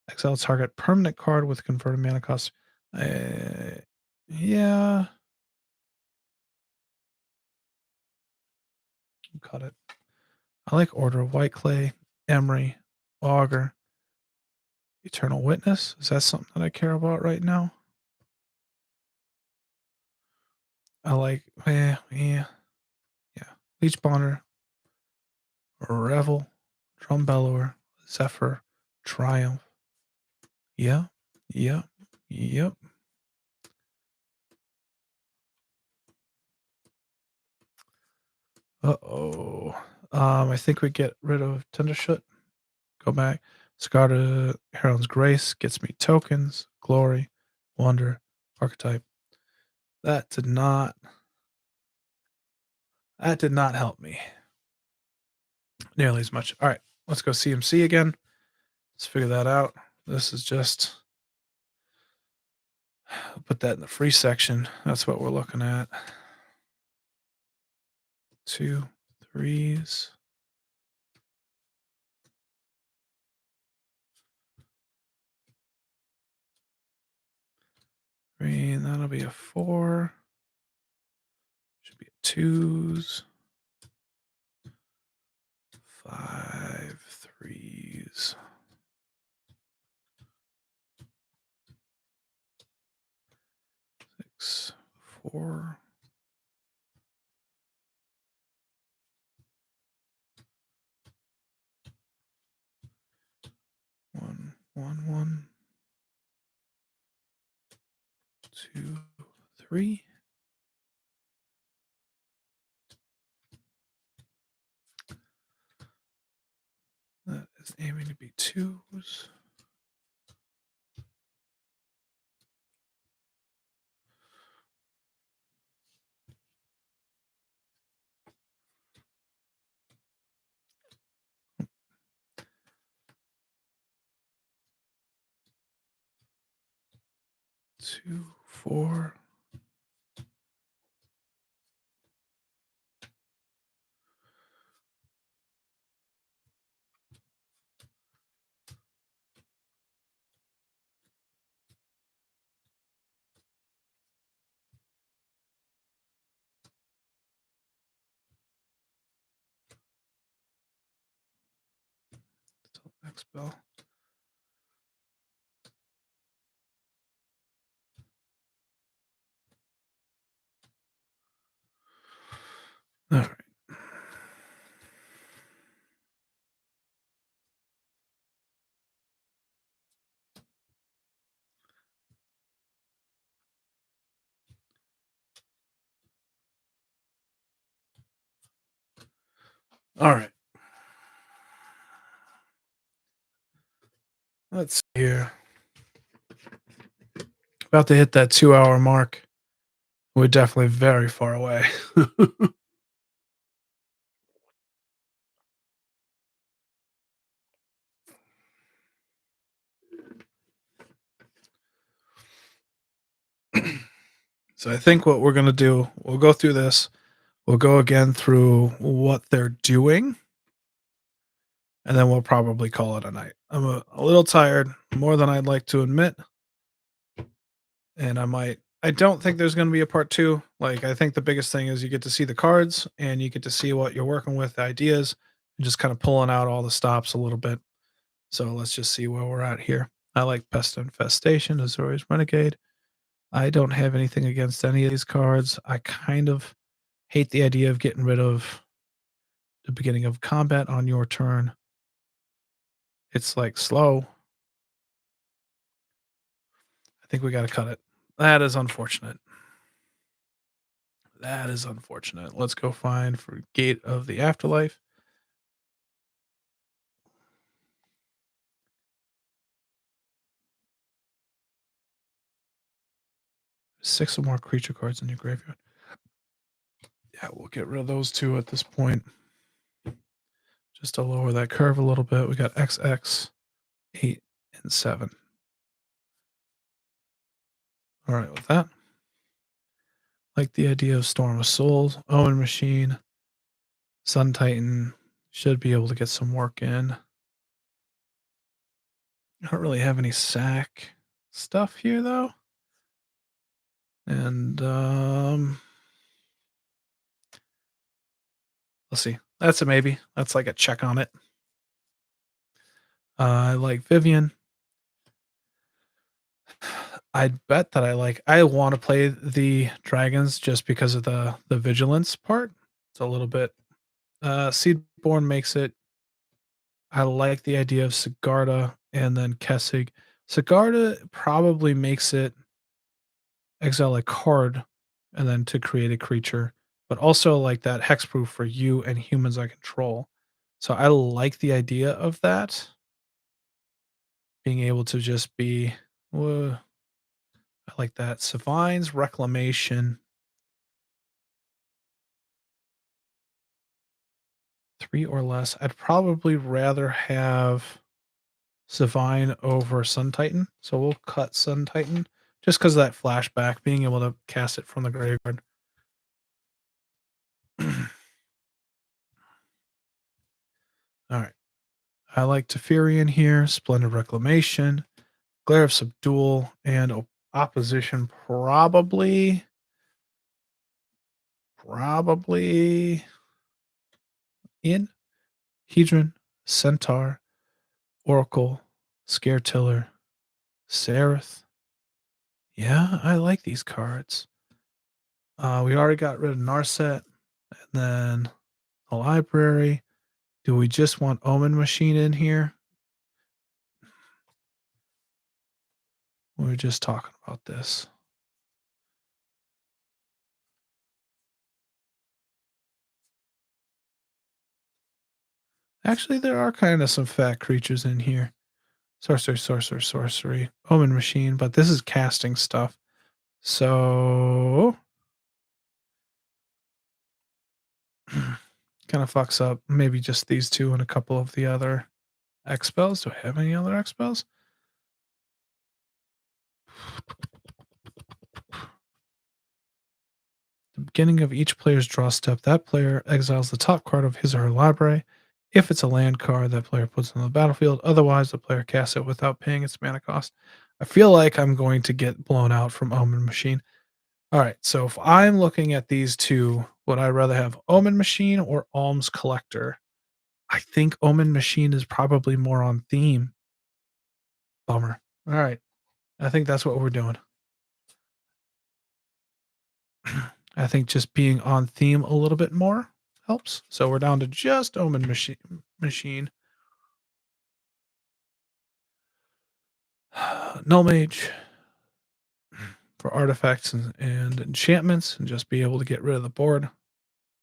exile target permanent card with converted mana cost. Yeah, cut it. I like Order of White Clay, Emery, Augur, Eternal Witness. Is that something that I care about right now? I like, yeah. Leech Bonder, Revel, Drum Bellower, Zephyr, Triumph. Yeah, yep. Uh-oh. I think we get rid of Tendershut. Go back. Scarred Heron's Grace gets me tokens, glory, wonder, archetype. That did not help me nearly as much. All right, let's go CMC again. Let's figure that out. This is just put that in the free section. That's what we're looking at. 2 3s. Three, and that'll be a 4. Should be a 2s. 5 3s. 6 4. One, 2 3. That is aiming to be 2s. Two, 4. Next bell. All right. All right. Let's see here. About to hit that 2-hour mark. We're definitely very far away. So I think what we're gonna do, we'll go through this. We'll go again through what they're doing, and then we'll probably call it a night. I'm a little tired, more than I'd like to admit, and I don't think there's gonna be a part 2. Like, I think the biggest thing is you get to see the cards, and you get to see what you're working with, the ideas, and just kinda pulling out all the stops a little bit. So let's just see where we're at here. I like Pest Infestation, Azorius Renegade. I don't have anything against any of these cards. I kind of hate the idea of getting rid of the beginning of combat on your turn. It's like slow. I think we got to cut it. That is unfortunate. That is unfortunate. Let's go find for Gate of the Afterlife. Six or more creature cards in your graveyard. Yeah, we'll get rid of those two at this point. Just to lower that curve a little bit. We got XX, 8, and 7. All right, with that. Like the idea of Storm of Souls, Owen Machine, Sun Titan should be able to get some work in. I don't really have any sack stuff here though. And let's see. That's a maybe. That's like a check on it. I like Vivian. I'd bet that I want to play the dragons just because of the vigilance part. It's a little bit Seedborn makes it. I like the idea of Sigarda and then Kessig. Sigarda probably makes it exile a card and then to create a creature, but also like that hexproof for you and humans I control. So I like the idea of that being able to just be. I like that. Savine's Reclamation. 3 or less. I'd probably rather have Savine over Sun Titan. So we'll cut Sun Titan just because of that flashback, being able to cast it from the graveyard. All right. I like Teferi in here, Splendid Reclamation, Glare of Subdual, and Opposition probably in Hedron, Centaur, Oracle, Scare Tiller, Seraph. Yeah, I like these cards. We already got rid of Narset, and then a library. Do we just want Omen Machine in here? We were just talking about this. Actually, there are kind of some fat creatures in here. Sorcery, sorcery, sorcery. Omen Machine, but this is casting stuff. So kind of fucks up maybe just these two and a couple of the other X spells. Do I have any other X spells? The beginning of each player's draw step, that player exiles the top card of his or her library. If it's a land card, that player puts it on the battlefield. Otherwise, the player casts it without paying its mana cost. I feel like I'm going to get blown out from Omen Machine. All right, so if I'm looking at these two, would I rather have Omen Machine or Alms Collector? I think Omen Machine is probably more on theme. Bummer. All right, I think that's what we're doing. I think just being on theme a little bit more helps. So we're down to just Omen Machine. Null Mage for artifacts and enchantments and just be able to get rid of the board.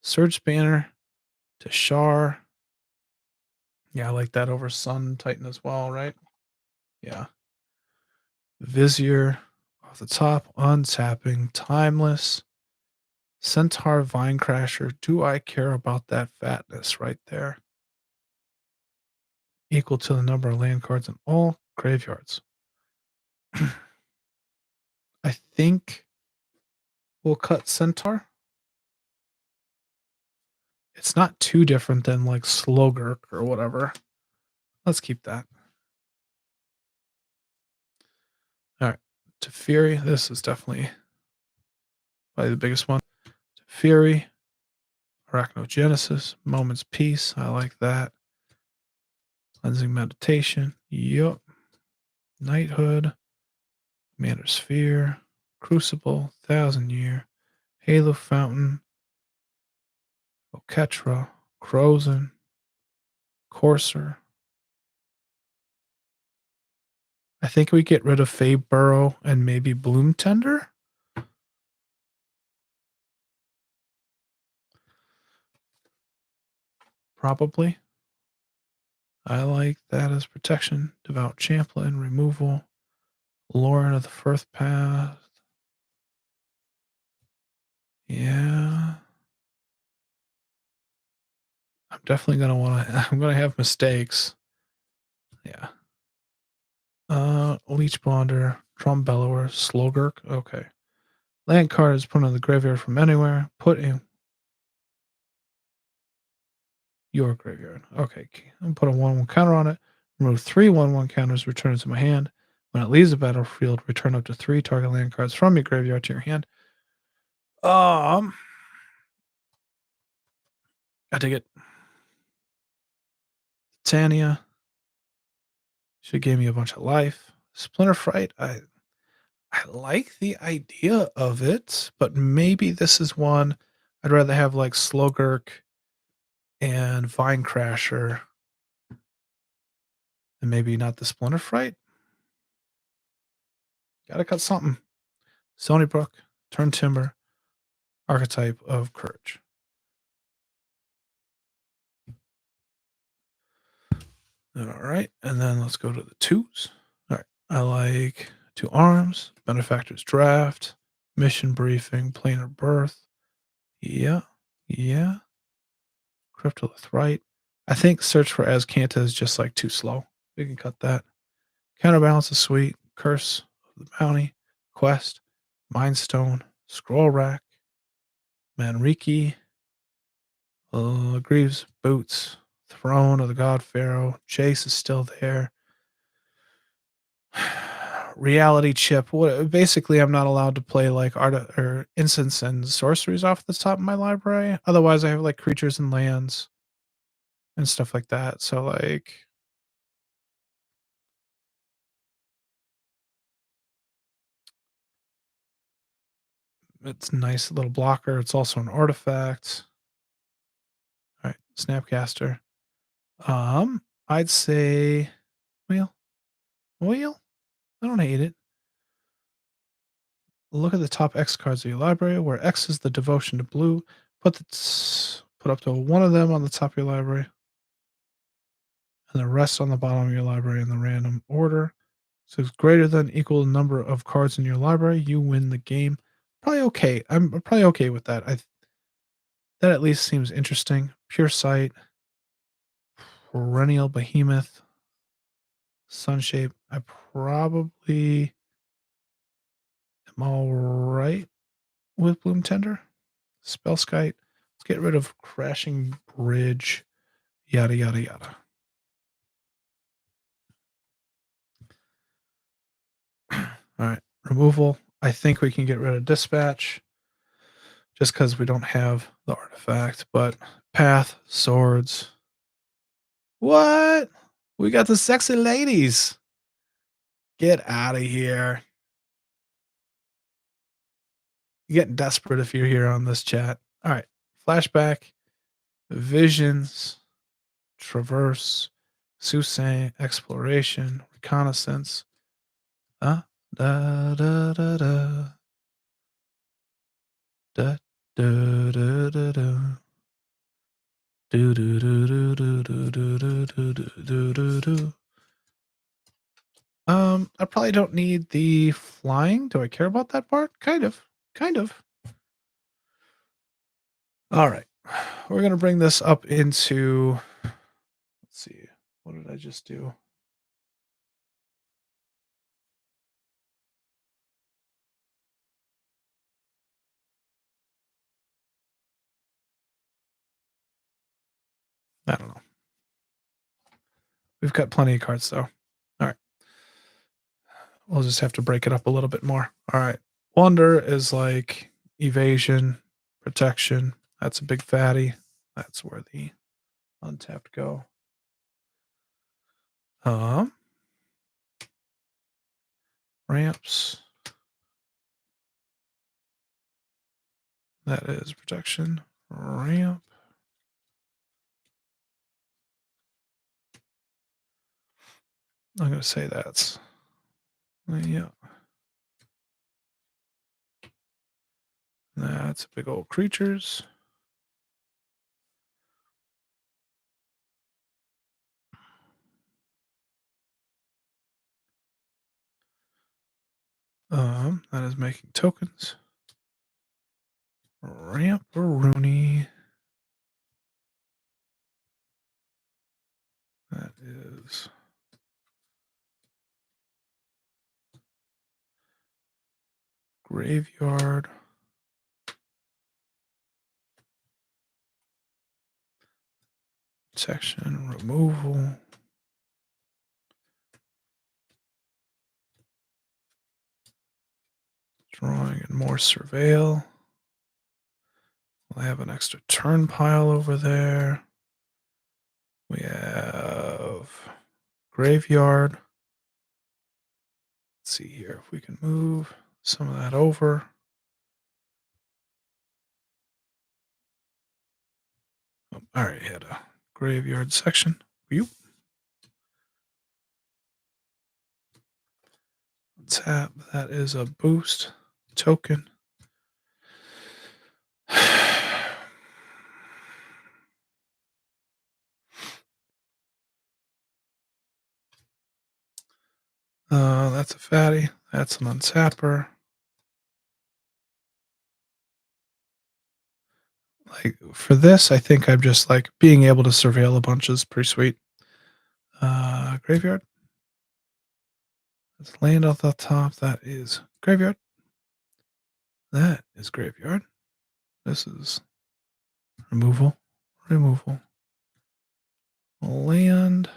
Surge Banner to Shar. Yeah, I like that over Sun Titan as well, right? Yeah. Vizier, Off the top, untapping, timeless, Centaur Vinecrasher. Do I care about that fatness right there? Equal to the number of land cards in all graveyards. I think we'll cut Centaur. It's not too different than like Slogurk or whatever. Let's keep that. All right. To Fury. This is definitely probably the biggest one. To Fury. Arachnogenesis. Moment's Peace. I like that. Cleansing Meditation. Yup. Knighthood. Commander Sphere. Crucible. 1,000 Year. Halo Fountain. Oketra. Crozen. Courser. I think we get rid of Fey Burrow and maybe Bloom Tender. Probably. I like that as protection. Devout Champlain, removal. Lauren of the Firth Path. Yeah. I'm definitely gonna I'm gonna have mistakes. Yeah. Leech Bonder, Drum Bellower, Slogurk. Okay. Land card is put in the graveyard from anywhere. Put in your graveyard. Okay. I'm put a 1/1 counter on it. Remove 3 1/1 counters, return it to my hand. When it leaves the battlefield, return up to 3 target land cards from your graveyard to your hand. I take it. Titania. Should give me a bunch of life. Splinter Fright. I like the idea of it, but maybe this is one I'd rather have like Slogurk and Vine Crasher, and maybe not the Splinter Fright. Gotta cut something. Stony Brook, Turn Timber, Archetype of Courage. All right, and then let's go to the twos. All right, I like Two Arms, Benefactor's Draft, Mission Briefing, Planar Birth. Yeah, yeah. Cryptolith Right. I think Search for Azcanta is just like too slow. We can cut that. Counterbalance is sweet. Curse of the Bounty. Quest. Mindstone. Scroll Rack. Manriki. Greaves Boots. Throne of the God Pharaoh. Jace is still there. Reality Chip. Basically, I'm not allowed to play like art or instants and sorceries off the top of my library. Otherwise, I have like creatures and lands and stuff like that. So like it's a nice little blocker. It's also an artifact. All right, Snapcaster. I'd say, well, I don't hate it. Look at the top X cards of your library, where X is the devotion to blue. Put up to one of them on the top of your library, and the rest on the bottom of your library in the random order. So it's greater than equal number of cards in your library. You win the game. Probably okay. I'm probably okay with that. That at least seems interesting. Pure Sight, Perennial Behemoth, Sunshape. I probably am all right with Bloom Tender. Spellskite. Let's get rid of Crashing Bridge. Yada, yada, yada. All right. Removal. I think we can get rid of Dispatch just because we don't have the artifact. But Path, Swords. What? We got the sexy ladies. Get out of here. You're getting desperate if you're here on this chat. All right. Flashback, Visions, Traverse, Soothsaying, Exploration, Reconnaissance. Da da da da. Da da da da da. Do do do do do do do do do do do do. I probably don't need the flying. Do I care about that part? Kind of. Kind of. All right. We're going to bring this up into, let's see. What did I just do? I don't know. We've got plenty of cards though. All right. We'll just have to break it up a little bit more. All right. Wonder is like evasion, protection. That's a big fatty. That's where the untapped go. Ramps. That is protection. Ramp. I'm going to say that's, yeah. That's big old creatures. That is making tokens. Ramp Rooney. That is graveyard. Section removal. Drawing and more surveil. We'll have an extra turn pile over there. We have graveyard. Let's see here if we can move some of that over. Oh, I already had a graveyard section. Whoop. Tap. That is a boost token. That's a fatty. That's an untapper. Like for this, I think I'm just like being able to surveil a bunch is pretty sweet. Graveyard. Let's land off the top. That is graveyard. That is graveyard. This is removal. Removal. Land.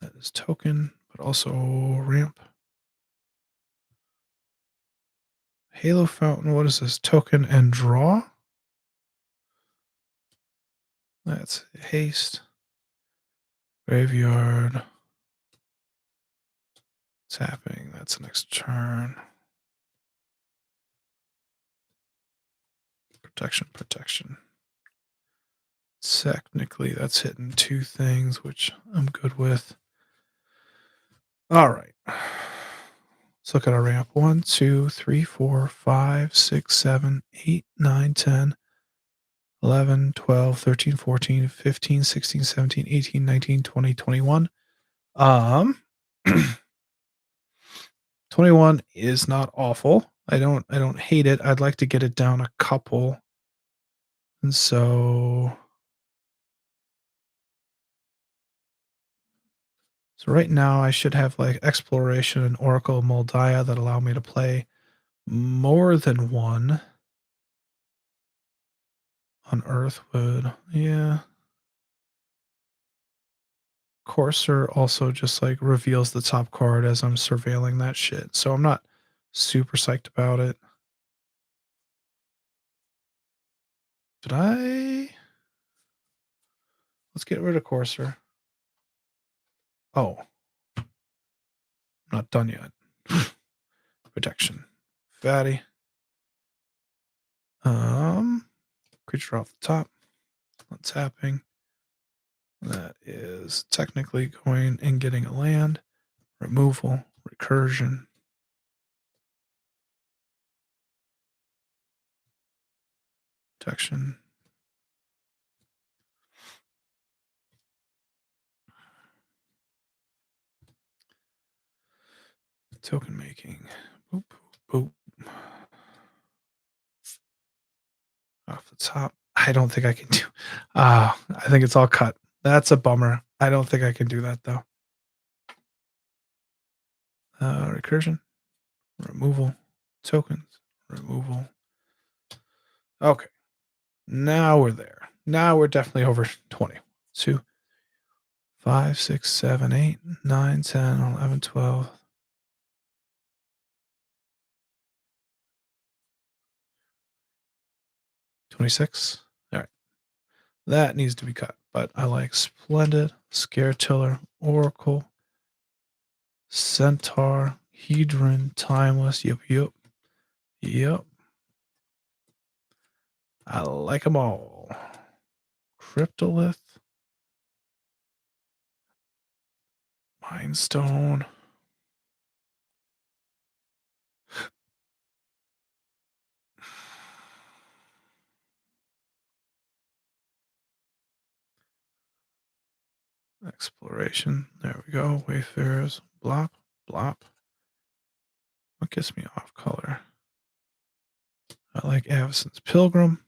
That is token, but also ramp. Halo Fountain. What is this? Token and draw. That's haste. Graveyard. Tapping. That's next turn. Protection, protection. Technically, that's hitting two things, which I'm good with. All right. Let's look at our ramp. 1, 2, 3, 4, 5, 6, 7, 8, 9, 10, 11, 12, 13, 14, 15, 16, 17, 18, 19, 20, 21. 21 is not awful. I don't hate it. I'd like to get it down a couple. And so right now I should have like Exploration and Oracle Moldiah that allow me to play more than one on Earthwood. Yeah. Courser also just like reveals the top card as I'm surveilling that shit. So I'm not super psyched about it. Did I? Let's get rid of Courser. Oh. I'm not done yet. Protection. Fatty. Creature off the top. Untapping. That is technically going and getting a land. Removal. Recursion. Protection. Token making. Boop, boop. Off the top. I don't think I can do. I think it's all cut. That's a bummer. I don't think I can do that though. Recursion, removal, tokens, removal. Okay. Now we're there. Now we're definitely over 20. 2, 5, 6, 7, 8, 9, 10, 11, 12. 26. All right. That needs to be cut. But I like Splendid, Scare Tiller, Oracle, Centaur, Hedron, Timeless. Yep, yep, yep. I like them all. Cryptolith, Mindstone. Exploration. There we go. Wayfarers. Blop, blop. What gets me off color? I like Avison's Pilgrim.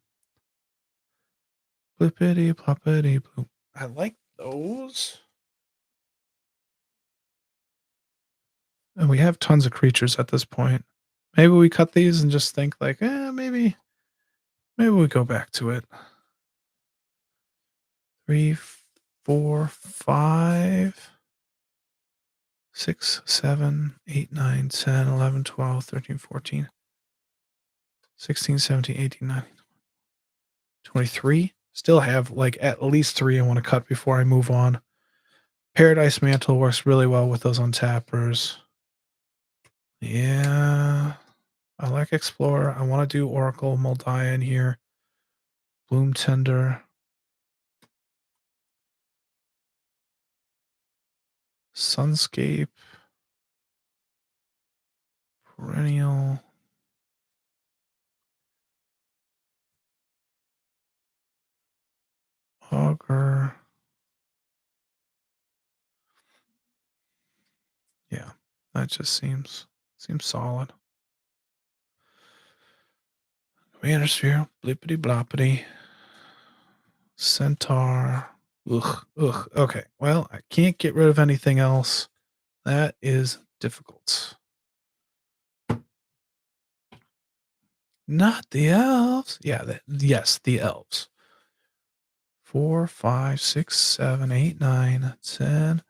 Blippity, ploppity, bloop. I like those. And we have tons of creatures at this point. Maybe we cut these and just think like, maybe we go back to it. 3, 4, 5, 6, 7, 8, 9, 10, 11, 12, 13, 14, 16, 17, 18, 19, 23. Still have like at least 3 I want to cut before I move on. Paradise Mantle works really well with those untappers. Yeah. I like Explorer. I want to do Oracle Moldiah in here. Bloom Tender. Sunscape. Perennial. Augur. Yeah, that just seems solid. Manosphere, blippity bloppity. Centaur. Ugh, ugh. Okay, well, I can't get rid of anything else. That is difficult. Not the elves. Yeah, yes, the elves. 4, 5, 6, 7, 8, 9, 10,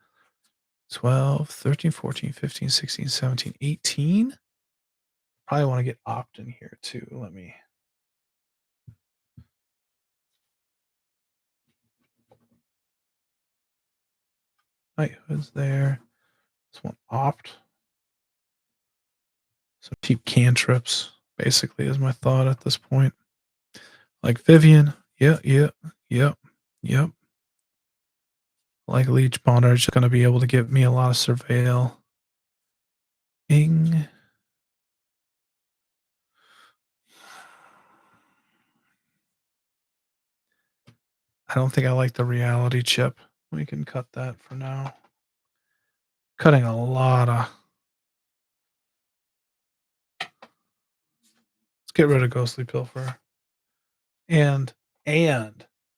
12, 13, 14, 15, 16, 17, 18. Probably want to get opt in here too. Let me. Knighthood's there. This one opt. So cheap cantrips, basically, is my thought at this point. Like Vivian. Yep. Like Leech Bonder is just going to be able to give me a lot of surveil. Ing. I don't think I like the reality chip. We can cut that for now. Cutting a lot of. Let's get rid of Ghostly Pilfer. And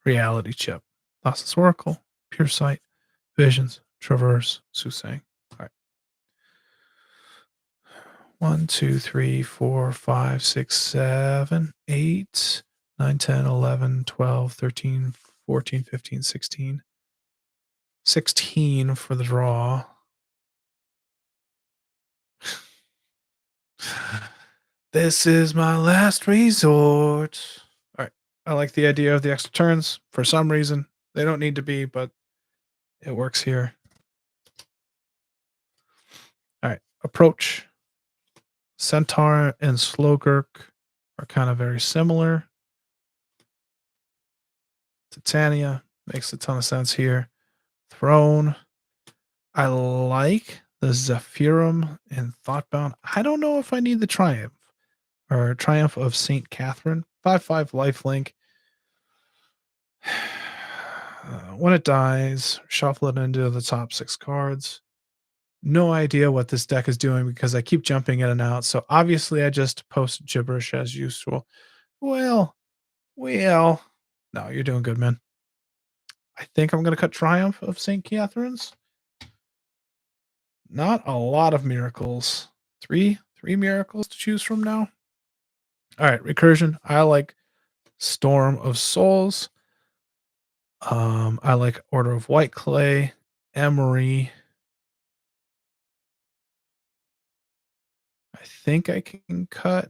reality chip. Thassa's Oracle, Pure Sight, Visions, Traverse, Susang. All right. 1, 2, 3, 4, 5, 6, 7, 8, 9, 10, 11, 12, 13, 14, 15, 16. 16 for the draw. This is my last resort. All right. I like the idea of the extra turns for some reason. They don't need to be, but it works here. All right. Approach. Centaur and Slogurk are kind of very similar. Titania makes a ton of sense here. Throne. I like the Zephyrum and Thoughtbound. I don't know if I need the Triumph or Triumph of St. Catherine. 5/5 lifelink. When it dies, shuffle it into the top 6 cards. no idea what this deck is doing because I keep jumping in and out. So obviously I just post gibberish as usual. Well, well. No, you're doing good, man. I think I'm gonna cut Triumph of St. Catherine's. Not a lot of miracles. Three miracles to choose from now. All right, recursion. I like Storm of Souls. I like Order of White Clay, Emery. I think I can cut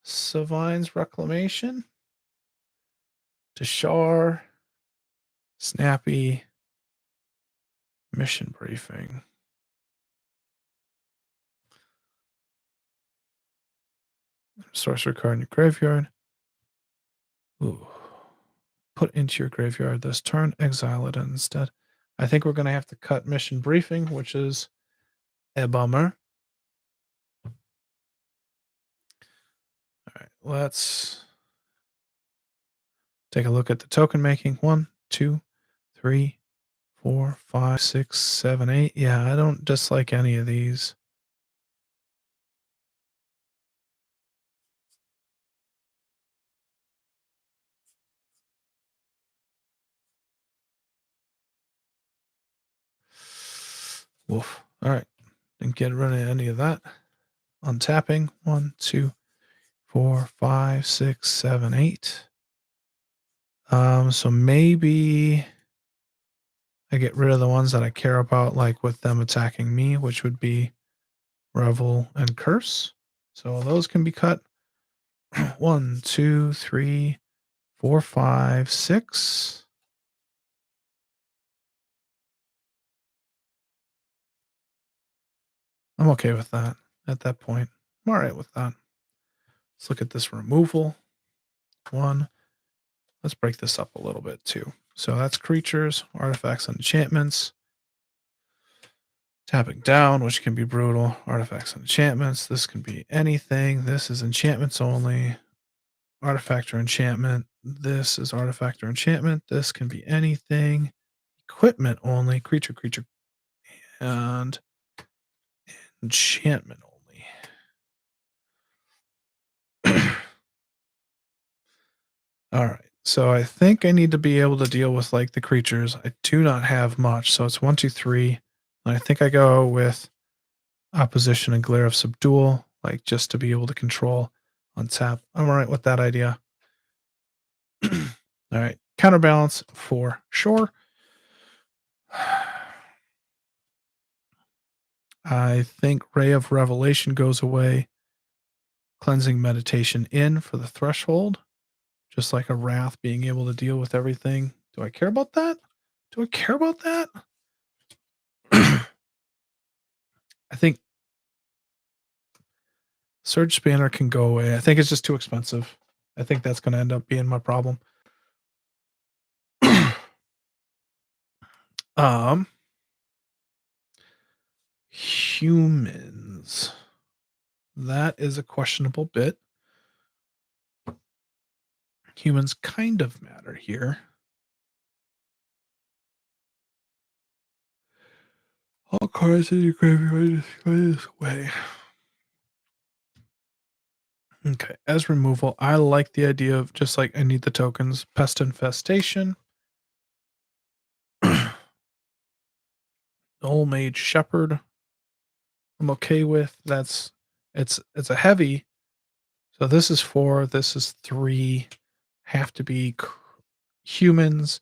Savine's Reclamation, Tashar, Snappy, Mission Briefing. Sorcerer card in your graveyard. Ooh. Put into your graveyard this turn, exile it instead. I think we're going to have to cut Mission Briefing, which is a bummer. All right, let's take a look at the token making. 1, 2, 3, 4, 5, 6, 7, 8. Yeah, I don't dislike any of these. Woof. All right. Didn't get rid of any of that. Untapping. 1, 2, 4, 5, 6, 7, 8. So maybe I get rid of the ones that I care about, like with them attacking me, which would be Revel and Curse. So those can be cut. 1, 2, 3, 4, 5, 6. I'm okay with that at that point. I'm all right with that. Let's look at this removal. 1. Let's break this up a little bit too. So that's creatures, artifacts, and enchantments. Tapping down, which can be brutal. Artifacts and enchantments. This can be anything. This is enchantments only. Artifact or enchantment. This is artifact or enchantment. This can be anything. Equipment only. Creature, and enchantment only. All right. So I think I need to be able to deal with like the creatures. I do not have much. So it's 1, 2, 3. And I think I go with opposition and glare of subdual, like just to be able to control on tap. I'm all right with that idea. All right. Counterbalance for sure. I think Ray of Revelation goes away. Cleansing meditation in for the threshold. Just like a wrath being able to deal with everything. Do I care about that? Do I care about that? I think Surge Spanner can go away. I think it's just too expensive. I think that's going to end up being my problem. Humans. That is a questionable bit. Humans kind of matter here. All cards in your graveyard display this way. Okay, as removal, I like the idea of just like I need the tokens. Pest Infestation. Old Mage Shepherd. I'm okay with. It's a heavy. So this is 4, this is 3. Have to be humans,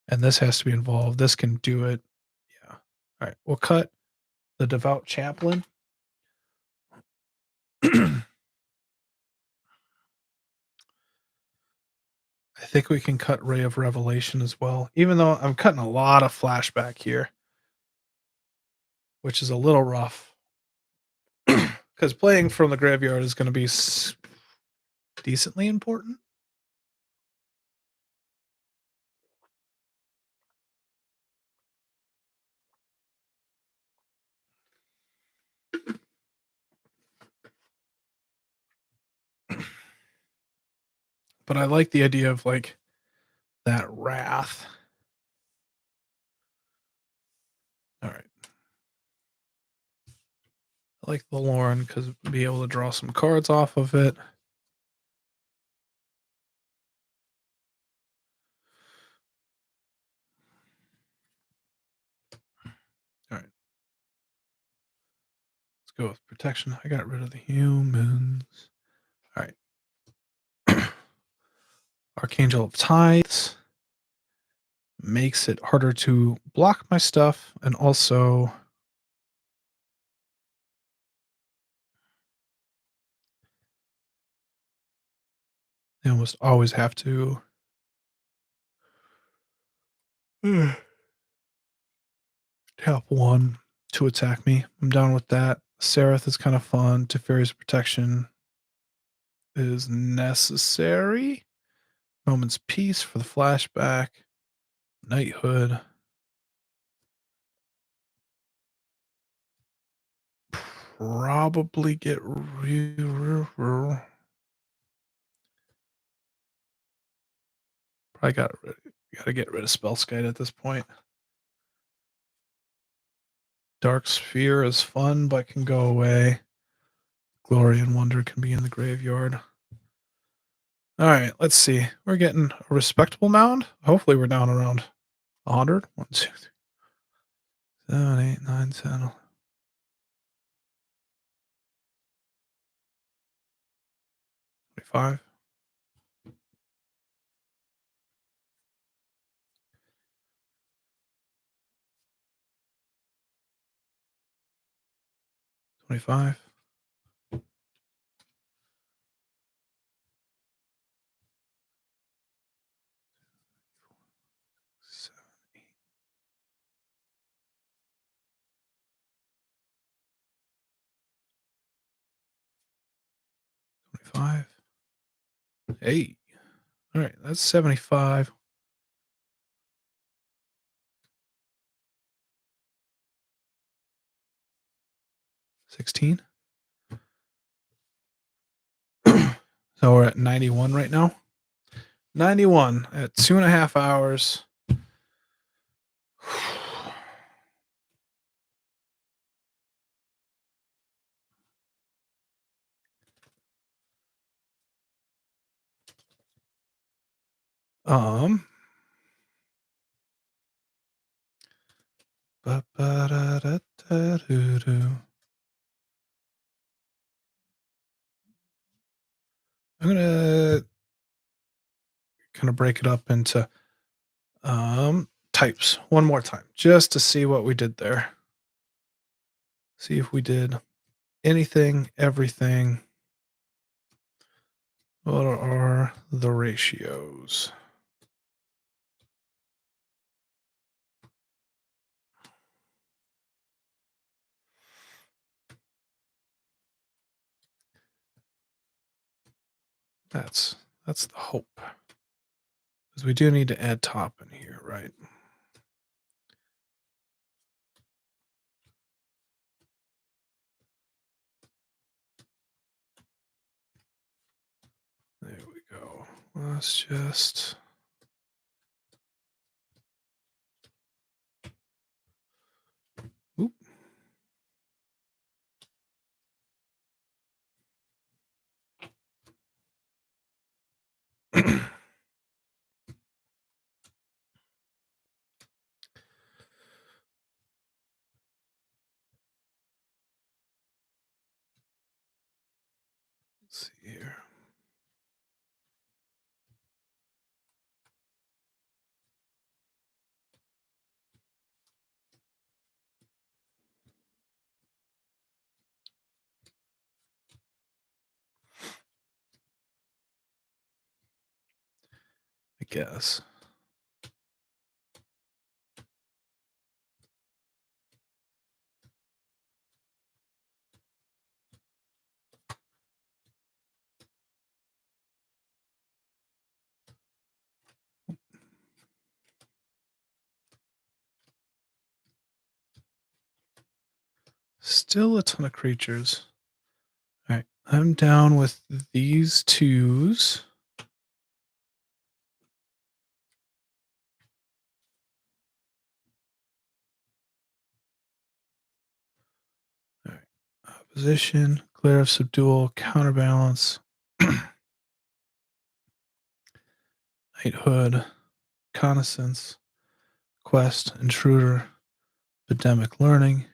and this has to be involved. This can do it. Yeah. All right, we'll cut the Devout Chaplain. I think we can cut Ray of Revelation as well, even though I'm cutting a lot of flashback here, which is a little rough. Because playing from the graveyard is going to be decently important. But I like the idea of like that wrath. All right. I like the Lauren because be able to draw some cards off of it. All right. Let's go with protection. I got rid of the humans. All right. Archangel of Tithes makes it harder to block my stuff, and also they almost always have to tap one to attack me. I'm down with that. Seraph is kind of fun. Teferi's protection is necessary. Moment's Peace for the flashback. Knighthood. Probably get probably gotta get rid of Spellskite at this point. Dark Sphere is fun, but can go away. Glory and Wonder can be in the graveyard. All right, let's see. We're getting a respectable mound. Hopefully, we're down around 100. 1, 2, 3, 7, 8, 9, 10. 25. 25. 7, 8. 25. 8. All right, that's 75. 16. So we're at 91 right now. 91 at 2.5 hours. Um. I'm gonna kind of break it up into types one more time just to see what we did there. See if we did anything, everything. What are the ratios? That's the hope. Because we do need to add top in here, right? There we go. Let's just oop. Let's see here. I guess. Still a ton of creatures. All right, I'm down with these twos. All right, Opposition, clear of subdual, counterbalance, knighthood, reconnaissance, quest, intruder, epidemic learning,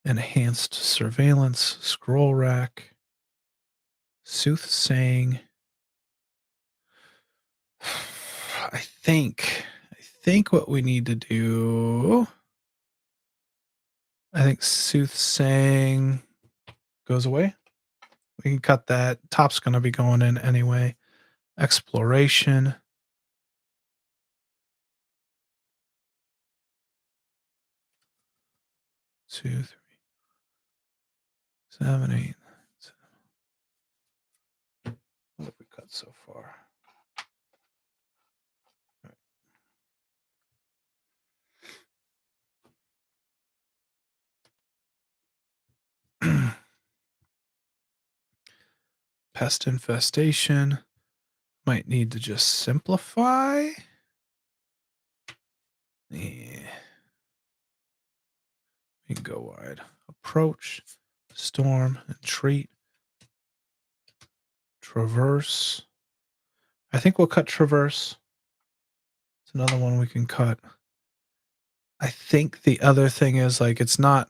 enhanced surveillance, scroll rack, soothsaying. I think what we need to do, I think soothsaying goes away. We can cut that. Top's going to be going in anyway. Exploration. 2, 3, 7, 8. What have we cut so far? Pest infestation. Might need to just simplify. Yeah. We can go wide. Approach, storm, entreat, traverse. I think we'll cut traverse. It's another one we can cut. I think the other thing is like it's not,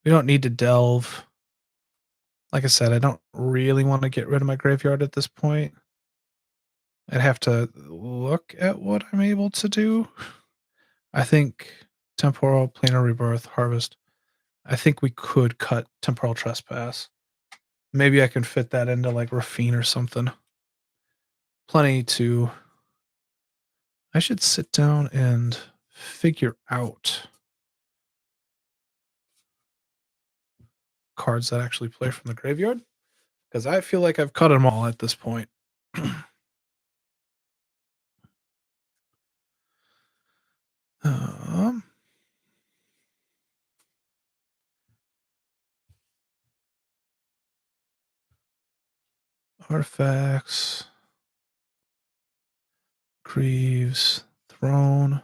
we don't need to delve. Like I said, I don't really want to get rid of my graveyard at this point. I'd have to look at what I'm able to do. I think temporal, planar rebirth, harvest. I think we could cut temporal trespass. Maybe I can fit that into like Raffine or something. Plenty to. I should sit down and figure out cards that actually play from the graveyard, because I feel like I've cut them all at this point. Artifacts, Greaves, Throne,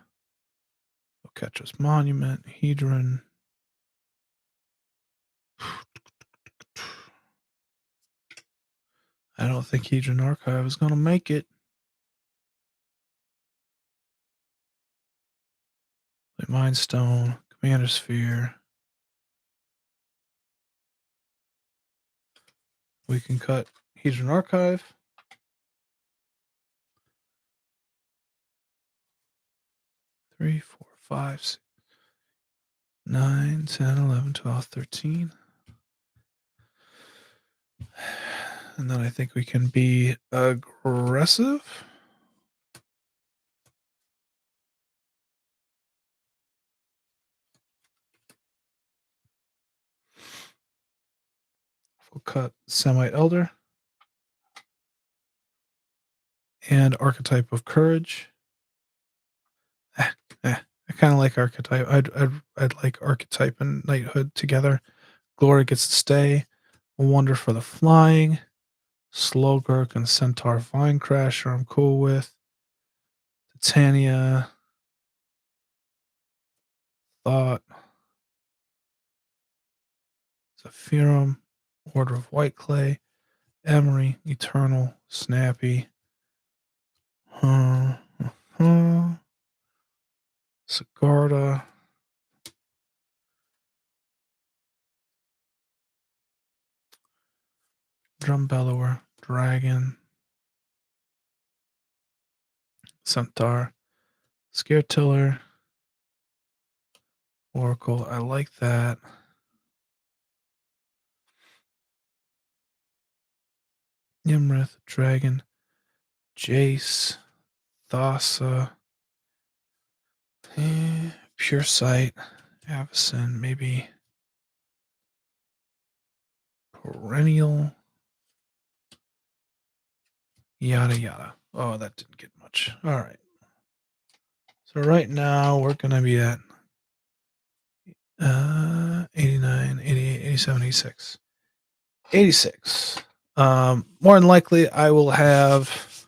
Oketra's Monument, Hedron. I don't think Hedron Archive is going to make it. Mind Stone, Commander Sphere. We can cut Hedron Archive. 3, 4, 5, 6, 9, 10, 11, 12, 13. And then I think we can be aggressive. We'll cut Semite Elder and Archetype of Courage. I kind of like Archetype. I'd like Archetype and Knighthood together. Glory gets to stay. Wonder for the Flying. Slowgurk and Centaur Vine Crasher I'm cool with. Titania. Thought. Zephyrum. Order of White Clay. Emery. Eternal. Snappy. Sigarda. Drum Bellower. Dragon. Centaur. Scare Tiller. Oracle. I like that. Nimrith. Dragon. Jace. Thassa. Pure Sight. Avacyn. Maybe. Perennial. Yada yada. Oh, that didn't get much. All right. So right now we're going to be at 89, 88, 87, 86. 86. More than likely I will have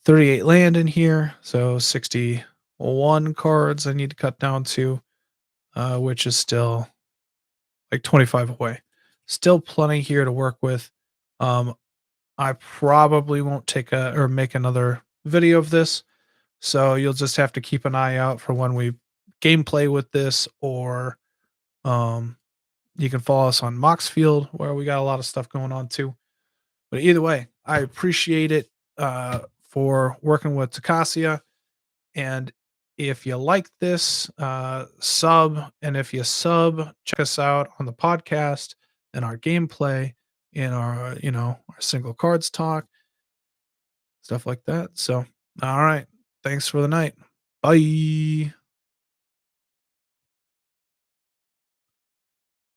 38 land in here. So 61 cards I need to cut down to, which is still like 25 away. Still plenty here to work with. Um, I probably won't take a or make another video of this, so you'll just have to keep an eye out for when we gameplay with this, or um, you can follow us on Moxfield where we got a lot of stuff going on too. But either way, I appreciate it for working with Tocasia. And if you like this, sub. And if you sub, check us out on the podcast and our gameplay in our, our single cards talk, stuff like that. So, all right. Thanks for the night. Bye.